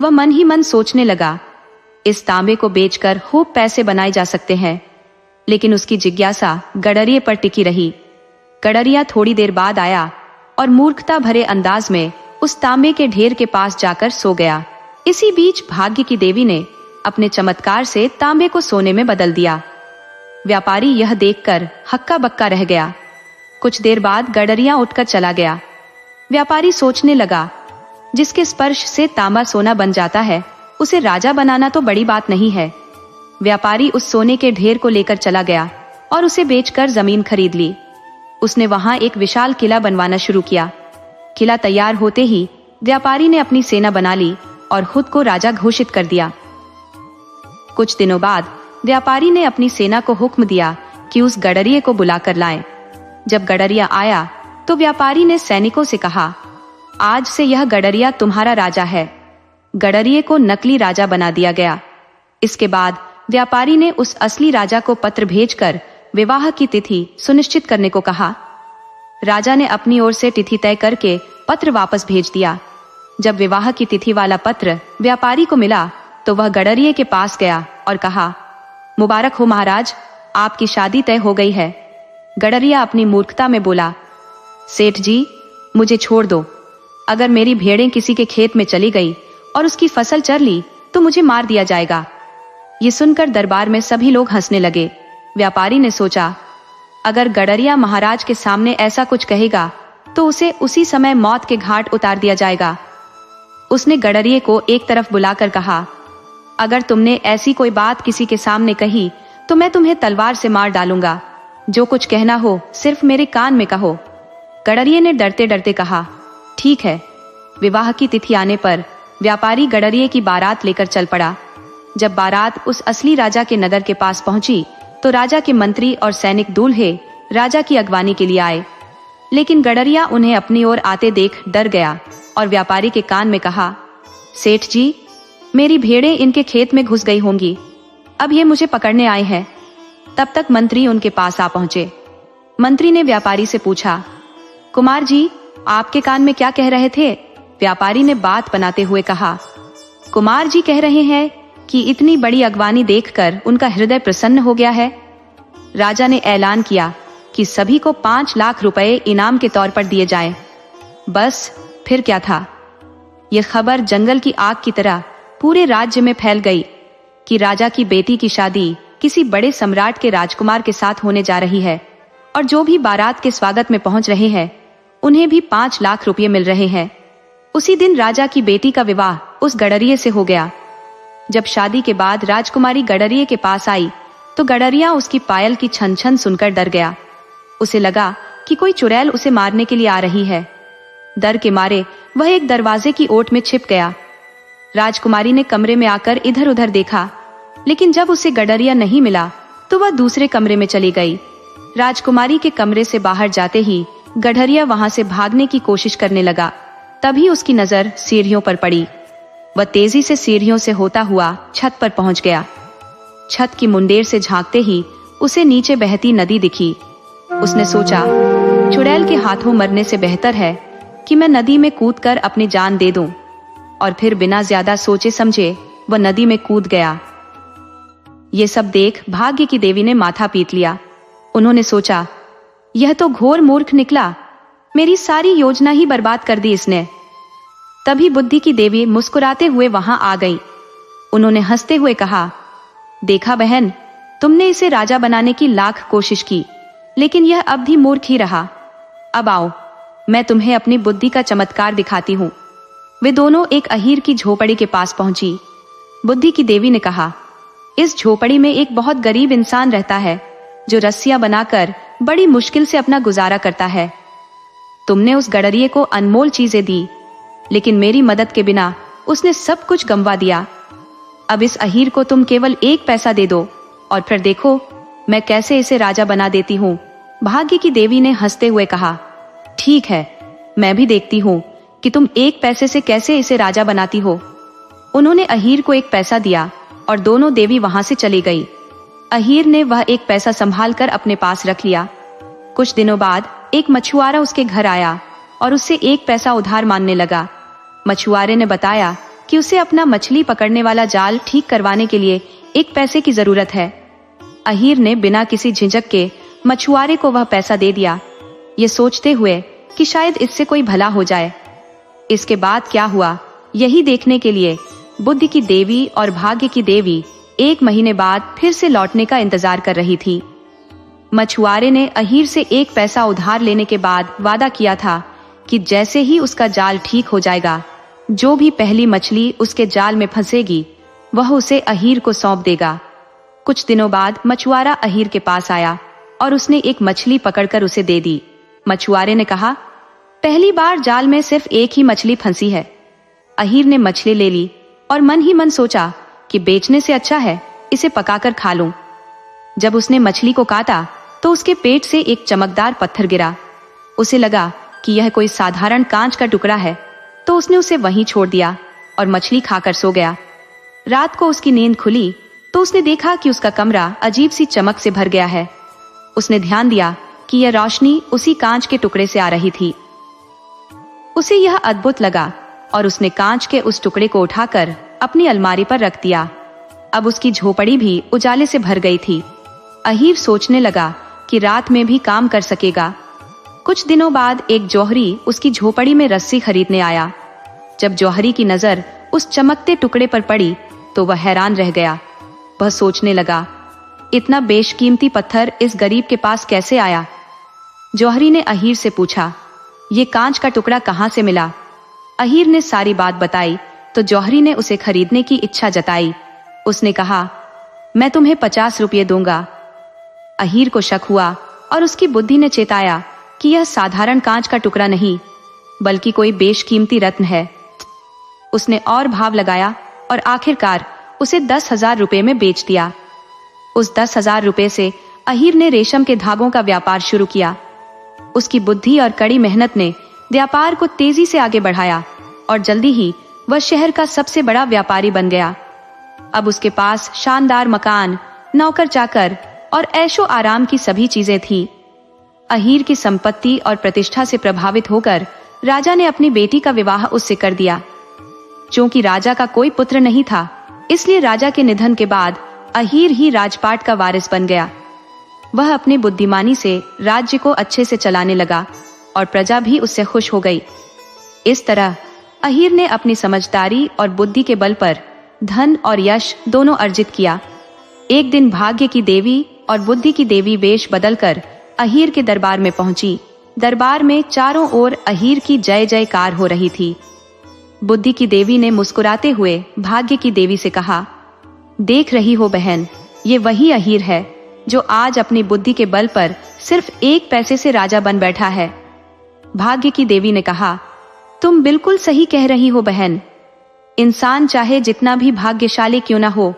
वह मन ही मन सोचने लगा, इस तांबे को बेचकर खूब पैसे बनाए जा सकते हैं। लेकिन उसकी जिज्ञासा गडरिये पर टिकी रही। गडरिया थोड़ी देर बाद आया और मूर्खता भरे अंदाज में उस तांबे के ढेर के पास जाकर सो गया। इसी बीच भाग्य की देवी ने अपने चमत्कार से तांबे को सोने में बदल दिया। व्यापारी यह देखकर हक्का बक्का रह गया। कुछ देर बाद गडरिया उठकर चला गया। व्यापारी सोचने लगा, जिसके स्पर्श से तांबा सोना बन जाता है, उसे राजा बनाना तो बड़ी बात नहीं है। व्यापारी उस सोने के ढेर को लेकर चला गया और उसे बेचकर जमीन खरीद ली। उसने वहां एक विशाल किला बनवाना शुरू किया। किला तैयार होते ही व्यापारी ने अपनी सेना बना ली और खुद को राजा घोषित कर दिया। कुछ दिनों बाद व्यापारी ने अपनी सेना को हुक्म दिया कि उस गडरिये को बुलाकर लाएं। जब गडरिया आया तो व्यापारी ने सैनिकों से कहा, आज से यह गडरिया तुम्हारा राजा है। गडरिये को नकली राजा बना दिया गया। इसके बाद व्यापारी ने उस असली राजा को पत्र भेजकर विवाह की तिथि सुनिश्चित करने को कहा। राजा ने अपनी ओर से तिथि तय करके पत्र वापस भेज दिया। जब विवाह की तिथि वाला पत्र व्यापारी को मिला तो वह गडरिये के पास गया और कहा, मुबारक हो महाराज, आपकी शादी तय हो गई है। गडरिया अपनी मूर्खता में बोला, सेठ जी, मुझे छोड़ दो। अगर मेरी भेड़ें किसी के खेत में चली गई और उसकी फसल चर ली तो मुझे मार दिया जाएगा। ये सुनकर दरबार में सभी लोग हंसने लगे। व्यापारी ने सोचा, अगर गडरिया महाराज के सामने ऐसा कुछ कहेगा तो उसे उसी समय मौत के घाट उतार दिया जाएगा। उसने गडरिये को एक तरफ बुलाकर कहा, अगर तुमने ऐसी कोई बात किसी के सामने कही तो मैं तुम्हें तलवार से मार डालूंगा। जो कुछ कहना हो सिर्फ मेरे कान में कहो। गडरिये ने डरते डरते कहा, ठीक है। विवाह की तिथि आने पर व्यापारी गडरिये की बारात लेकर चल पड़ा। जब बारात उस असली राजा के नगर के पास पहुंची तो राजा के मंत्री और सैनिक दूल्हे राजा की अगवानी के लिए आए, लेकिन गडरिया उन्हें अपनी ओर आते देख डर गया और व्यापारी के कान में कहा, सेठ जी, मेरी भेड़ें इनके खेत में घुस गई होंगी। अब ये मुझे पकड़ने आए हैं। तब तक मंत्री उनके पास आ पहुंचे। मंत्री ने व्यापारी से पूछा, कुमार जी, आपके कान में क्या कह रहे थे? व्यापारी ने बात बनाते हुए कहा, कुमार जी कह रहे हैं कि इतनी बड़ी अगवानी देखकर उनका हृदय प्रसन्न हो गया है। राजा ने ऐलान किया कि सभी को 5 लाख रुपए इनाम के तौर पर दिए जाएं। बस फिर क्या था? यह खबर जंगल की आग की तरह पूरे राज्य में फैल गई कि राजा की बेटी की शादी किसी बड़े सम्राट के राजकुमार के साथ होने जा रही है और जो भी बारात के स्वागत में पहुंच रहे हैं उन्हें भी 5 लाख रुपये मिल रहे हैं। उसी दिन राजा की बेटी का विवाह उस गडरिये से हो गया। जब शादी के बाद राजकुमारी गडरिये के पास आई तो गडरिया उसकी पायल की छन छन सुनकर डर गया। उसे लगा कि कोई चुड़ैल उसे मारने के लिए आ रही है। डर के मारे वह एक दरवाजे की ओट में छिप गया। राजकुमारी ने कमरे में आकर इधर उधर देखा, लेकिन जब उसे गडरिया नहीं मिला तो वह दूसरे कमरे में चली गई। राजकुमारी के कमरे से बाहर जाते ही गडरिया वहां से भागने की कोशिश करने लगा। तभी उसकी नजर सीढ़ियों पर पड़ी। वह तेजी से सीढ़ियों से होता हुआ छत पर पहुंच गया। छत की मुंडेर से झांकते ही उसे नीचे बहती नदी दिखी। उसने सोचा, चुड़ैल के हाथों मरने से बेहतर है कि मैं नदी में कूदकर अपनी जान दे दूं। और फिर बिना ज्यादा सोचे समझे वह नदी में कूद गया। ये सब देख भाग्य की देवी ने माथा पीट लिया। उन्होंने सोचा, यह तो घोर मूर्ख निकला, मेरी सारी योजना ही बर्बाद कर दी इसने। तभी बुद्धि की देवी मुस्कुराते हुए वहां आ गई। उन्होंने हंसते हुए कहा, देखा बहन, तुमने इसे राजा बनाने की लाख कोशिश की, लेकिन यह अब भी मूर्ख ही रहा। अब आओ, मैं तुम्हें अपनी बुद्धि का चमत्कार दिखाती हूँ। वे दोनों एक अहीर की झोपड़ी के पास पहुंची। बुद्धि की देवी ने कहा, इस झोपड़ी में एक बहुत गरीब इंसान रहता है जो रस्सियां बनाकर बड़ी मुश्किल से अपना गुजारा करता है। तुमने उस गडरिये को अनमोल चीजें दी, लेकिन मेरी मदद के बिना उसने सब कुछ गंवा दिया। अब इस अहीर को तुम केवल 1 पैसा दे दो और फिर देखो मैं कैसे इसे राजा बना देती हूँ। भाग्य की देवी ने हंसते हुए कहा, ठीक है, मैं भी देखती हूँ कि तुम 1 पैसे से कैसे इसे राजा बनाती हो। उन्होंने अहीर को 1 पैसा दिया और दोनों देवी वहां से चली गई। अहीर ने वह 1 पैसा संभाल कर अपने पास रख लिया। कुछ दिनों बाद एक मछुआरा उसके घर आया और उससे 1 पैसा उधार मांगने लगा। मछुआरे ने बताया कि उसे अपना मछली पकड़ने वाला जाल ठीक करवाने के लिए 1 पैसे की जरूरत है। अहीर ने बिना किसी झिझक के मछुआरे को वह पैसा दे दिया, ये सोचते हुए कि शायद इससे कोई भला हो जाए। इसके बाद क्या हुआ, यही देखने के लिए बुद्धि की देवी और भाग्य की देवी 1 महीने बाद फिर से लौटने का इंतजार कर रही थी। मछुआरे ने अहीर से 1 पैसा उधार लेने के बाद वादा किया था कि जैसे ही उसका जाल ठीक हो जाएगा, जो भी पहली मछली उसके जाल में फंसेगी वह उसे अहीर को सौंप देगा। कुछ दिनों बाद मछुआरा अहीर के पास आया और उसने एक मछली पकड़कर उसे दे दी। मछुआरे ने कहा, पहली बार जाल में सिर्फ 1 ही मछली फंसी है। अहीर ने मछली ले ली और मन ही मन सोचा कि बेचने से अच्छा है इसे पकाकर खा लूं। जब उसने मछली को काटा तो उसके पेट से एक चमकदार पत्थर गिरा। उसे लगा कि यह कोई साधारण कांच का टुकड़ा है, तो उसने उसे वहीं छोड़ दिया और मछली खाकर सो गया। रात को उसकी नींद खुली तो उसने देखा कि उसका कमरा अजीब सी चमक से भर गया है। उसने ध्यान दिया कि यह रोशनी उसी कांच के टुकड़े से आ रही थी। उसे यह अद्भुत लगा और उसने कांच के उस टुकड़े को उठाकर अपनी अलमारी पर रख दिया। अब उसकी झोपड़ी भी उजाले से भर गई थी। अहीर सोचने लगा कि रात में भी काम कर सकेगा। कुछ दिनों बाद एक जौहरी उसकी झोपड़ी में रस्सी खरीदने आया। जब जौहरी की नजर उस चमकते टुकड़े पर पड़ी तो वह हैरान रह गया। वह सोचने लगा, इतना बेशकीमती पत्थर इस गरीब के पास कैसे आया। जौहरी ने अहीर से पूछा, ये कांच का टुकड़ा कहाँ से मिला। अहीर ने सारी बात बताई तो जौहरी ने उसे खरीदने की इच्छा जताई। उसने कहा, मैं तुम्हें 50 रुपये दूंगा। अहीर को शक हुआ और उसकी बुद्धि ने चेताया कि यह साधारण कांच का टुकड़ा नहीं बल्कि कोई बेशकीमती रत्न है। उसने और भाव लगाया और आखिरकार उसे 10,000 रुपये में बेच दिया। उस 10,000 रुपये से अहीर ने रेशम के धागों का व्यापार शुरू किया। उसकी बुद्धि और कड़ी मेहनत ने व्यापार को तेजी से आगे बढ़ाया और जल्दी ही वह शहर का सबसे बड़ा व्यापारी बन गया। अब उसके पास शानदार मकान, नौकर चाकर और ऐशो आराम की सभी चीजें थी। अहीर की संपत्ति और प्रतिष्ठा से प्रभावित होकर राजा ने अपनी बेटी का विवाह उससे कर दिया। क्योंकि राजा का कोई पुत्र नहीं था, इसलिए राजा के निधन के बाद अहीर ही राजपाट का वारिस बन गया। वह अपनी बुद्धिमानी से राज्य को अच्छे से चलाने लगा और प्रजा भी उससे खुश हो गई। इस तरह अहीर ने अपनी समझदारी और बुद्धि के बल पर धन और यश दोनों अर्जित किया। एक दिन भाग्य की देवी और बुद्धि की देवी वेश बदलकर अहीर के दरबार में पहुंची। दरबार में चारों ओर अहीर की जय जयकार हो रही थी। बुद्धि की देवी ने मुस्कुराते हुए भाग्य की देवी से कहा, देख रही हो बहन, ये वही अहीर है जो आज अपनी बुद्धि के बल पर सिर्फ 1 पैसे से राजा बन बैठा है। भाग्य की देवी ने कहा, तुम बिल्कुल सही कह रही हो बहन। इंसान चाहे जितना भी भाग्यशाली क्यों ना हो,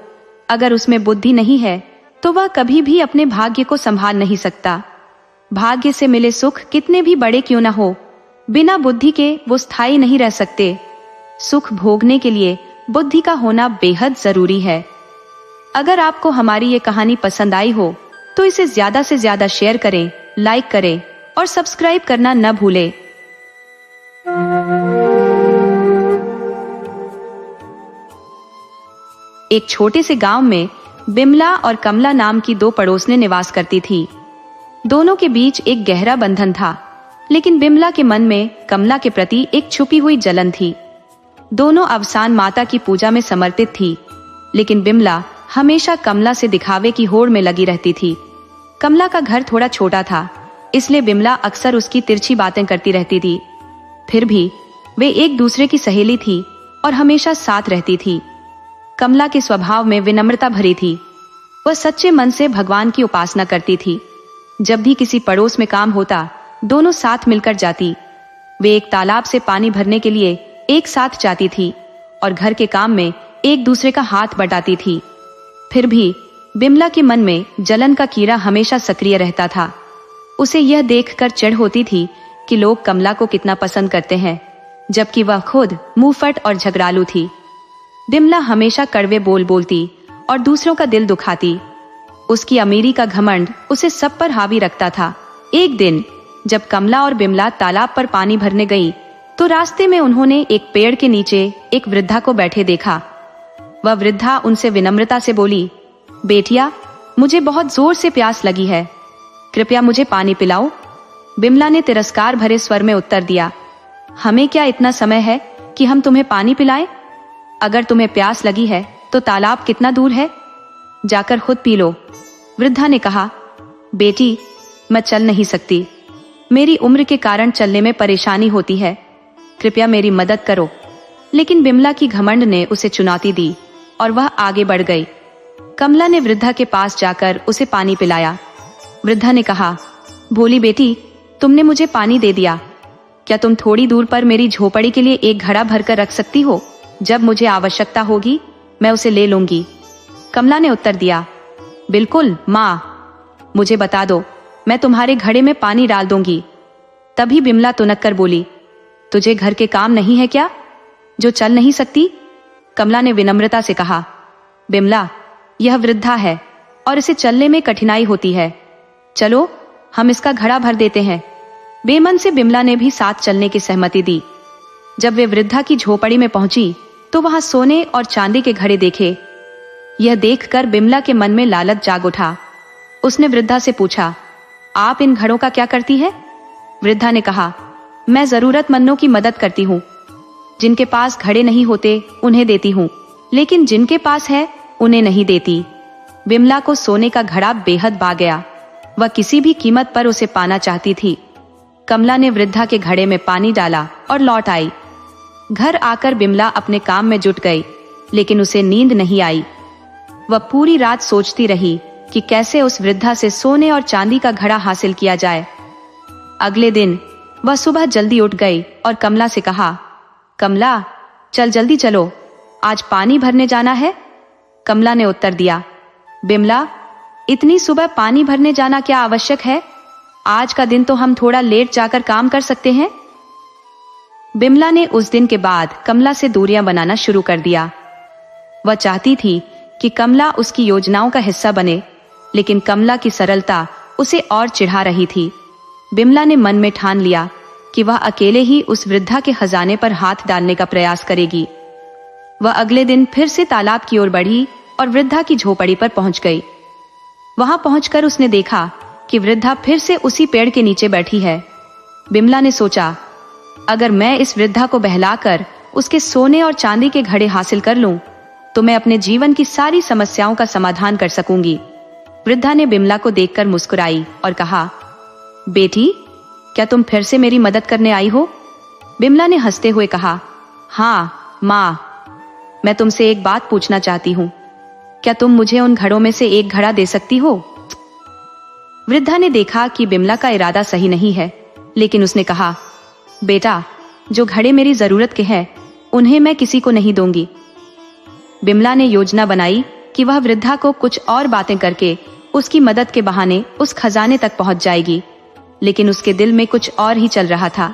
अगर उसमें बुद्धि नहीं है तो वह कभी भी अपने भाग्य को संभाल नहीं सकता। भाग्य से मिले सुख कितने भी बड़े क्यों ना हो, बिना बुद्धि के वो स्थायी नहीं रह सकते। सुख भोगने के लिए बुद्धि का होना बेहद जरूरी है। अगर आपको हमारी ये कहानी पसंद आई हो तो इसे ज्यादा से ज्यादा शेयर करें, लाइक करें और सब्सक्राइब करना न भूलें। एक छोटे से गांव में बिमला और कमला नाम की 2 पड़ोसनें निवास करती थी। दोनों के बीच एक गहरा बंधन था, लेकिन बिमला के मन में कमला के प्रति एक छुपी हुई जलन थी। दोनों अवसान माता की पूजा में समर्पित थी, लेकिन बिमला हमेशा कमला से दिखावे की होड़ में लगी रहती थी। कमला का घर थोड़ा छोटा था, इसलिए बिमला अक्सर उसकी तिरछी बातें करती रहती थी। फिर भी वे एक दूसरे की सहेली थी और हमेशा साथ रहती थी। कमला के स्वभाव में विनम्रता भरी थी। वह सच्चे मन से भगवान की उपासना करती थी। जब भी किसी पड़ोस में काम होता, दोनों साथ मिलकर जाती। वे एक तालाब से पानी भरने के लिए एक साथ जाती थी और घर के काम में एक दूसरे का हाथ बटाती थी। फिर भी बिमला के मन में जलन का कीड़ा हमेशा सक्रिय रहता था। उसे यह देखकर चिढ़ होती थी कि लोग कमला को कितना पसंद करते हैं, जबकि वह खुद मुंहफट और झगड़ालू थी। बिमला हमेशा कड़वे बोल बोलती और दूसरों का दिल दुखाती। उसकी अमीरी का घमंड उसे सब पर हावी रखता था। एक दिन जब कमला और बिमला तालाब पर पानी भरने गई, तो रास्ते में उन्होंने एक पेड़ के नीचे एक वृद्धा को बैठे देखा। वह वृद्धा उनसे विनम्रता से बोली, बेटिया, मुझे बहुत जोर से प्यास लगी है, कृपया मुझे पानी पिलाओ। बिमला ने तिरस्कार भरे स्वर में उत्तर दिया, हमें क्या इतना समय है कि हम तुम्हें पानी पिलाएं? अगर तुम्हें प्यास लगी है तो तालाब कितना दूर है, जाकर खुद पी लो। वृद्धा ने कहा, बेटी, मैं चल नहीं सकती, मेरी उम्र के कारण चलने में परेशानी होती है, कृपया मेरी मदद करो। लेकिन बिमला की घमंड ने उसे चुनौती दी और वह आगे बढ़ गई। कमला ने वृद्धा के पास जाकर उसे पानी पिलाया। वृद्धा ने कहा, भोली बेटी, तुमने मुझे पानी दे दिया, क्या तुम थोड़ी दूर पर मेरी झोपड़ी के लिए एक घड़ा भरकर रख सकती हो? जब मुझे आवश्यकता होगी मैं उसे ले लूंगी। कमला ने उत्तर दिया, बिल्कुल माँ, मुझे बता दो, मैं तुम्हारे घड़े में पानी डाल दूंगी। तभी बिमला तुनक कर बोली, तुझे घर के काम नहीं है क्या, जो चल नहीं सकती? कमला ने विनम्रता से कहा, बिमला, यह वृद्धा है और इसे चलने में कठिनाई होती है, चलो हम इसका घड़ा भर देते हैं। बेमन से बिमला ने भी साथ चलने की सहमति दी। जब वे वृद्धा की झोपड़ी में पहुंची तो वहां सोने और चांदी के घड़े देखे। यह देखकर बिमला के मन में लालच जाग उठा। उसने वृद्धा से पूछा, आप इन घड़ों का क्या करती है? वृद्धा ने कहा, मैं जरूरतमंदों की मदद करती हूँ। जिनके पास घड़े नहीं होते उन्हें देती हूँ, लेकिन जिनके पास है उन्हें नहीं देती। बिमला को सोने का घड़ा बेहद भा गया। वह किसी भी कीमत पर उसे पाना चाहती थी। कमला ने वृद्धा के घड़े में पानी डाला और लौट आई। घर आकर बिमला अपने काम में जुट गई, लेकिन उसे नींद नहीं आई। वह पूरी रात सोचती रही कि कैसे उस वृद्धा से सोने और चांदी का घड़ा हासिल किया जाए। अगले दिन वह सुबह जल्दी उठ गई और कमला से कहा, कमला, चल जल्दी चलो, आज पानी भरने जाना है। कमला ने उत्तर दिया, बिमला, इतनी सुबह पानी भरने जाना क्या आवश्यक है? आज का दिन तो हम थोड़ा लेट जाकर काम कर सकते हैं। बिमला ने उस दिन के बाद कमला से दूरियां बनाना शुरू कर दिया। वह चाहती थी कि कमला उसकी योजनाओं का हिस्सा बने, लेकिन कमला की सरलता उसे और चिढ़ा रही थी। बिमला ने मन में ठान लिया कि वह अकेले ही उस वृद्धा के खजाने पर हाथ डालने का प्रयास करेगी। वह अगले दिन फिर से तालाब की ओर बढ़ी और वृद्धा की झोपड़ी पर पहुंच गई। वहां पहुंचकर उसने देखा कि वृद्धा फिर से उसी पेड़ के नीचे बैठी है। बिमला ने सोचा, अगर मैं इस वृद्धा को बहलाकर उसके सोने और चांदी के घड़े हासिल कर लूं, तो मैं अपने जीवन की सारी समस्याओं का समाधान कर सकूंगी। वृद्धा ने बिमला को देखकर मुस्कुराई और कहा, बेटी, क्या तुम फिर से मेरी मदद करने आई हो? बिमला ने हंसते हुए कहा, हाँ माँ, मैं तुमसे एक बात पूछना चाहती हूँ। क्या तुम मुझे उन घड़ों में से एक घड़ा दे सकती हो? वृद्धा ने देखा कि बिमला का इरादा सही नहीं है, लेकिन उसने कहा, बेटा, जो घड़े मेरी जरूरत के हैं, उन्हें मैं किसी को नहीं दूंगी। बिमला ने योजना बनाई कि वह वृद्धा को कुछ और बातें करके उसकी मदद के बहाने उस खजाने तक पहुंच जाएगी, लेकिन उसके दिल में कुछ और ही चल रहा था।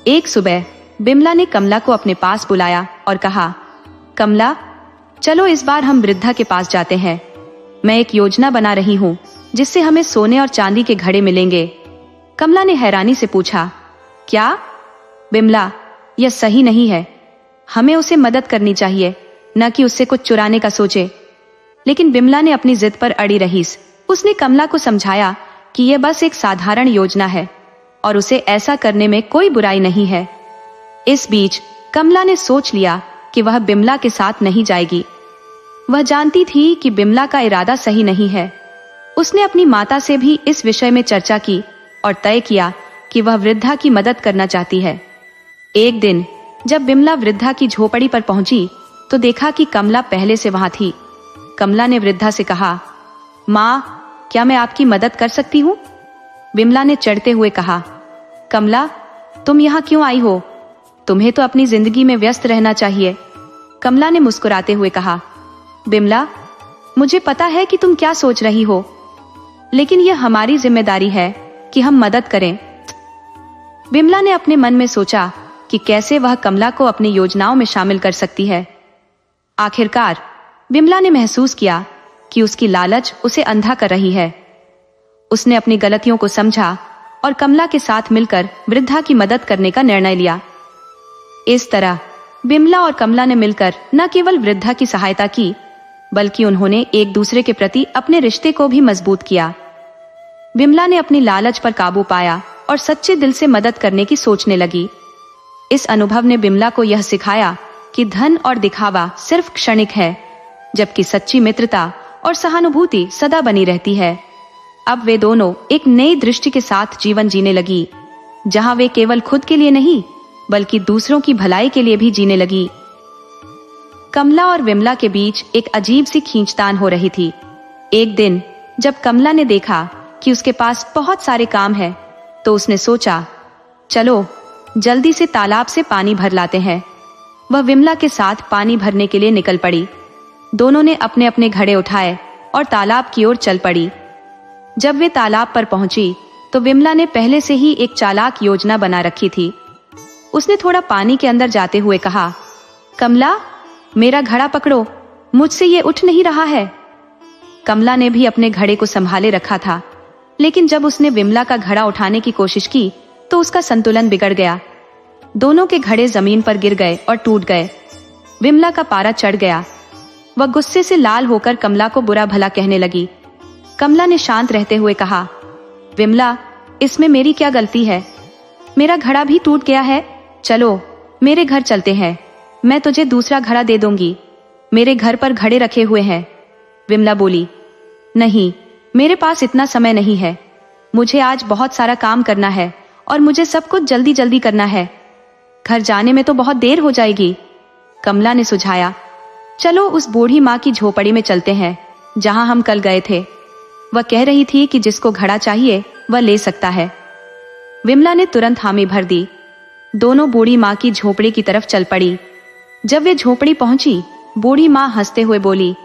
एक सुबह बिमला ने कमला को अपने पास बुलाया और कहा, कमला, चलो इस बार हम वृद्धा के पास जाते हैं। मैं एक योजना बना रही हूँ जिससे हमें सोने और चांदी के घड़े मिलेंगे। कमला ने हैरानी से पूछा, क्या? बिमला, यह सही नहीं है। हमें उसे मदद करनी चाहिए, न कि उससे कुछ चुराने का सोचे। लेकिन बिमला ने अपनी जिद पर अड़ी रही। उसने कमला को समझाया कि यह बस एक साधारण योजना है और उसे ऐसा करने में कोई बुराई नहीं है। इस बीच कमला ने सोच लिया कि वह बिमला के साथ नहीं जाएगी। वह जानती थी कि बिमला का इरादा सही नहीं है। उसने अपनी माता से भी इस विषय में चर्चा की और तय किया कि वह वृद्धा की मदद करना चाहती है। एक दिन जब बिमला वृद्धा की झोपड़ी पर पहुंची तो देखा कि कमला पहले से वहां थी। कमला ने वृद्धा से कहा, माँ, क्या मैं आपकी मदद कर सकती हूँ? बिमला ने चढ़ते हुए कहा, कमला, तुम यहाँ क्यों आई हो? तुम्हें तो अपनी जिंदगी में व्यस्त रहना चाहिए। कमला ने मुस्कुराते हुए कहा, बिमला, मुझे पता है कि तुम क्या सोच रही हो, लेकिन यह हमारी जिम्मेदारी है कि हम मदद करें। बिमला ने अपने मन में सोचा कि कैसे वह कमला को अपनी योजनाओं में शामिल कर सकती है। आखिरकार बिमला ने महसूस किया कि उसकी लालच उसे अंधा कर रही है। उसने अपनी गलतियों को समझा और कमला के साथ मिलकर वृद्धा की मदद करने का निर्णय लिया। इस तरह बिमला और कमला ने मिलकर न केवल वृद्धा की सहायता की, बल्कि उन्होंने एक दूसरे के प्रति अपने रिश्ते को भी मजबूत किया। बिमला ने अपनी लालच पर काबू पाया और सच्चे दिल से मदद करने की सोचने लगी। इस अनुभव ने बिमला को यह सिखाया कि धन और दिखावा सिर्फ क्षणिक है, जबकि सच्ची मित्रता और सहानुभूति सदा बनी रहती है। अब वे दोनों एक नई दृष्टि के साथ जीवन जीने लगी, जहां वे केवल खुद के लिए नहीं बल्कि दूसरों की भलाई के लिए भी जीने लगी। कमला और विमला के बीच एक अजीब सी खींचतान हो रही थी। एक दिन जब कमला ने देखा कि उसके पास बहुत सारे काम हैं, तो उसने सोचा, चलो जल्दी से तालाब से पानी भर लाते हैं। वह विमला के साथ पानी भरने के लिए निकल पड़ी। दोनों ने अपने अपने घड़े उठाए और तालाब की ओर चल पड़ी। जब वे तालाब पर पहुंची तो विमला ने पहले से ही एक चालाक योजना बना रखी थी। उसने थोड़ा पानी के अंदर जाते हुए कहा, कमला, मेरा घड़ा पकड़ो, मुझसे ये उठ नहीं रहा है। कमला ने भी अपने घड़े को संभाले रखा था, लेकिन जब उसने विमला का घड़ा उठाने की कोशिश की तो उसका संतुलन बिगड़ गया। दोनों के घड़े जमीन पर गिर गए और टूट गए। विमला का पारा चढ़ गया। वह गुस्से से लाल होकर कमला को बुरा भला कहने लगी। कमला ने शांत रहते हुए कहा, विमला, इसमें मेरी क्या गलती है? मेरा घड़ा भी टूट गया है। चलो मेरे घर चलते हैं, मैं तुझे दूसरा घड़ा दे दूंगी। मेरे घर पर घड़े रखे हुए हैं। विमला बोली, नहीं, मेरे पास इतना समय नहीं है। मुझे आज बहुत सारा काम करना है और मुझे सब कुछ जल्दी जल्दी करना है। घर जाने में तो बहुत देर हो जाएगी। कमला ने सुझाया, चलो उस बूढ़ी माँ की झोपड़ी में चलते हैं जहां हम कल गए थे। वह कह रही थी कि जिसको घड़ा चाहिए वह ले सकता है। विमला ने तुरंत हामी भर दी। दोनों बूढ़ी माँ की झोपड़ी की तरफ चल पड़ी। जब वे झोपड़ी पहुंची, बूढ़ी माँ हंसते हुए बोली,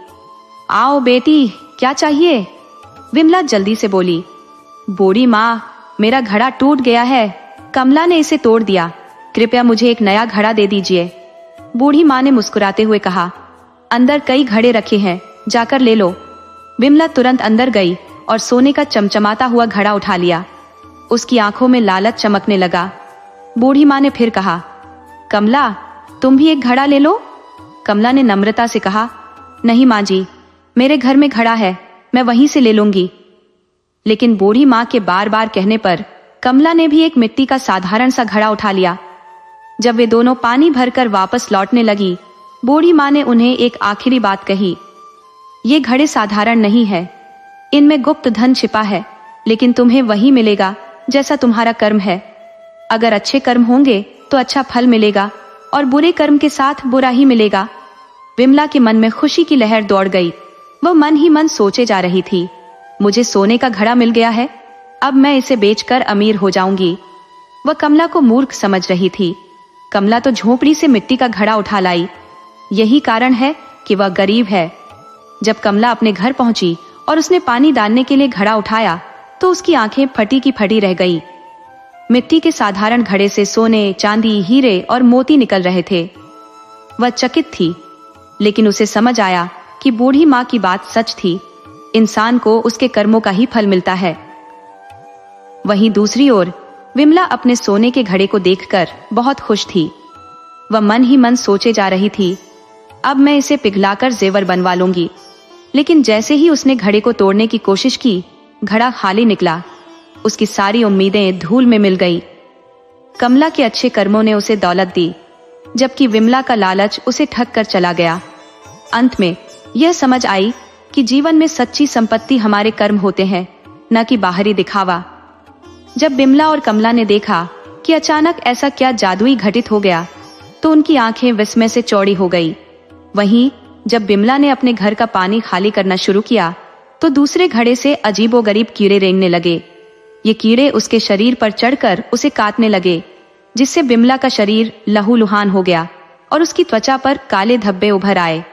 आओ बेटी, क्या चाहिए? विमला जल्दी से बोली, बूढ़ी माँ, मेरा घड़ा टूट गया है। कमला ने इसे तोड़ दिया। कृपया मुझे एक नया घड़ा दे दीजिए। बूढ़ी माँ ने मुस्कुराते हुए कहा, अंदर कई घड़े रखे हैं, जाकर ले लो। विमला तुरंत अंदर गई और सोने का चमचमाता हुआ घड़ा उठा लिया। उसकी आंखों में लालच चमकने लगा। बूढ़ी माँ ने फिर कहा, कमला, तुम भी एक घड़ा ले लो। कमला ने नम्रता से कहा, नहीं माँ जी, मेरे घर में घड़ा है, मैं वहीं से ले लूंगी। लेकिन बूढ़ी माँ के बार बार कहने पर कमला ने भी एक मिट्टी का साधारण सा घड़ा उठा लिया। जब वे दोनों पानी भरकर वापस लौटने लगी, बूढ़ी माँ ने उन्हें एक आखिरी बात कही, ये घड़े साधारण नहीं है, इनमें गुप्त धन छिपा है, लेकिन तुम्हें वही मिलेगा जैसा तुम्हारा कर्म है। अगर अच्छे कर्म होंगे तो अच्छा फल मिलेगा और बुरे कर्म के साथ बुरा ही मिलेगा। विमला के मन में खुशी की लहर दौड़ गई। वह मन ही मन सोचे जा रही थी, मुझे सोने का घड़ा मिल गया है, अब मैं इसे बेचकर अमीर हो जाऊंगी। वह कमला को मूर्ख समझ रही थी। कमला तो झोपड़ी से मिट्टी का घड़ा उठा लाई, यही कारण है कि वह गरीब है। जब कमला अपने घर पहुंची और उसने पानी डालने के लिए घड़ा उठाया तो उसकी आंखें फटी की फटी रह गई। मिट्टी के साधारण घड़े से सोने, चांदी, हीरे और मोती निकल रहे थे। वह चकित थी, लेकिन उसे समझ आया कि बूढ़ी माँ की बात सच थी, इंसान को उसके कर्मों का ही फल मिलता है। वहीं दूसरी ओर विमला अपने सोने के घड़े को देखकर बहुत खुश थी। वह मन ही मन सोचे जा रही थी, अब मैं इसे पिघलाकर जेवर बनवा लूंगी। लेकिन जैसे ही उसने घड़े को तोड़ने की कोशिश की, घड़ा खाली निकला। उसकी सारी उम्मीदें धूल में मिल गई। कमला के अच्छे कर्मों ने उसे दौलत दी, जबकि विमला का लालच उसे ठग कर चला गया। अंत में यह समझ आई कि जीवन में सच्ची संपत्ति हमारे कर्म होते हैं, न कि बाहरी दिखावा। जब विमला और कमला ने देखा कि अचानक ऐसा क्या जादुई घटित हो गया, तो उनकी आंखें विस्मय से चौड़ी हो गई। वहीं जब विमला ने अपने घर का पानी खाली करना शुरू किया तो दूसरे घड़े से अजीबोगरीब कीड़े रेंगने लगे। ये कीड़े उसके शरीर पर चढ़कर उसे काटने लगे, जिससे विमला का शरीर लहूलुहान हो गया और उसकी त्वचा पर काले धब्बे उभर आए।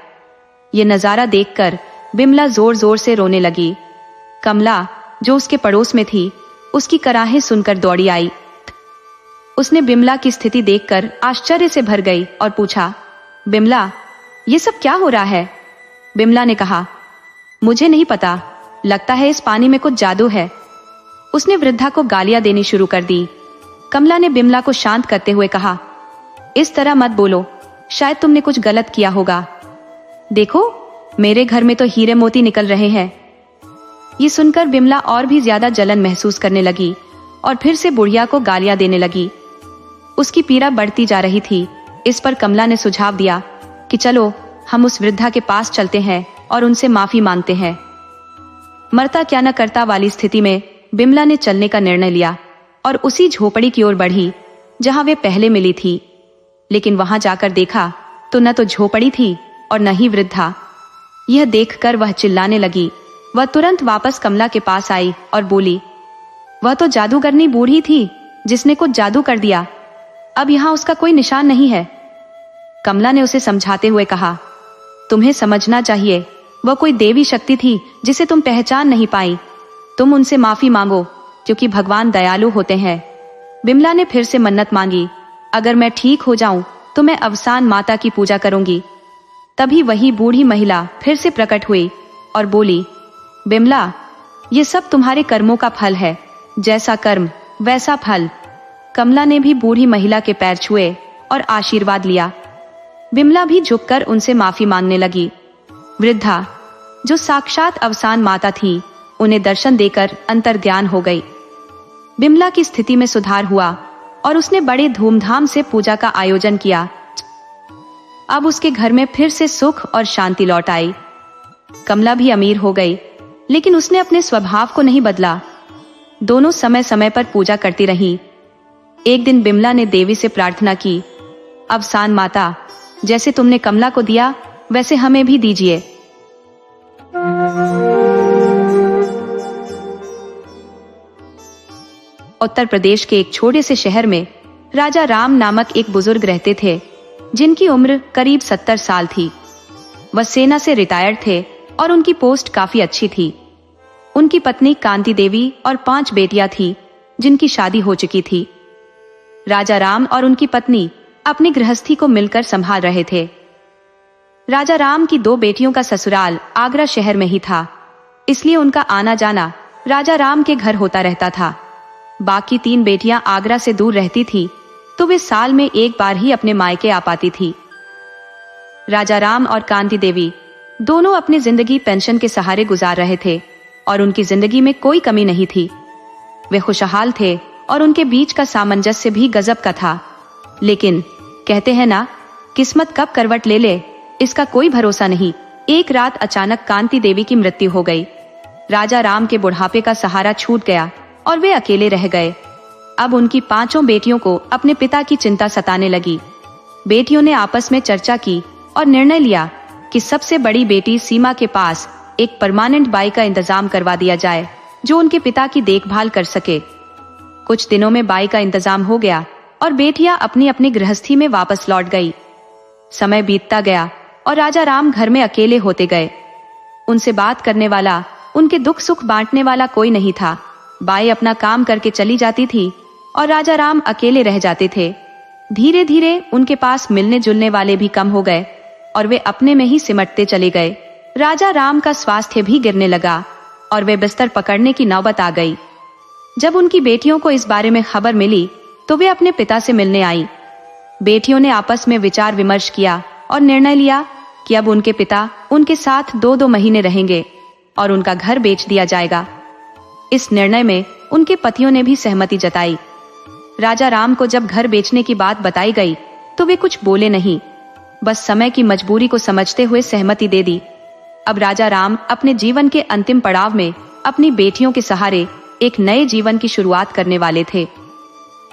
ये नजारा देखकर विमला जोर जोर से रोने लगी। कमला, जो उसके पड़ोस में थी, उसकी कराहें सुनकर दौड़ी आई। उसने विमला की स्थिति देखकर आश्चर्य से भर गई और पूछा, विमला, ये सब क्या हो रहा है? विमला ने कहा, मुझे नहीं पता, लगता है इस पानी में कुछ जादू है। उसने वृद्धा को गालियां देनी शुरू कर दी। कमला ने विमला को शांत करते हुए कहा, इस तरह मत बोलो, शायद तुमने कुछ गलत किया होगा। देखो, मेरे घर में तो हीरे मोती निकल रहे हैं। ये सुनकर विमला और भी ज्यादा जलन महसूस करने लगी और फिर से बुढ़िया को गालियां देने लगी। उसकी पीड़ा बढ़ती जा रही थी। इस पर कमला ने सुझाव दिया कि चलो हम उस वृद्धा के पास चलते हैं और उनसे माफी मांगते हैं। मरता क्या न करता वाली स्थिति में विमला ने चलने का निर्णय लिया और उसी झोपड़ी की ओर बढ़ी जहां वे पहले मिली थी। लेकिन वहां जाकर देखा तो न तो झोपड़ी थी और न ही वृद्धा। यह देखकर वह चिल्लाने लगी। वह तुरंत वापस कमला के पास आई और बोली, वह तो जादूगरनी बूढ़ी थी जिसने कुछ जादू कर दिया, अब यहाँ उसका कोई निशान नहीं है। कमला ने उसे समझाते हुए कहा, तुम्हें समझना चाहिए, वह कोई देवी शक्ति थी जिसे तुम पहचान नहीं पाई। तुम उनसे माफी मांगो, क्योंकि भगवान दयालु होते हैं। विमला ने फिर से मन्नत मांगी, अगर मैं ठीक हो जाऊं तो मैं अवसान माता की पूजा करूंगी। तभी वही बूढ़ी महिला फिर से प्रकट हुई और बोली, विमला, ये सब तुम्हारे कर्मों का फल है, जैसा कर्म वैसा फल। कमला ने भी बूढ़ी महिला के पैर छुए और आशीर्वाद लिया। विमला भी झुककर उनसे माफी मांगने लगी। वृद्धा, जो साक्षात अवसान माता थी, उन्हें दर्शन देकर अंतर्ध्यान हो गई। विमला की स्थिति में सुधार हुआ और उसने बड़े धूमधाम से पूजा का आयोजन किया। अब उसके घर में फिर से सुख और शांति लौट आई। कमला भी अमीर हो गई, लेकिन उसने अपने स्वभाव को नहीं बदला। दोनों समय समय पर पूजा करती रहीं। एक दिन विमला ने देवी से प्रार्थना की, अवसान माता, जैसे तुमने कमला को दिया वैसे हमें भी दीजिए। उत्तर प्रदेश के एक छोटे से शहर में राजा राम नामक एक बुजुर्ग रहते थे, जिनकी उम्र करीब 70 साल थी। वह सेना से रिटायर्ड थे और उनकी पोस्ट काफी अच्छी थी। उनकी पत्नी कांति देवी और 5 बेटियां थी, जिनकी शादी हो चुकी थी। राजा राम और उनकी पत्नी अपनी गृहस्थी को मिलकर संभाल रहे थे। राजा राम की 2 बेटियों का ससुराल आगरा शहर में ही था, इसलिए उनका आना जाना राजा राम के घर होता रहता था। बाकी 3 बेटियां आगरा से दूर रहती थी, तो वे साल में एक बार ही अपने मायके आ पाती थी। राजा राम और कांति देवी दोनों अपनी जिंदगी पेंशन के सहारे गुजार रहे थे और उनकी जिंदगी में कोई कमी नहीं थी। वे खुशहाल थे और उनके बीच का सामंजस्य भी गजब का था। लेकिन कहते हैं ना, किस्मत कब करवट ले ले, इसका कोई भरोसा नहीं। एक रात अचानक कांति देवी की मृत्यु हो गई। राजा राम के बुढ़ापे का सहारा छूट गया और वे अकेले रह गए। अब उनकी 5 बेटियों को अपने पिता की चिंता सताने लगी। बेटियों ने आपस में चर्चा की और निर्णय लिया कि सबसे बड़ी बेटी सीमा के पास एक परमानेंट बाई का इंतजाम करवा दिया जाए, जो उनके पिता की देखभाल कर सके। कुछ दिनों में बाई का इंतजाम हो गया और बेटियां अपनी अपनी गृहस्थी में वापस लौट गई। समय बीतता गया और राजा राम घर में अकेले होते गए। उनसे बात करने वाला, उनके दुख सुख बांटने वाला कोई नहीं था। बाई अपना काम करके चली जाती थी और राजा राम अकेले रह जाते थे। धीरे धीरे उनके पास मिलने जुलने वाले भी कम हो गए और वे अपने में ही सिमटते चले गए। राजा राम का स्वास्थ्य भी गिरने लगा और वे बिस्तर पकड़ने की नौबत आ गई। जब उनकी बेटियों को इस बारे में खबर मिली तो वे अपने पिता से मिलने आई। बेटियों ने आपस में विचार विमर्श किया और निर्णय लिया कि अब उनके पिता उनके साथ 2-2 महीने रहेंगे और उनका घर बेच दिया जाएगा। इस निर्णय में उनके पतियों ने भी सहमति जताई। राजा राम को जब घर बेचने की बात बताई गई तो वे कुछ बोले नहीं, बस समय की मजबूरी को समझते हुए सहमति दे दी। अब राजा राम अपने जीवन के अंतिम पड़ाव में अपनी बेटियों के सहारे एक नए जीवन की शुरुआत करने वाले थे।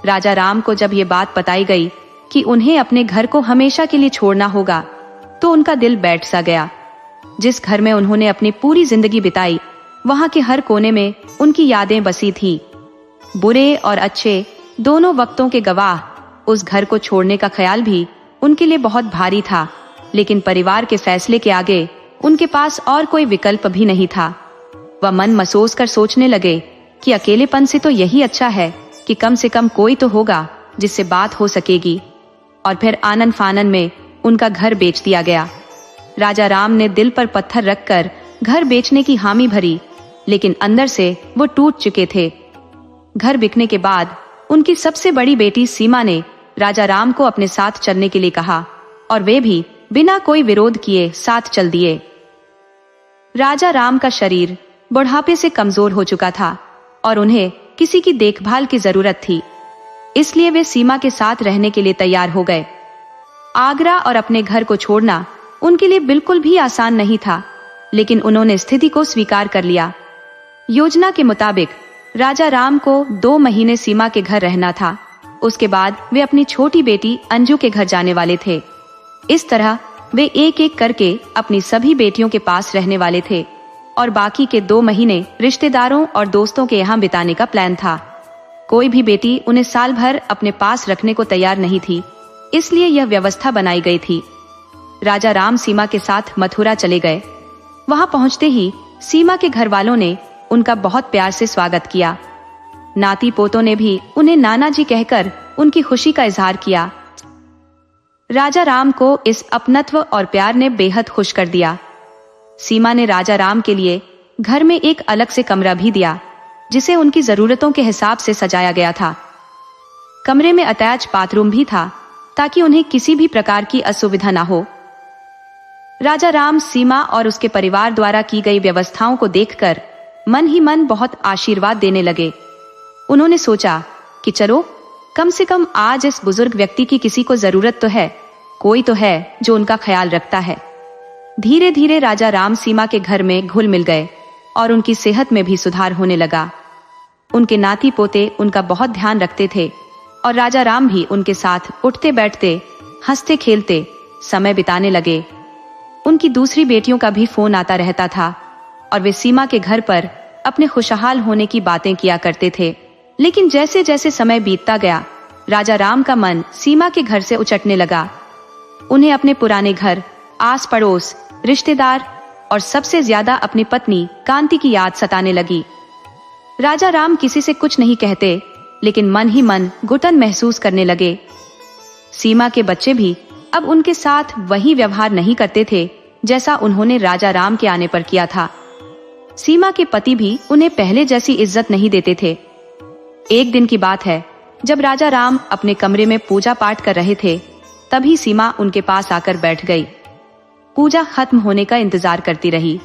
राजा राम को जब ये बात बताई गई कि उन्हें अपने घर को हमेशा के लिए छोड़ना होगा, तो उनका दिल बैठ सा गया। जिस घर में उन्होंने अपनी पूरी जिंदगी बिताई, वहां के हर कोने में उनकी यादें बसी थी। बुरे और अच्छे दोनों वक्तों के गवाह उस घर को छोड़ने का ख्याल भी उनके लिए बहुत भारी था। लेकिन परिवार के फैसले के आगे उनके पास और कोई विकल्प भी नहीं था। वह मन मसोस कर सोचने लगे कि अकेलेपन से तो यही अच्छा है कि कम से कम कोई तो होगा जिससे बात हो सकेगी। और फिर आनन फानन में उनका घर बेच दिया गया। राजा राम ने दिल पर पत्थर रखकर घर बेचने की हामी भरी, लेकिन अंदर से वो टूट चुके थे। घर बिकने के बाद उनकी सबसे बड़ी बेटी सीमा ने राजा राम को अपने साथ चलने के लिए कहा और वे भी बिना कोई विरोध किए साथ चल दिए। राजा राम का शरीर बुढ़ापे से कमजोर हो चुका था और उन्हें किसी की देखभाल की जरूरत थी, इसलिए वे सीमा के साथ रहने के लिए तैयार हो गए। आगरा और अपने घर को छोड़ना उनके लिए बिल्कुल भी आसान नहीं था, लेकिन उन्होंने स्थिति को स्वीकार कर लिया। योजना के मुताबिक राजा राम को 2 महीने सीमा के घर रहना था। उसके बाद वे अपनी छोटी बेटी अंजू के घर जाने वाले थे। इस तरह वे एक एक करके अपनी सभी बेटियों के पास रहने वाले थे और बाकी के 2 महीने रिश्तेदारों और दोस्तों के यहाँ बिताने का प्लान था। कोई भी बेटी उन्हें साल भर अपने पास रखने को तैयार नहीं थी, इसलिए यह व्यवस्था बनाई गई थी। राजा राम सीमा के साथ मथुरा चले गए। वहां पहुंचते ही सीमा के घर वालों ने उनका बहुत प्यार से स्वागत किया। नाती पोतों ने भी उन्हें नाना जी कहकर उनकी खुशी का इजहार किया। राजा राम को इस अपनत्व और प्यार ने बेहद खुश कर दिया। सीमा ने राजा राम के लिए घर में एक अलग से कमरा भी दिया, जिसे उनकी जरूरतों के हिसाब से सजाया गया था। कमरे में अटैच बाथरूम भी था, ताकि उन्हें किसी भी प्रकार की असुविधा ना हो। राजा राम सीमा और उसके परिवार द्वारा की गई व्यवस्थाओं को देखकर मन ही मन बहुत आशीर्वाद देने लगे। उन्होंने सोचा कि चलो, कम से कम आज इस बुजुर्ग व्यक्ति की किसी को जरूरत तो है, कोई तो है जो उनका ख्याल रखता है। धीरे धीरे राजा राम सीमा के घर में घुल मिल गए और उनकी सेहत में भी सुधार होने लगा। उनके नाती पोते उनका बहुत ध्यान रखते थे और राजा राम भी उनके साथ उठते बैठते, हंसते खेलते समय बिताने लगे। उनकी दूसरी बेटियों का भी फोन आता रहता था और वे सीमा के घर पर अपने खुशहाल होने की बातें किया करते थे। लेकिन जैसे जैसे समय बीतता गया, राजा राम का मन सीमा के घर से उचटने लगा। उन्हें अपने पुराने घर, आस पड़ोस, रिश्तेदार और सबसे ज्यादा अपनी पत्नी कांति की याद सताने लगी। राजा राम किसी से कुछ नहीं कहते, लेकिन मन ही मन घुटन महसूस करने लगे। सीमा के बच्चे भी अब उनके साथ वही व्यवहार नहीं करते थे जैसा उन्होंने राजा राम के आने पर किया था। सीमा के पति भी उन्हें पहले जैसी इज्जत नहीं देते थे। एक दिन की बात है, जब राजा राम अपने कमरे में पूजा पाठ कर रहे थे, तभी सीमा उनके पास आकर बैठ गई। पूजा खत्म होने का इंतजार करती रही।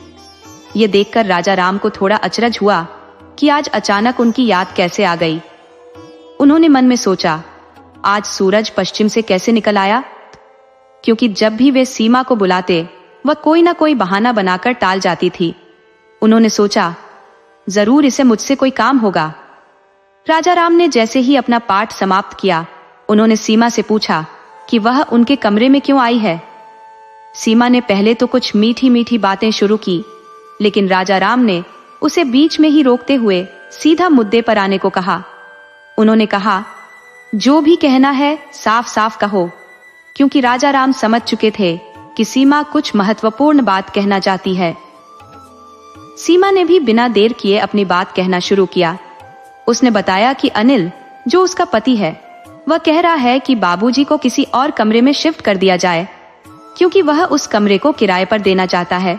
ये देखकर राजा राम को थोड़ा अचरज हुआ कि आज अचानक उनकी याद कैसे आ गई। उन्होंने मन में सोचा, आज सूरज पश्चिम से कैसे निकल आया, क्योंकि जब भी वे सीमा को बुलाते वह कोई ना कोई बहाना बनाकर टाल जाती थी। उन्होंने सोचा, जरूर इसे मुझसे कोई काम होगा। राजा राम ने जैसे ही अपना पाठ समाप्त किया, उन्होंने सीमा से पूछा कि वह उनके कमरे में क्यों आई है। सीमा ने पहले तो कुछ मीठी मीठी बातें शुरू की, लेकिन राजा राम ने उसे बीच में ही रोकते हुए सीधा मुद्दे पर आने को कहा। उन्होंने कहा, जो भी कहना है साफ साफ कहो, क्योंकि राजा राम समझ चुके थे कि सीमा कुछ महत्वपूर्ण बात कहना चाहती है। सीमा ने भी बिना देर किए अपनी बात कहना शुरू किया। उसने बताया कि अनिल, जो उसका पति है, वह कह रहा है कि बाबूजी को किसी और कमरे में शिफ्ट कर दिया जाए, क्योंकि वह उस कमरे को किराए पर देना चाहता है।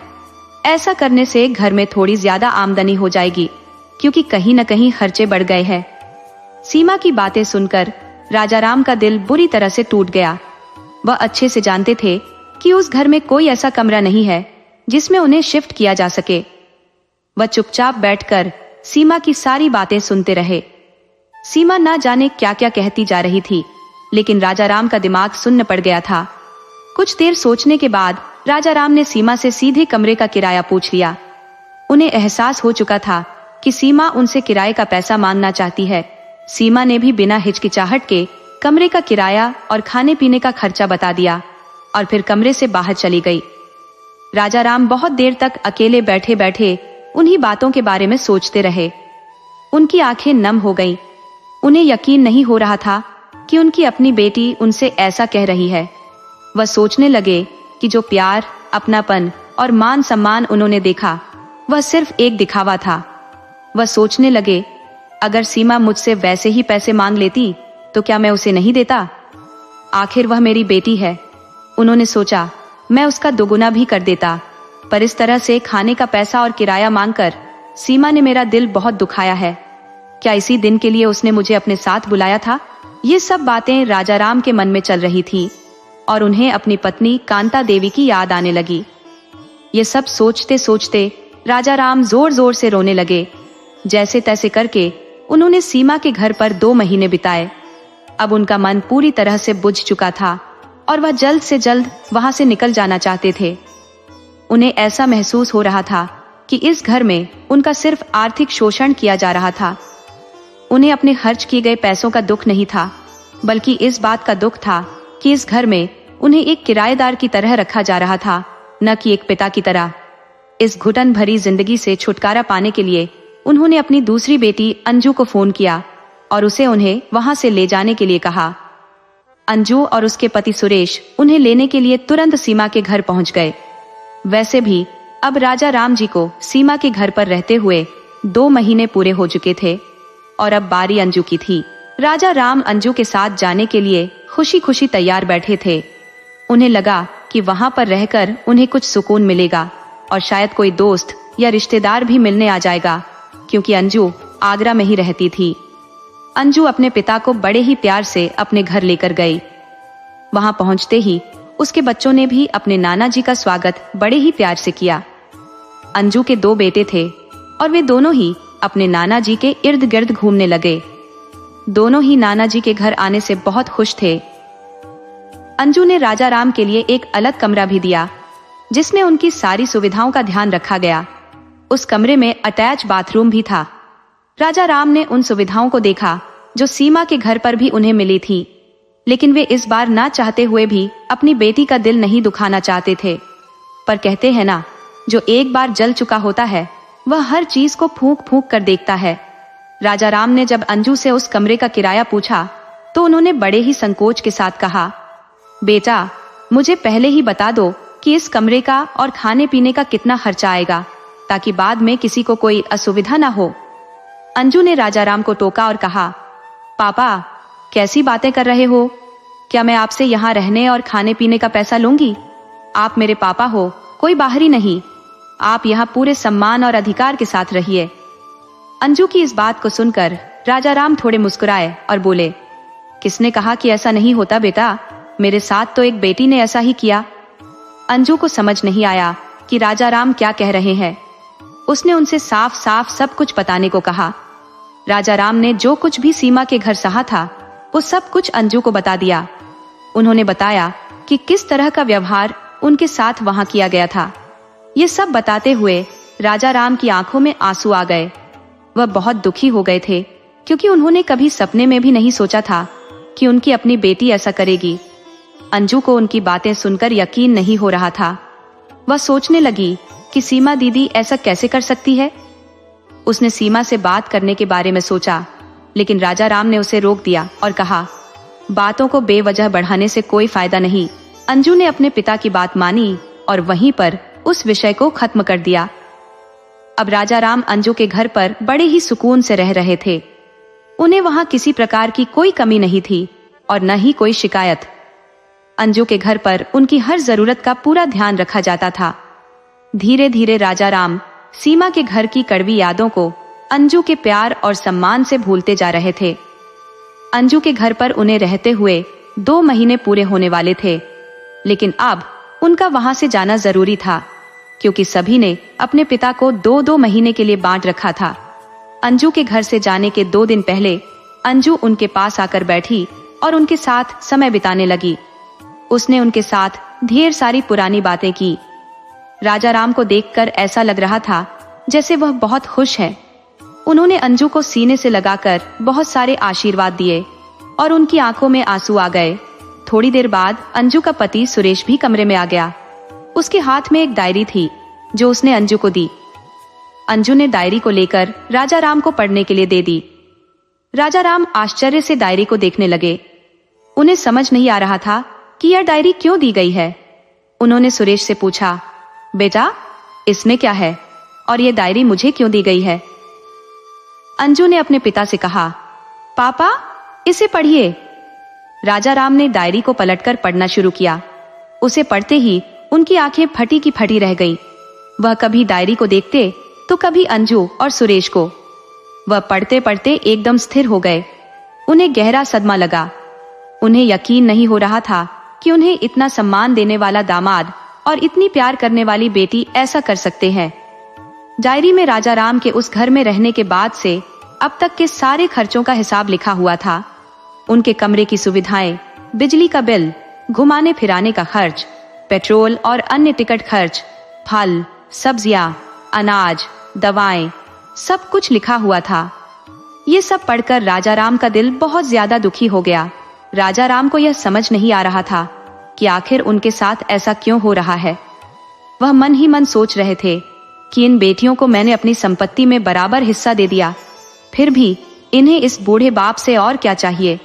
ऐसा करने से घर में थोड़ी ज्यादा आमदनी हो जाएगी, क्योंकि कहीं न कहीं खर्चे बढ़ गए हैं। सीमा की बातें सुनकर राजा राम का दिल बुरी तरह से टूट गया। वह अच्छे से जानते थे कि उस घर में कोई ऐसा कमरा नहीं है जिसमें उन्हें शिफ्ट किया जा सके। वह चुपचाप बैठकर सीमा की सारी बातें सुनते रहे। सीमा ना जाने क्या क्या कहती जा रही थी, लेकिन राजा राम का दिमाग सुन्न पड़ गया था। कुछ देर सोचने के बाद राजा राम ने सीमा से सीधे कमरे का किराया पूछ लिया। उन्हें एहसास हो चुका था कि सीमा उनसे किराए का पैसा मांगना चाहती है। सीमा ने भी बिना हिचकिचाहट के कमरे का किराया और खाने पीने का खर्चा बता दिया और फिर कमरे से बाहर चली गई। राजा राम बहुत देर तक अकेले बैठे बैठे उन्हीं बातों के बारे में सोचते रहे। उनकी आंखें नम हो गईं। उन्हें यकीन नहीं हो रहा था कि उनकी अपनी बेटी उनसे ऐसा कह रही है। वह सोचने लगे कि जो प्यार, अपनापन और मान सम्मान उन्होंने देखा, वह सिर्फ एक दिखावा था। वह सोचने लगे, अगर सीमा मुझसे वैसे ही पैसे मांग लेती तो क्या मैं उसे नहीं देता? आखिर वह मेरी बेटी है। उन्होंने सोचा, मैं उसका दोगुना भी कर देता, पर इस तरह से खाने का पैसा और किराया मांगकर सीमा ने मेरा दिल बहुत दुखाया है। क्या इसी दिन के लिए उसने मुझे अपने साथ बुलाया था? ये सब बातें राजा राम के मन में चल रही थी और उन्हें अपनी पत्नी कांता देवी की याद आने लगी। ये सब सोचते सोचते राजा राम जोर जोर से रोने लगे। जैसे तैसे करके उन्होंने सीमा के घर पर 2 महीने बिताए। अब उनका मन पूरी तरह से बुझ चुका था और वह जल्द से जल्द वहां से निकल जाना चाहते थे। उन्हें ऐसा महसूस हो रहा था कि इस घर में उनका सिर्फ आर्थिक शोषण किया जा रहा था। उन्हें अपने खर्च किए गए पैसों का दुख नहीं था, बल्कि इस बात का दुख था कि इस घर में उन्हें एक किराएदार की तरह रखा जा रहा था, न कि एक पिता की तरह। इस घुटन भरी जिंदगी से छुटकारा पाने के लिए उन्होंने अपनी दूसरी बेटी अंजू को फोन किया और उसे उन्हें वहां से ले जाने के लिए कहा। अंजू और उसके पति सुरेश उन्हें लेने के लिए तुरंत सीमा के घर पहुंच गए। वैसे भी अब राजा राम जी को सीमा के घर पर रहते हुए 2 महीने पूरे हो चुके थे और अब बारी अंजू की थी। राजा राम अंजू के साथ जाने के लिए खुशी खुशी तैयार बैठे थे। उन्हें लगा कि वहां पर रहकर उन्हें कुछ सुकून मिलेगा और शायद कोई दोस्त या रिश्तेदार भी मिलने आ जाएगा, क्योंकि अंजू आगरा में ही रहती थी। अंजू अपने पिता को बड़े ही प्यार से अपने घर लेकर गई। वहां पहुंचते ही उसके बच्चों ने भी अपने नाना जी का स्वागत बड़े ही प्यार से किया। अंजू के 2 बेटे थे और वे दोनों ही अपने नाना जी के इर्द गिर्द घूमने लगे। दोनों ही नाना जी के घर आने से बहुत खुश थे। अंजू ने राजा राम के लिए एक अलग कमरा भी दिया, जिसमें उनकी सारी सुविधाओं का ध्यान रखा गया। उस कमरे में अटैच बाथरूम भी था। राजा राम ने उन सुविधाओं को देखा जो सीमा के घर पर भी उन्हें मिली थी, लेकिन वे इस बार ना चाहते हुए भी अपनी बेटी का दिल नहीं दुखाना चाहते थे। पर कहते हैं ना, जो एक बार जल चुका होता है वह हर चीज को फूंक फूंक कर देखता है। राजा राम ने जब अंजू से उस कमरे का किराया पूछा तो उन्होंने बड़े ही संकोच के साथ कहा, बेटा, मुझे पहले ही बता दो कि इस कमरे का और खाने पीने का कितना खर्चा आएगा, ताकि बाद में किसी को कोई असुविधा ना हो। अंजू ने राजा राम को टोका और कहा, पापा, कैसी बातें कर रहे हो? क्या मैं आपसे यहाँ रहने और खाने पीने का पैसा लूंगी? आप मेरे पापा हो, कोई बाहरी नहीं। आप यहाँ पूरे सम्मान और अधिकार के साथ रहिए। अंजू की इस बात को सुनकर राजा राम थोड़े मुस्कुराए और बोले, किसने कहा कि ऐसा नहीं होता बेटा, मेरे साथ तो एक बेटी ने ऐसा ही किया। अंजू को समझ नहीं आया कि राजा राम क्या कह रहे हैं। उसने उनसे साफ साफ सब कुछ बताने को कहा। राजा राम ने जो कुछ भी सीमा के घर सहा था वो सब कुछ अंजू को बता दिया। उन्होंने बताया कि किस तरह का व्यवहार उनके साथ वहां किया गया था। ये सब बताते हुए राजा राम की आंखों में आंसू आ गए। वह बहुत दुखी हो गए थे, क्योंकि उन्होंने कभी सपने में भी नहीं सोचा था कि उनकी अपनी बेटी ऐसा करेगी। अंजू को उनकी बातें सुनकर यकीन नहीं हो रहा था। वह सोचने लगी कि सीमा दीदी ऐसा कैसे कर सकती है। उसने सीमा से बात करने के बारे में सोचा, लेकिन राजा राम ने उसे रोक दिया और कहा, बातों को बेवजह बढ़ाने से कोई फायदा नहीं। अंजू ने अपने पिता की बात मानी और वहीं पर उस विषय को खत्म कर दिया। अब राजा राम अंजू के घर पर बड़े ही सुकून से रह रहे थे। उन्हें वहां किसी प्रकार की कोई कमी नहीं थी और न ही कोई शिकायत। अंजू के घर पर उनकी हर जरूरत का पूरा ध्यान रखा जाता था। धीरे धीरे राजा राम सीमा के घर की कड़वी यादों को अंजू के प्यार और सम्मान से भूलते जा रहे थे। अंजू के घर पर उन्हें रहते हुए 2 महीने पूरे होने वाले थे, लेकिन अब उनका वहां से जाना जरूरी था, क्योंकि सभी ने अपने पिता को 2-2 महीने के लिए बांट रखा था। अंजू के घर से जाने के 2 दिन पहले अंजू उनके पास आकर बैठी और उनके साथ समय बिताने लगी। उसने उनके साथ ढेर सारी पुरानी बातें की। राजा राम को देखकर ऐसा लग रहा था जैसे वह बहुत खुश है। उन्होंने अंजू को सीने से लगाकर बहुत सारे आशीर्वाद दिए और उनकी आंखों में आंसू आ गए। थोड़ी देर बाद अंजू का पति सुरेश भी कमरे में आ गया। उसके हाथ में एक डायरी थी जो उसने अंजू को दी। अंजू ने डायरी को लेकर राजा राम को पढ़ने के लिए दे दी। राजा राम आश्चर्य से डायरी को देखने लगे। उन्हें समझ नहीं आ रहा था कि यह डायरी क्यों दी गई है। उन्होंने सुरेश से पूछा, बेटा इसमें क्या है और ये डायरी मुझे क्यों दी गई है? अंजू ने अपने पिता से कहा, पापा इसे पढ़िए। राजा राम ने डायरी को पलटकर पढ़ना शुरू किया। उसे पढ़ते ही उनकी आंखें फटी की फटी रह गईं। वह कभी डायरी को देखते तो कभी अंजू और सुरेश को। वह पढ़ते पढ़ते एकदम स्थिर हो गए। उन्हें गहरा सदमा लगा। उन्हें यकीन नहीं हो रहा था कि उन्हें इतना सम्मान देने वाला दामाद और इतनी प्यार करने वाली बेटी ऐसा कर सकते हैं। डायरी में राजा राम के उस घर में रहने के बाद से अब तक के सारे खर्चों का हिसाब लिखा हुआ था। उनके कमरे की सुविधाएं, बिजली का बिल, घुमाने फिराने का खर्च, पेट्रोल और अन्य टिकट खर्च, फल, सब्जियां, अनाज, दवाएं, सब कुछ लिखा हुआ था। ये सब पढ़कर राजा राम का दिल बहुत ज्यादा दुखी हो गया। राजा राम को यह समझ नहीं आ रहा था कि आखिर उनके साथ ऐसा क्यों हो रहा है। वह मन ही मन सोच रहे थे कि इन बेटियों को मैंने अपनी संपत्ति में बराबर हिस्सा दे दिया, फिर भी इन्हें इस बूढ़े बाप से और क्या चाहिए।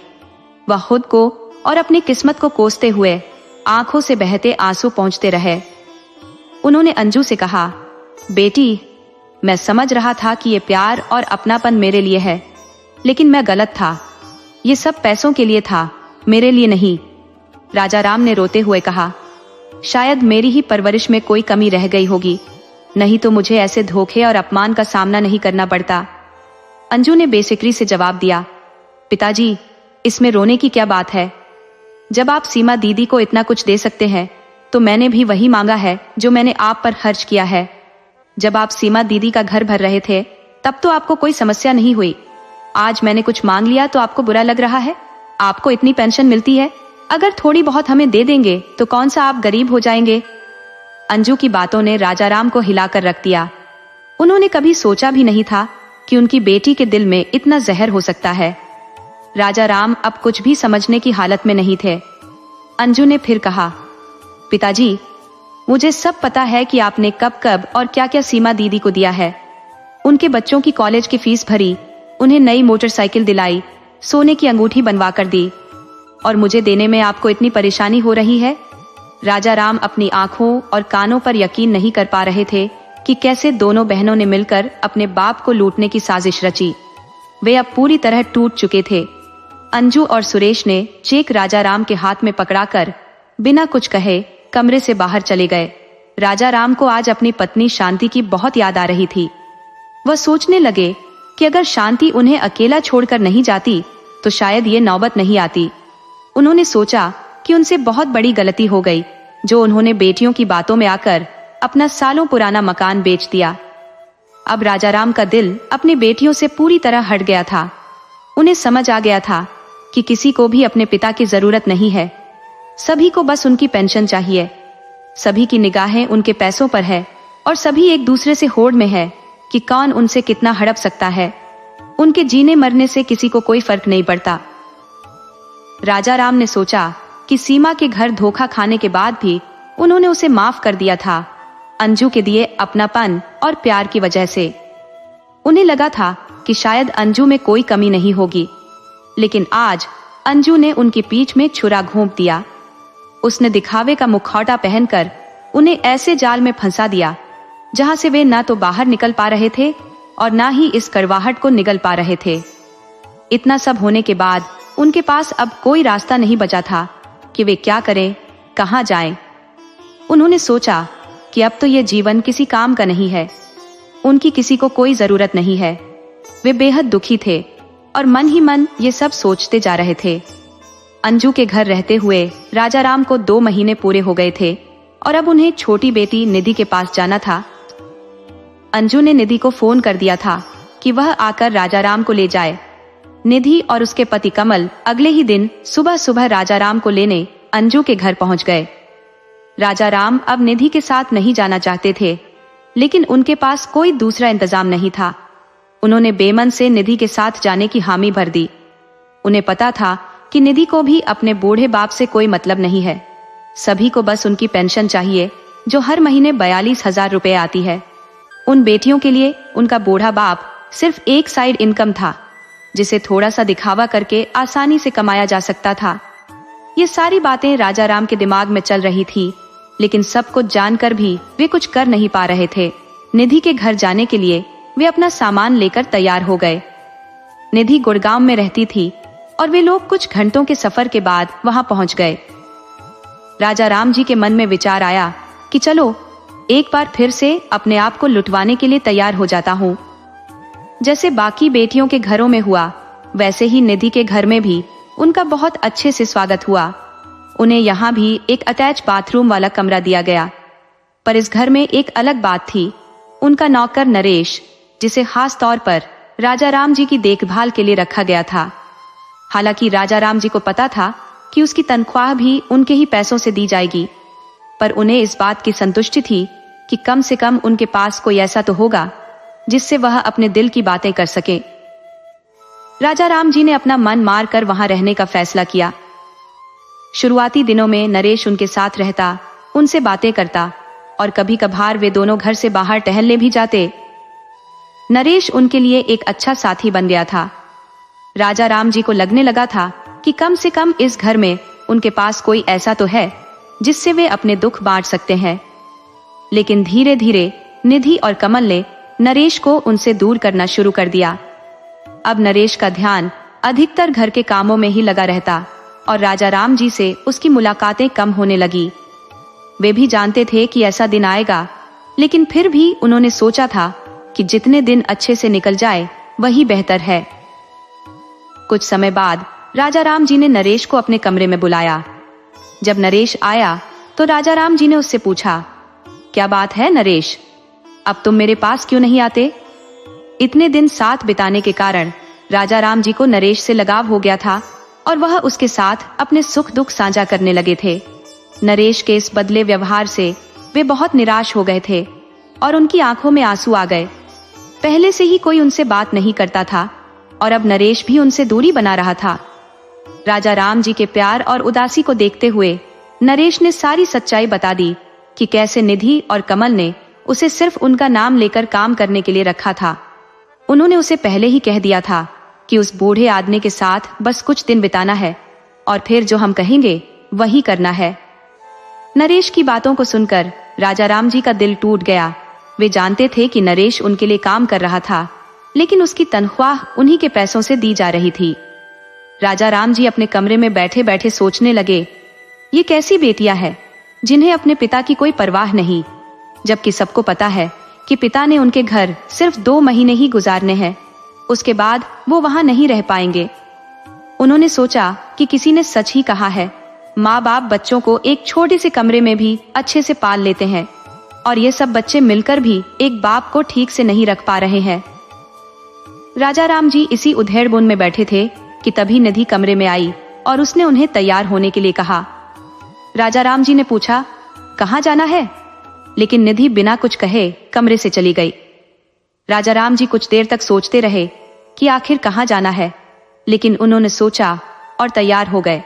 वह खुद को और अपनी किस्मत को कोसते हुए आंखों से बहते आंसू पोंछते रहे। उन्होंने अंजू से कहा, बेटी मैं समझ रहा था कि ये प्यार और अपनापन मेरे लिए है, लेकिन मैं गलत था। ये सब पैसों के लिए था, मेरे लिए नहीं। राजा राम ने रोते हुए कहा, शायद मेरी ही परवरिश में कोई कमी रह गई होगी, नहीं तो मुझे ऐसे धोखे और अपमान का सामना नहीं करना पड़ता। अंजू ने बेफिक्री से जवाब दिया, पिताजी इसमें रोने की क्या बात है। जब आप सीमा दीदी को इतना कुछ दे सकते हैं तो मैंने भी वही मांगा है जो मैंने आप पर खर्च किया है। जब आप सीमा दीदी का घर भर रहे थे तब तो आपको कोई समस्या नहीं हुई। आज मैंने कुछ मांग लिया तो आपको बुरा लग रहा है। आपको इतनी पेंशन मिलती है, अगर थोड़ी बहुत हमें दे देंगे तो कौन सा आप गरीब हो जाएंगे। अंजू की बातों ने राजा राम को हिलाकर रख दिया। उन्होंने कभी सोचा भी नहीं था कि उनकी बेटी के दिल में इतना जहर हो सकता है। राजा राम अब कुछ भी समझने की हालत में नहीं थे। अंजू ने फिर कहा, पिताजी मुझे सब पता है कि आपने कब कब और क्या क्या सीमा दीदी को दिया है। उनके बच्चों की कॉलेज की फीस भरी, उन्हें नई मोटरसाइकिल दिलाई, सोने की अंगूठी बनवा कर दी, और मुझे देने में आपको इतनी परेशानी हो रही है। राजा राम अपनी आंखों और कानों पर यकीन नहीं कर पा रहे थे कि कैसे दोनों बहनों ने मिलकर अपने बाप को लूटने की साजिश रची। वे अब पूरी तरह टूट चुके थे। अंजू और सुरेश ने चेक राजा राम के हाथ में पकड़ाकर बिना कुछ कहे कमरे से बाहर चले गए। राजा राम को आज अपनी पत्नी शांति की बहुत याद आ रही थी। वह सोचने लगे कि अगर शांति उन्हें अकेला छोड़कर नहीं जाती तो शायद ये नौबत नहीं आती। उन्होंने सोचा कि उनसे बहुत बड़ी गलती हो गई जो उन्होंने बेटियों की बातों में आकर अपना सालों पुराना मकान बेच दिया। अब राजाराम का दिल अपनी बेटियों से पूरी तरह हट गया था। उन्हें समझ आ गया था कि किसी को भी अपने पिता की जरूरत नहीं है, सभी को बस उनकी पेंशन चाहिए। सभी की निगाहें उनके पैसों पर है और सभी एक दूसरे से होड़ में है कि कौन उनसे कितना हड़प सकता है। उनके जीने मरने से किसी को कोई फर्क नहीं पड़ता। राजाराम ने सोचा कि सीमा के घर धोखा खाने के बाद भी उन्होंने उसे माफ कर दिया था, अंजू के दिए अपनापन और प्यार की वजह से। उन्हें लगा था कि शायद अंजू में कोई कमी नहीं होगी, लेकिन आज अंजू ने उनकी पीठ में छुरा घोंप दिया। उसने दिखावे का मुखौटा पहनकर उन्हें ऐसे जाल में फंसा दिया जहां से वे ना तो बाहर निकल पा रहे थे और ना ही इस कड़वाहट को निगल पा रहे थे। इतना सब होने के बाद उनके पास अब कोई रास्ता नहीं बचा था कि वे क्या करें, कहां जाएं। उन्होंने सोचा कि अब तो ये जीवन किसी काम का नहीं है, उनकी किसी को कोई जरूरत नहीं है। वे बेहद दुखी थे और मन ही मन ये सब सोचते जा रहे थे। अंजू के घर रहते हुए राजाराम को 2 महीने पूरे हो गए थे और अब उन्हें छोटी बेटी निधि के पास जाना था। अंजू ने निधि को फोन कर दिया था कि वह आकर राजाराम को ले जाए। निधि और उसके पति कमल अगले ही दिन सुबह सुबह राजाराम को लेने अंजू के घर पहुंच गए। राजाराम अब निधि के साथ नहीं जाना चाहते थे, लेकिन उनके पास कोई दूसरा इंतजाम नहीं था। उन्होंने बेमन से निधि के साथ जाने की हामी भर दी। उन्हें पता था कि निधि को भी अपने बूढ़े बाप से कोई मतलब नहीं है, सभी को बस उनकी पेंशन चाहिए जो हर महीने 42,000 रुपए आती है। उन बेटियों के लिए उनका बूढ़ा बाप सिर्फ एक साइड इनकम था जिसे थोड़ा सा दिखावा करके आसानी से कमाया जा सकता था। ये सारी बातें राजाराम के दिमाग में चल रही थी, लेकिन सब कुछ जानकर भी वे कुछ कर नहीं पा रहे थे। निधि के घर जाने के लिए वे अपना सामान लेकर तैयार हो गए। निधि गुड़गांव में रहती थी और वे लोग कुछ घंटों के सफर के बाद वहां पहुंच गए। राजाराम जी के मन में विचार आया कि चलो एक बार फिर से अपने आप को लुटवाने के लिए तैयार हो जाता हूं। जैसे बाकी बेटियों के घरों में हुआ, वैसे ही निधि के घर में भी उनका बहुत अच्छे से स्वागत हुआ। उन्हें यहाँ भी एक अटैच बाथरूम वाला कमरा दिया गया। पर इस घर में एक अलग बात थी। उनका नौकर नरेश, जिसे खास तौर पर राजाराम जी की देखभाल के लिए रखा गया था। हालांकि राजाराम जी को पता था कि उसकी तनख्वाह भी उनके ही पैसों से दी जाएगी, पर उन्हें इस बात की संतुष्टि थी कि कम से कम उनके पास कोई ऐसा तो होगा जिससे वह अपने दिल की बातें कर सके। राजाराम जी ने अपना मन मार कर वहां रहने का फैसला किया। शुरुआती दिनों में नरेश उनके साथ रहता, उनसे बातें करता और कभी कभार वे दोनों घर से बाहर टहलने भी जाते। नरेश उनके लिए एक अच्छा साथी बन गया था। राजाराम जी को लगने लगा था कि कम से कम इस घर में उनके पास कोई ऐसा तो है जिससे वे अपने दुख बांट सकते हैं। लेकिन धीरे धीरे निधि और कमल ने नरेश को उनसे दूर करना शुरू कर दिया। अब नरेश का ध्यान अधिकतर घर के कामों में ही लगा रहता और राजाराम जी से उसकी मुलाकातें कम होने लगी। वे भी जानते थे कि ऐसा दिन आएगा, लेकिन फिर भी उन्होंने सोचा था कि जितने दिन अच्छे से निकल जाए वही बेहतर है। कुछ समय बाद राजाराम जी ने नरेश को अपने कमरे में बुलाया। जब नरेश आया तो राजाराम जी ने उससे पूछा, क्या बात है नरेश, अब तुम मेरे पास क्यों नहीं आते? इतने दिन साथ बिताने के कारण राजाराम जी को नरेश से लगाव हो गया था और वह उसके साथ अपने सुख दुख साझा करने लगे थे। नरेश के इस बदले व्यवहार से वे बहुत निराश हो गए थे और उनकी आंखों में आंसू आ गए। पहले से ही कोई उनसे बात नहीं करता था और अब नरेश भी उनसे दूरी बना रहा था। राजाराम जी के प्यार और उदासी को देखते हुए नरेश ने सारी सच्चाई बता दी कि कैसे निधि और कमल ने उसे सिर्फ उनका नाम लेकर काम करने के लिए रखा था। उन्होंने उसे पहले ही कह दिया था कि उस बूढ़े आदमी के साथ बस कुछ दिन बिताना है और फिर जो हम कहेंगे वही करना है। नरेश की बातों को सुनकर राजाराम जी का दिल टूट गया। वे जानते थे कि नरेश उनके लिए काम कर रहा था, लेकिन उसकी तनख्वाह उन्हीं के पैसों से दी जा रही थी। राजाराम जी अपने कमरे में बैठे बैठे सोचने लगे, ये कैसी बेटियां हैं जिन्हें अपने पिता की कोई परवाह नहीं, जबकि सबको पता है कि पिता ने उनके घर सिर्फ 2 महीने ही गुजारने हैं। उसके बाद वो वहां नहीं रह पाएंगे। उन्होंने सोचा कि किसी ने सच ही कहा है, माँ बाप बच्चों को एक छोटे से कमरे में भी अच्छे से पाल लेते हैं और ये सब बच्चे मिलकर भी एक बाप को ठीक से नहीं रख पा रहे हैं। राजा राम जी इसी उधेड़बुन में बैठे थे कि तभी निधि कमरे में आई और उसने उन्हें तैयार होने के लिए कहा। राजा राम जी ने पूछा, कहाँ जाना है? लेकिन निधि बिना कुछ कहे कमरे से चली गई। राजा राम जी कुछ देर तक सोचते रहे कि आखिर कहाँ जाना है, लेकिन उन्होंने सोचा और तैयार हो गए।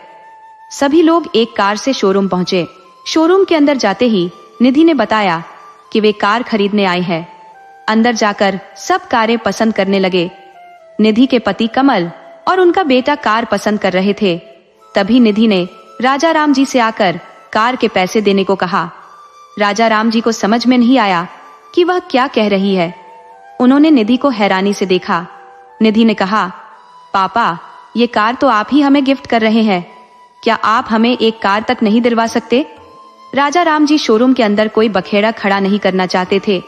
सभी लोग एक कार से शोरूम पहुंचे। शोरूम के अंदर जाते ही निधि ने बताया कि वे कार खरीदने आए हैं। अंदर जाकर सब कारें पसंद करने लगे। निधि के पति कमल और उनका बेटा कार पसंद कर रहे थे। तभी निधि ने राजा राम जी से आकर कार के पैसे देने को कहा। राजा राम जी को समझ में नहीं आया कि वह क्या कह रही है। उन्होंने निधि को हैरानी से देखा। निधि ने कहा, पापा, ये कार तो आप ही हमें गिफ्ट कर रहे हैं, क्या आप हमें एक कार तक नहीं दिलवा सकते? राजा राम जी शोरूम के अंदर कोई बखेड़ा खड़ा नहीं करना चाहते थे,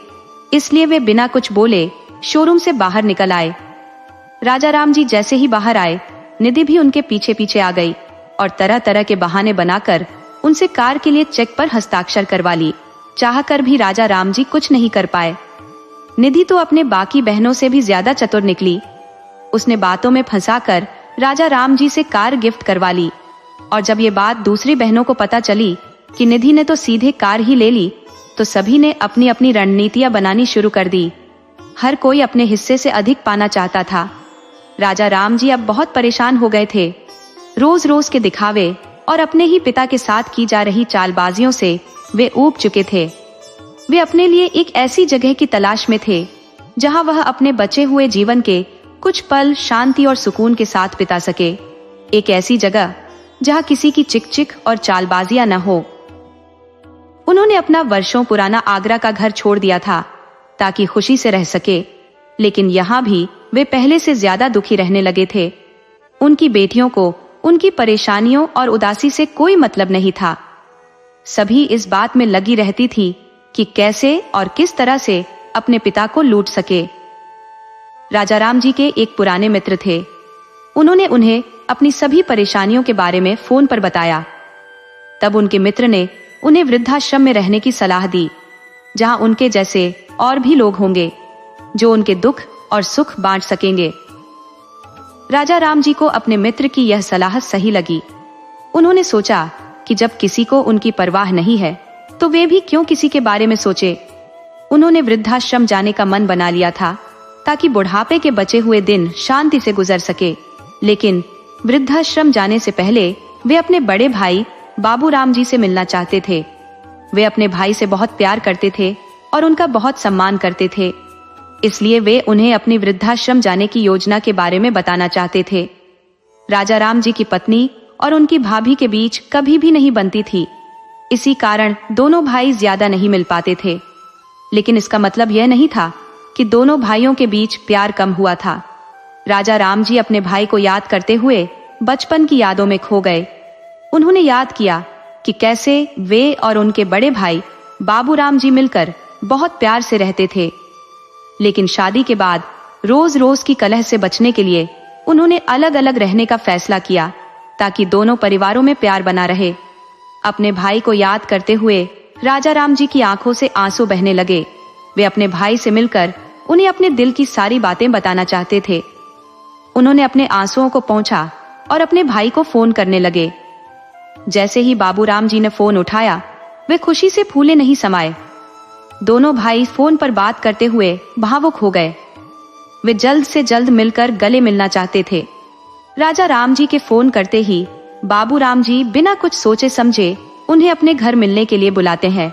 इसलिए वे बिना कुछ बोले शोरूम से बाहर निकल आए। राजा राम जी जैसे ही बाहर आए, निधि भी उनके पीछे पीछे आ गई और तरह तरह के बहाने बनाकर उनसे कार के लिए चेक पर हस्ताक्षर करवा ली। चाहकर भी राजा राम जी कुछ नहीं कर पाए। निधि तो अपने बाकी बहनों से भी ज्यादा चतुर निकली। उसने बातों में फंसाकर राजा राम जी से कार गिफ्ट करवा ली और जब ये बात दूसरी बहनों को पता चली कि निधि ने तो सीधे कार ही ले ली, तो सभी ने अपनी अपनी रणनीतियां बनानी शुरू कर दी। हर कोई अपने हिस्से से अधिक पाना चाहता था। राजा राम जी अब बहुत परेशान हो गए थे। रोज रोज के दिखावे और अपने ही पिता के साथ की जा रही चालबाजियों से वे ऊब चुके थे। वे अपने लिए एक ऐसी जगह की तलाश में थे जहां वह अपने बचे हुए जीवन के कुछ पल शांति और सुकून के साथ बिता सके। एक ऐसी जगह जहां किसी की चिक-चिक और चालबाजियां न हो। उन्होंने अपना वर्षों पुराना आगरा का घर छोड़ दिया था ताकि खुशी से रह सके, लेकिन यहाँ भी वे पहले से ज्यादा दुखी रहने लगे थे। उनकी बेटियों को उनकी परेशानियों और उदासी से कोई मतलब नहीं था। सभी इस बात में लगी रहती थी कि कैसे और किस तरह से अपने पिता को लूट सके। राजा राम जी के एक पुराने मित्र थे। उन्होंने उन्हें अपनी सभी परेशानियों के बारे में फोन पर बताया। तब उनके मित्र ने उन्हें वृद्धाश्रम में रहने की सलाह दी, जहां उनके जैसे और भी लोग होंगे जो उनके दुख और सुख बांट सकेंगे। राजा राम जी को अपने मित्र की यह सलाह सही लगी। उन्होंने सोचा कि जब किसी को उनकी परवाह नहीं है तो वे भी क्यों किसी के बारे में सोचे। उन्होंने वृद्धाश्रम जाने का मन बना लिया था ताकि बुढ़ापे के बचे हुए दिन शांति से गुजर सके। लेकिन वृद्धाश्रम जाने से पहले वे अपने बड़े भाई बाबूराम जी से मिलना चाहते थे। वे अपने भाई से बहुत प्यार करते थे और उनका बहुत सम्मान करते थे, इसलिए वे उन्हें अपनी वृद्धाश्रम जाने की योजना के बारे में बताना चाहते थे। राजा राम जी की पत्नी और उनकी भाभी के बीच कभी भी नहीं बनती थी, इसी कारण दोनों भाई ज्यादा नहीं मिल पाते थे। लेकिन इसका मतलब यह नहीं था कि दोनों भाइयों के बीच प्यार कम हुआ था। राजा राम जी अपने भाई को याद करते हुए बचपन की यादों में खो गए। उन्होंने याद किया कि कैसे वे और उनके बड़े भाई बाबूराम जी मिलकर बहुत प्यार से रहते थे। लेकिन शादी के बाद रोज रोज की कलह से बचने के लिए उन्होंने अलग अलग रहने का फैसला किया ताकि दोनों परिवारों में प्यार बना रहे। अपने भाई को याद करते हुए राजा राम जी की आंखों से आंसू बहने लगे। वे अपने भाई से मिलकर उन्हें अपने दिल की सारी बातें बताना चाहते थे। उन्होंने अपने आंसुओं को पोंछा और अपने भाई को फोन करने लगे। जैसे ही बाबूराम जी ने फोन उठाया, वे खुशी से फूले नहीं समाये। दोनों भाई फोन पर बात करते हुए भावुक हो गए। वे जल्द से जल्द मिलकर गले मिलना चाहते थे। राजा राम जी के फोन करते ही बाबूराम जी बिना कुछ सोचे समझे उन्हें अपने घर मिलने के लिए बुलाते हैं।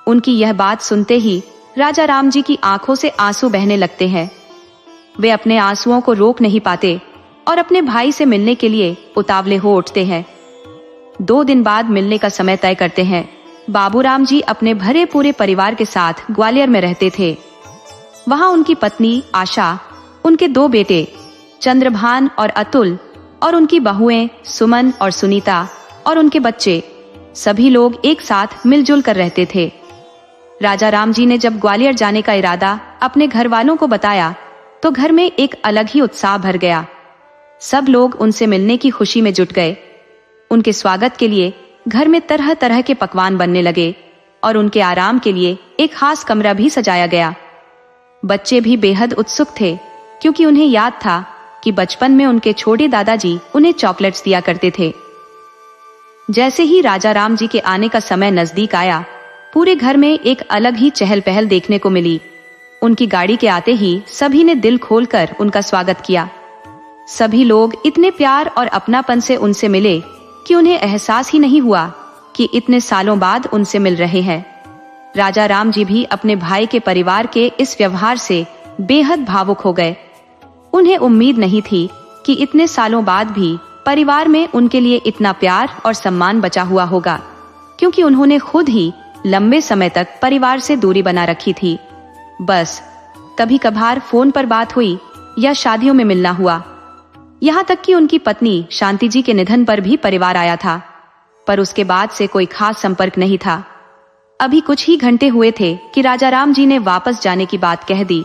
उनकी यह बात सुनते ही राजा राम जी की आंखों से आंसू बहने लगते हैं। वे अपने आंसुओं को रोक नहीं पाते और अपने भाई से मिलने के लिए उतावले हो उठते हैं। 2 दिन बाद मिलने का समय तय करते हैं। बाबूराम जी अपने भरे पूरे परिवार के साथ ग्वालियर में रहते थे। वहां उनकी पत्नी आशा, उनके 2 बेटे चंद्रभान और अतुल और उनकी बहुएं सुमन और सुनीता और उनके बच्चे, सभी लोग एक साथ मिलजुल कर रहते थे। राजा राम जी ने जब ग्वालियर जाने का इरादा अपने घर वालों को बताया तो घर में एक अलग ही उत्साह भर गया। सब लोग उनसे मिलने की खुशी में जुट गए। उनके स्वागत के लिए घर में तरह तरह के पकवान बनने लगे और उनके आराम के लिए एक खास कमरा भी सजाया गया। बच्चे भी बेहद उत्सुक थे, क्योंकि उन्हें याद था कि बचपन में उनके छोटे दादाजी उन्हें चॉकलेट्स दिया करते थे। जैसे ही राजा राम जी के आने का समय नजदीक आया, पूरे घर में एक अलग ही चहल पहल देखने को मिली। उनकी गाड़ी के आते ही सभी ने दिल खोलकर उनका स्वागत किया। सभी लोग इतने प्यार और अपनापन से उनसे मिले कि उन्हें एहसास ही नहीं हुआ कि इतने सालों बाद उनसे मिल रहे हैं। राजा राम जी भी अपने भाई के परिवार के इस व्यवहार से बेहद भावुक हो गए। उन्हें उम्मीद नहीं थी कि इतने सालों बाद भी परिवार में उनके लिए इतना प्यार और सम्मान बचा हुआ होगा, क्योंकि उन्होंने खुद ही लंबे समय तक परिवार से दूरी बना रखी थी। बस कभी कभार फोन पर बात हुई या शादियों में मिलना हुआ। यहाँ तक कि उनकी पत्नी शांति जी के निधन पर भी परिवार आया था, पर उसके बाद से कोई खास संपर्क नहीं था। अभी कुछ ही घंटे हुए थे कि राजा राम जी ने वापस जाने की बात कह दी।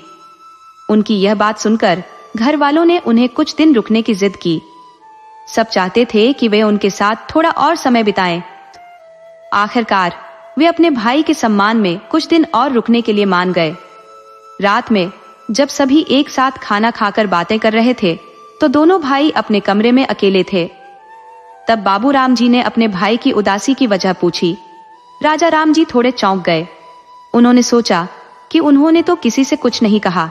उनकी यह बात सुनकर घर वालों ने उन्हें कुछ दिन रुकने की जिद की। सब चाहते थे कि वे उनके साथ थोड़ा और समय बिताएं। आखिरकार वे अपने भाई के सम्मान में कुछ दिन और रुकने के लिए मान गए। रात में जब सभी एक साथ खाना खाकर बातें कर रहे थे, तो दोनों भाई अपने कमरे में अकेले थे। तब बाबू राम जी ने अपने भाई की उदासी की वजह पूछी। राजा राम जी थोड़े चौंक गए। उन्होंने सोचा कि उन्होंने तो किसी से कुछ नहीं कहा,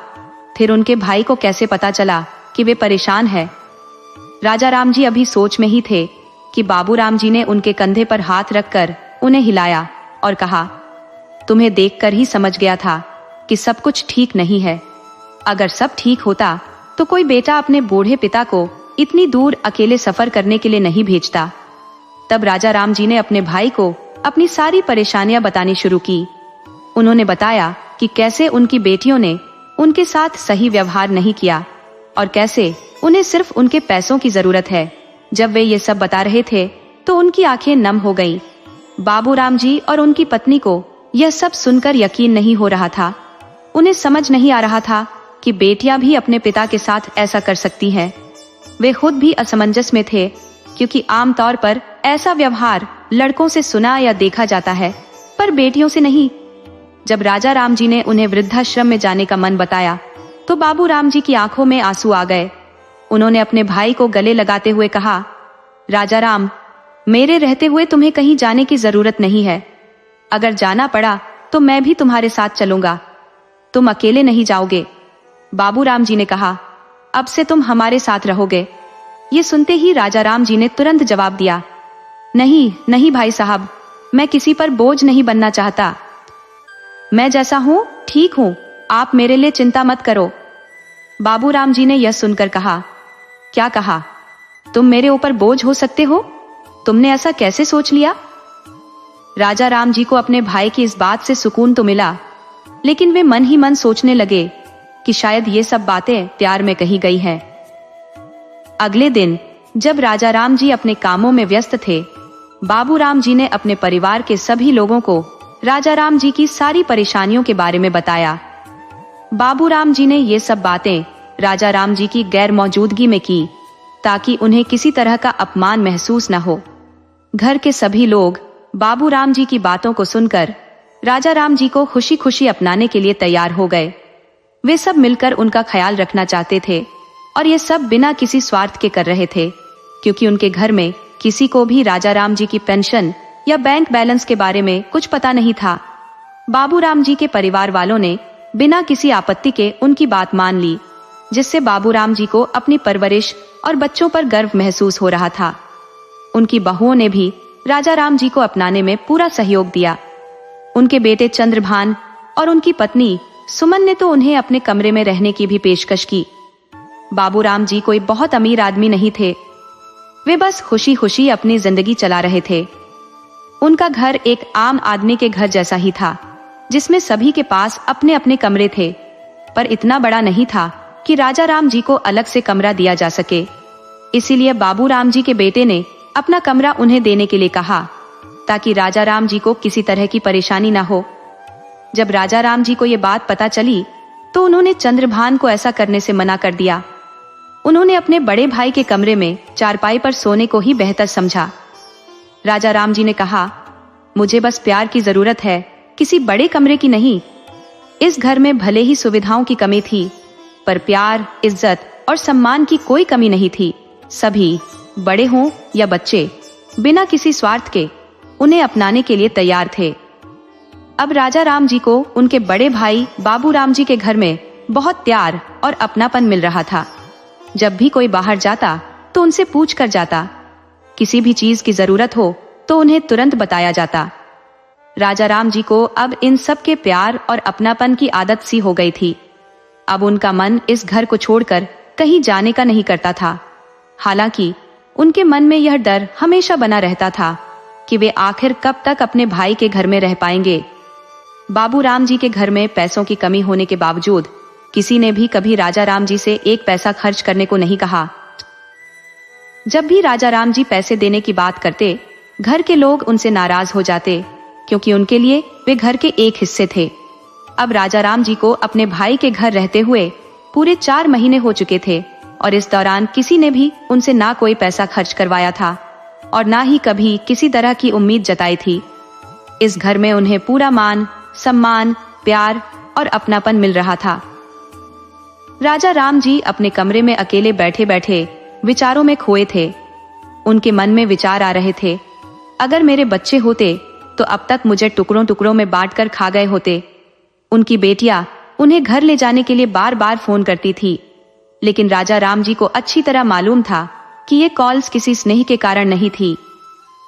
फिर उनके भाई को कैसे पता चला कि वे परेशान हैं। राजा राम जी अभी सोच में ही थे कि बाबू राम जी ने उनके कंधे पर हाथ रखकर उन्हें हिलाया और कहा, तुम्हें देखकर ही समझ गया था कि सब कुछ ठीक नहीं है। अगर सब ठीक होता तो कोई बेटा अपने बूढ़े पिता को इतनी दूर अकेले सफर करने के लिए नहीं भेजता। तब राजा राम जी ने अपने भाई को अपनी सारी परेशानियां बतानी शुरू की। उन्होंने बताया कि कैसे उनकी बेटियों ने उनके साथ सही व्यवहार नहीं किया और कैसे उन्हें सिर्फ उनके पैसों की जरूरत है। जब वे ये सब बता रहे थे तो उनकी आंखें नम हो गईं। बाबू राम जी और उनकी पत्नी को यह सब सुनकर यकीन नहीं हो रहा था। उन्हें समझ नहीं आ रहा था कि बेटियां भी अपने पिता के साथ ऐसा कर सकती हैं। वे खुद भी असमंजस में थे, क्योंकि आमतौर पर ऐसा व्यवहार लड़कों से सुना या देखा जाता है, पर बेटियों से नहीं। जब राजा राम जी ने उन्हें वृद्धाश्रम में जाने का मन बताया, तो बाबू राम जी की आंखों में आंसू आ गए। उन्होंने अपने भाई को गले लगाते हुए कहा, राजा राम, मेरे रहते हुए तुम्हें कहीं जाने की जरूरत नहीं है। अगर जाना पड़ा तो मैं भी तुम्हारे साथ चलूंगा, तुम अकेले नहीं जाओगे। बाबू राम जी ने कहा, अब से तुम हमारे साथ रहोगे। ये सुनते ही राजा राम जी ने तुरंत जवाब दिया, नहीं नहीं भाई साहब, मैं किसी पर बोझ नहीं बनना चाहता। मैं जैसा हूं ठीक हूं, आप मेरे लिए चिंता मत करो। बाबू राम जी ने यह सुनकर कहा, क्या कहा? तुम मेरे ऊपर बोझ हो सकते हो? तुमने ऐसा कैसे सोच लिया? राजा राम जी को अपने भाई की इस बात से सुकून तो मिला, लेकिन वे मन ही मन सोचने लगे कि शायद ये सब बातें प्यार में कही गई हैं। अगले दिन जब राजा राम जी अपने कामों में व्यस्त थे, बाबू राम जी ने अपने परिवार के सभी लोगों को राजा राम जी की सारी परेशानियों के बारे में बताया। बाबू राम जी ने ये सब बातें राजा राम जी की गैर मौजूदगी में की, ताकि उन्हें किसी तरह का अपमान महसूस न हो। घर के सभी लोग बाबू राम जी की बातों को सुनकर राजा राम जी को खुशी खुशी अपनाने के लिए तैयार हो गए। वे सब मिलकर उनका ख्याल रखना चाहते थे, और ये सब बिना किसी स्वार्थ के कर रहे थे, क्योंकि उनके घर में किसी को भी राजा राम जी की पेंशन या बैंक बैलेंस के बारे में कुछ पता नहीं था। बाबू राम जी के परिवार वालों ने बिना किसी आपत्ति के उनकी बात मान ली, जिससे बाबू राम जी को अपनी परवरिश और बच्चों पर गर्व महसूस हो रहा था। उनकी बहुओं ने भी राजा राम जी को अपनाने में पूरा सहयोग दिया। उनके बेटे चंद्रभान और उनकी पत्नी सुमन ने तो उन्हें अपने कमरे में रहने की भी पेशकश की। बाबू राम जी कोई बहुत अमीर आदमी नहीं थे, वे बस खुशी खुशी अपनी जिंदगी चला रहे थे। उनका घर एक आम आदमी के घर जैसा ही था, जिसमें सभी के पास अपने अपने कमरे थे, पर इतना बड़ा नहीं था कि राजा राम जी को अलग से कमरा दिया जा सके। इसीलिए बाबू राम जी के बेटे ने अपना कमरा उन्हें देने के लिए कहा, ताकि राजा राम जी को किसी तरह की परेशानी ना हो। जब राजा राम जी को ये बात पता चली, तो उन्होंने चंद्रभान को ऐसा करने से मना कर दिया। उन्होंने अपने बड़े भाई के कमरे में चारपाई पर सोने को ही बेहतर समझा। राजा राम जी ने कहा, मुझे बस प्यार की जरूरत है, किसी बड़े कमरे की नहीं। इस घर में भले ही सुविधाओं की कमी थी, पर प्यार, इज्जत और सम्मान की कोई कमी नहीं थी। सभी, बड़े हों या बच्चे, बिना किसी स्वार्थ के उन्हें अपनाने के लिए तैयार थे। अब राजा राम जी को उनके बड़े भाई बाबू राम जी के घर में बहुत प्यार और अपनापन मिल रहा था। जब भी कोई बाहर जाता तो उनसे पूछ कर जाता। किसी भी चीज की जरूरत हो तो उन्हें तुरंत बताया जाता। राजा राम जी को अब इन सब के प्यार और अपनापन की आदत सी हो गई थी। अब उनका मन इस घर को छोड़कर कहीं जाने का नहीं करता था। हालांकि उनके मन में यह डर हमेशा बना रहता था कि वे आखिर कब तक अपने भाई के घर में रह पाएंगे। बाबू राम जी के घर में पैसों की कमी होने के बावजूद किसी ने भी कभी राजा राम जी से एक पैसा खर्च करने को नहीं कहा। जब भी राजा राम जी पैसे देने की बात करते, घर के लोग उनसे नाराज हो जाते, क्योंकि उनके लिए वे घर के एक हिस्से थे। अब राजा राम जी को अपने भाई के घर रहते हुए पूरे 4 महीने हो चुके थे और इस दौरान किसी ने भी उनसे ना कोई पैसा खर्च करवाया था और ना ही कभी किसी तरह की उम्मीद जताई थी। इस घर में उन्हें पूरा मान, सम्मान, प्यार और अपनापन मिल रहा था। राजा राम जी अपने कमरे में अकेले बैठे बैठे विचारों में खोए थे। उनके मन में विचार आ रहे थे, अगर मेरे बच्चे होते तो अब तक मुझे टुकड़ों टुकड़ों में बांटकर खा गए होते। उनकी बेटियां उन्हें घर ले जाने के लिए बार बार फोन करती थी, लेकिन राजा राम जी को अच्छी तरह मालूम था कि ये कॉल्स किसी स्नेह के कारण नहीं थी।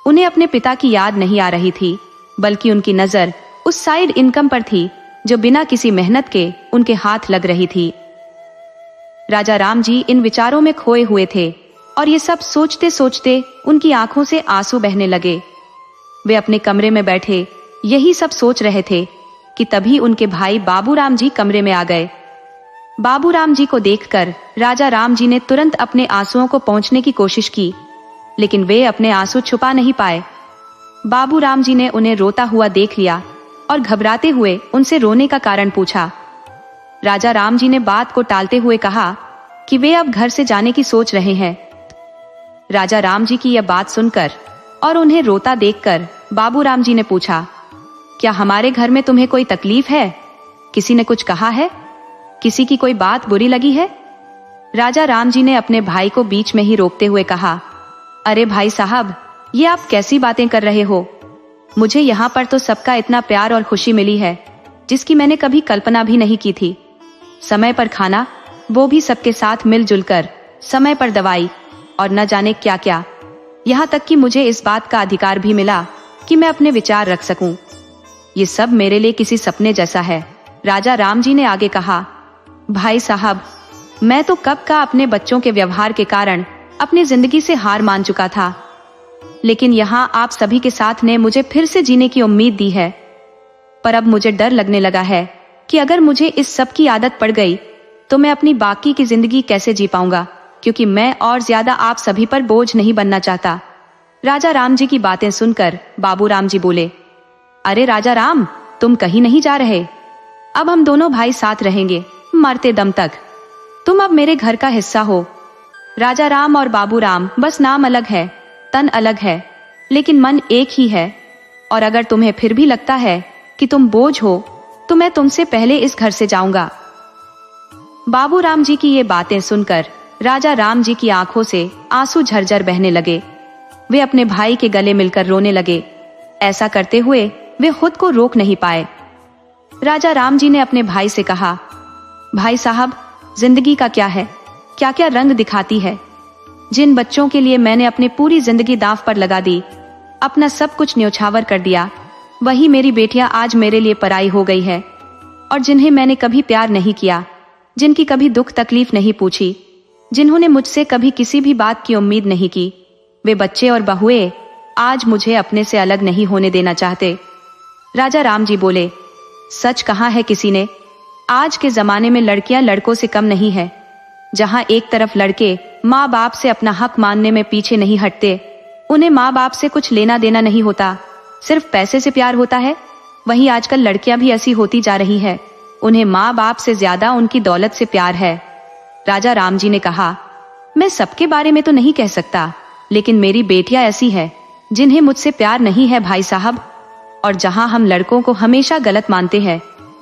उन्हें अपने पिता की याद नहीं आ रही थी, बल्कि उनकी नजर उस साइड इनकम पर थी जो बिना किसी मेहनत के उनके हाथ लग रही थी। राजा राम जी इन विचारों में खोए हुए थे और ये सब सोचते सोचते उनकी आंखों से आंसू बहने लगे। वे अपने कमरे में बैठे यही सब सोच रहे थे कि तभी उनके भाई बाबू राम जी कमरे में आ गए। बाबू राम जी को देखकर राजा राम जी ने तुरंत अपने आंसुओं को पोंछने की कोशिश की, लेकिन वे अपने आंसू छुपा नहीं पाए। बाबू राम जी ने उन्हें रोता हुआ देख लिया और घबराते हुए उनसे रोने का कारण पूछा। राजा राम जी ने बात को टालते हुए कहा कि वे अब घर से जाने की सोच रहे हैं। राजा राम जी की यह बात सुनकर और उन्हें रोता देखकर बाबू राम जी ने पूछा, क्या हमारे घर में तुम्हें कोई तकलीफ है? किसी ने कुछ कहा है? किसी की कोई बात बुरी लगी है? राजा राम जी ने अपने भाई को बीच में ही रोकते हुए कहा, अरे भाई साहब, ये आप कैसी बातें कर रहे हो? मुझे यहाँ पर तो सबका इतना प्यार और खुशी मिली है जिसकी मैंने कभी कल्पना भी नहीं की थी। समय पर खाना, वो भी सबके साथ मिलजुल कर, समय पर दवाई और न जाने क्या क्या। यहाँ तक कि मुझे इस बात का अधिकार भी मिला कि मैं अपने विचार रख सकूं। ये सब मेरे लिए किसी सपने जैसा है। राजा राम जी ने आगे कहा, भाई साहब, मैं तो कब का अपने बच्चों के व्यवहार के कारण अपनी जिंदगी से हार मान चुका था, लेकिन यहाँ आप सभी के साथ ने मुझे फिर से जीने की उम्मीद दी है। पर अब मुझे डर लगने लगा है कि अगर मुझे इस सब की आदत पड़ गई तो मैं अपनी बाकी की जिंदगी कैसे जी पाऊंगा, क्योंकि मैं और ज्यादा आप सभी पर बोझ नहीं बनना चाहता। राजा राम जी की बातें सुनकर बाबू राम जी बोले, अरे राजा राम, तुम कहीं नहीं जा रहे। अब हम दोनों भाई साथ रहेंगे मरते दम तक। तुम अब मेरे घर का हिस्सा हो। राजा राम और बाबू राम बस नाम अलग है, तन अलग है, लेकिन मन एक ही है। और अगर तुम्हें फिर भी लगता है कि तुम बोझ हो तो मैं तुमसे पहले इस घर से जाऊंगा। बाबू राम जी की ये बातें सुनकर राजा राम जी की आंखों से आंसू झरझर बहने लगे। वे अपने भाई के गले मिलकर रोने लगे। ऐसा करते हुए वे खुद को रोक नहीं पाए। राजा राम जी ने अपने भाई से कहा, भाई साहब, जिंदगी का क्या है, क्या क्या रंग दिखाती है। जिन बच्चों के लिए मैंने अपनी पूरी जिंदगी दांव पर लगा दी, अपना सब कुछ न्योछावर कर दिया, वही मेरी बेटियां आज मेरे लिए पराई हो गई है। और जिन्हें मैंने कभी प्यार नहीं किया, जिनकी कभी दुख तकलीफ नहीं पूछी, जिन्होंने मुझसे कभी किसी भी बात की उम्मीद नहीं की, वे बच्चे और बहुएं आज मुझे अपने से अलग नहीं होने देना चाहते। राजा राम जी बोले, सच कहा है किसी ने, आज के जमाने में लड़कियां लड़कों से कम नहीं है। जहां एक तरफ लड़के माँ बाप से अपना हक मानने में पीछे नहीं हटते, उन्हें माँ बाप से कुछ लेना देना नहीं होता, सिर्फ पैसे से प्यार होता है, वहीं आजकल लड़कियां भी ऐसी होती जा रही है। उन्हें माँ बाप से ज्यादा उनकी दौलत से प्यार है। राजा राम जी ने कहा, मैं सबके बारे में तो नहीं कह सकता, लेकिन मेरी बेटियां ऐसी है जिन्हें मुझसे प्यार नहीं है भाई साहब। और जहां हम लड़कों को हमेशा गलत मानते हैं,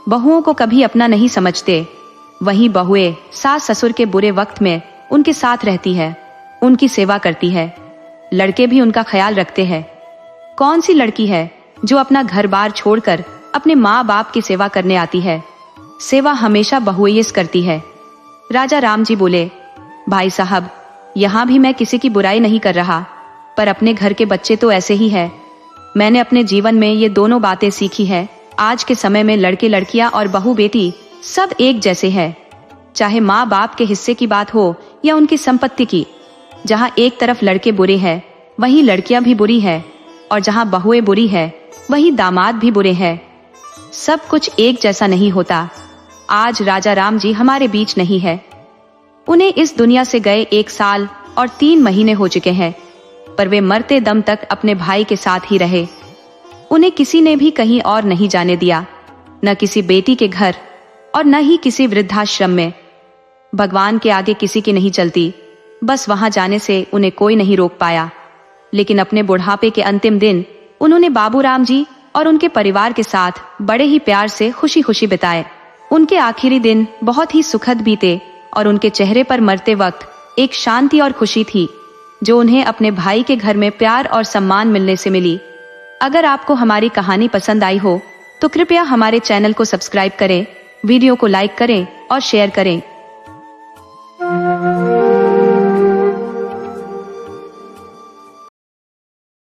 बहुओं को कभी अपना नहीं समझते, वहीं बहुएं सास ससुर के बुरे वक्त में उनके साथ रहती है, उनकी सेवा करती है। लड़के भी उनका ख्याल रखते हैं। कौन सी लड़की है जो अपना घर बार छोड़कर अपने माँ बाप की सेवा करने आती है? सेवा हमेशा बहुएं करती है। राजा राम जी बोले, भाई साहब, यहाँ भी मैं किसी की बुराई नहीं कर रहा, पर अपने घर के बच्चे तो ऐसे ही है। मैंने अपने जीवन में ये दोनों बातें सीखी है। आज के समय में लड़के लड़कियां और बहू बेटी सब एक जैसे हैं। चाहे माँ बाप के हिस्से की बात हो या उनकी संपत्ति की। जहाँ एक तरफ लड़के बुरे हैं, वहीं लड़कियां भी बुरी है, और जहाँ बहुएं बुरी है, वहीं दामाद भी बुरे हैं। सब कुछ एक जैसा नहीं होता। आज राजा राम जी हमारे बीच नहीं है। उन्हें इस दुनिया से गए 1 साल और 3 महीने हो चुके हैं, पर वे मरते दम तक अपने भाई के साथ ही रहे। उन्हें किसी ने भी कहीं और नहीं जाने दिया, न किसी बेटी के घर और न ही किसी वृद्धाश्रम में। भगवान के आगे किसी की नहीं चलती, बस वहां जाने से उन्हें कोई नहीं रोक पाया। लेकिन अपने बुढ़ापे के अंतिम दिन उन्होंने बाबूराम जी और उनके परिवार के साथ बड़े ही प्यार से खुशी खुशी बिताए। उनके आखिरी दिन बहुत ही सुखद बीते और उनके चेहरे पर मरते वक्त एक शांति और खुशी थी, जो उन्हें अपने भाई के घर में प्यार और सम्मान मिलने से मिली। अगर आपको हमारी कहानी पसंद आई हो तो कृपया हमारे चैनल को सब्सक्राइब करें, वीडियो को लाइक करें और शेयर करें।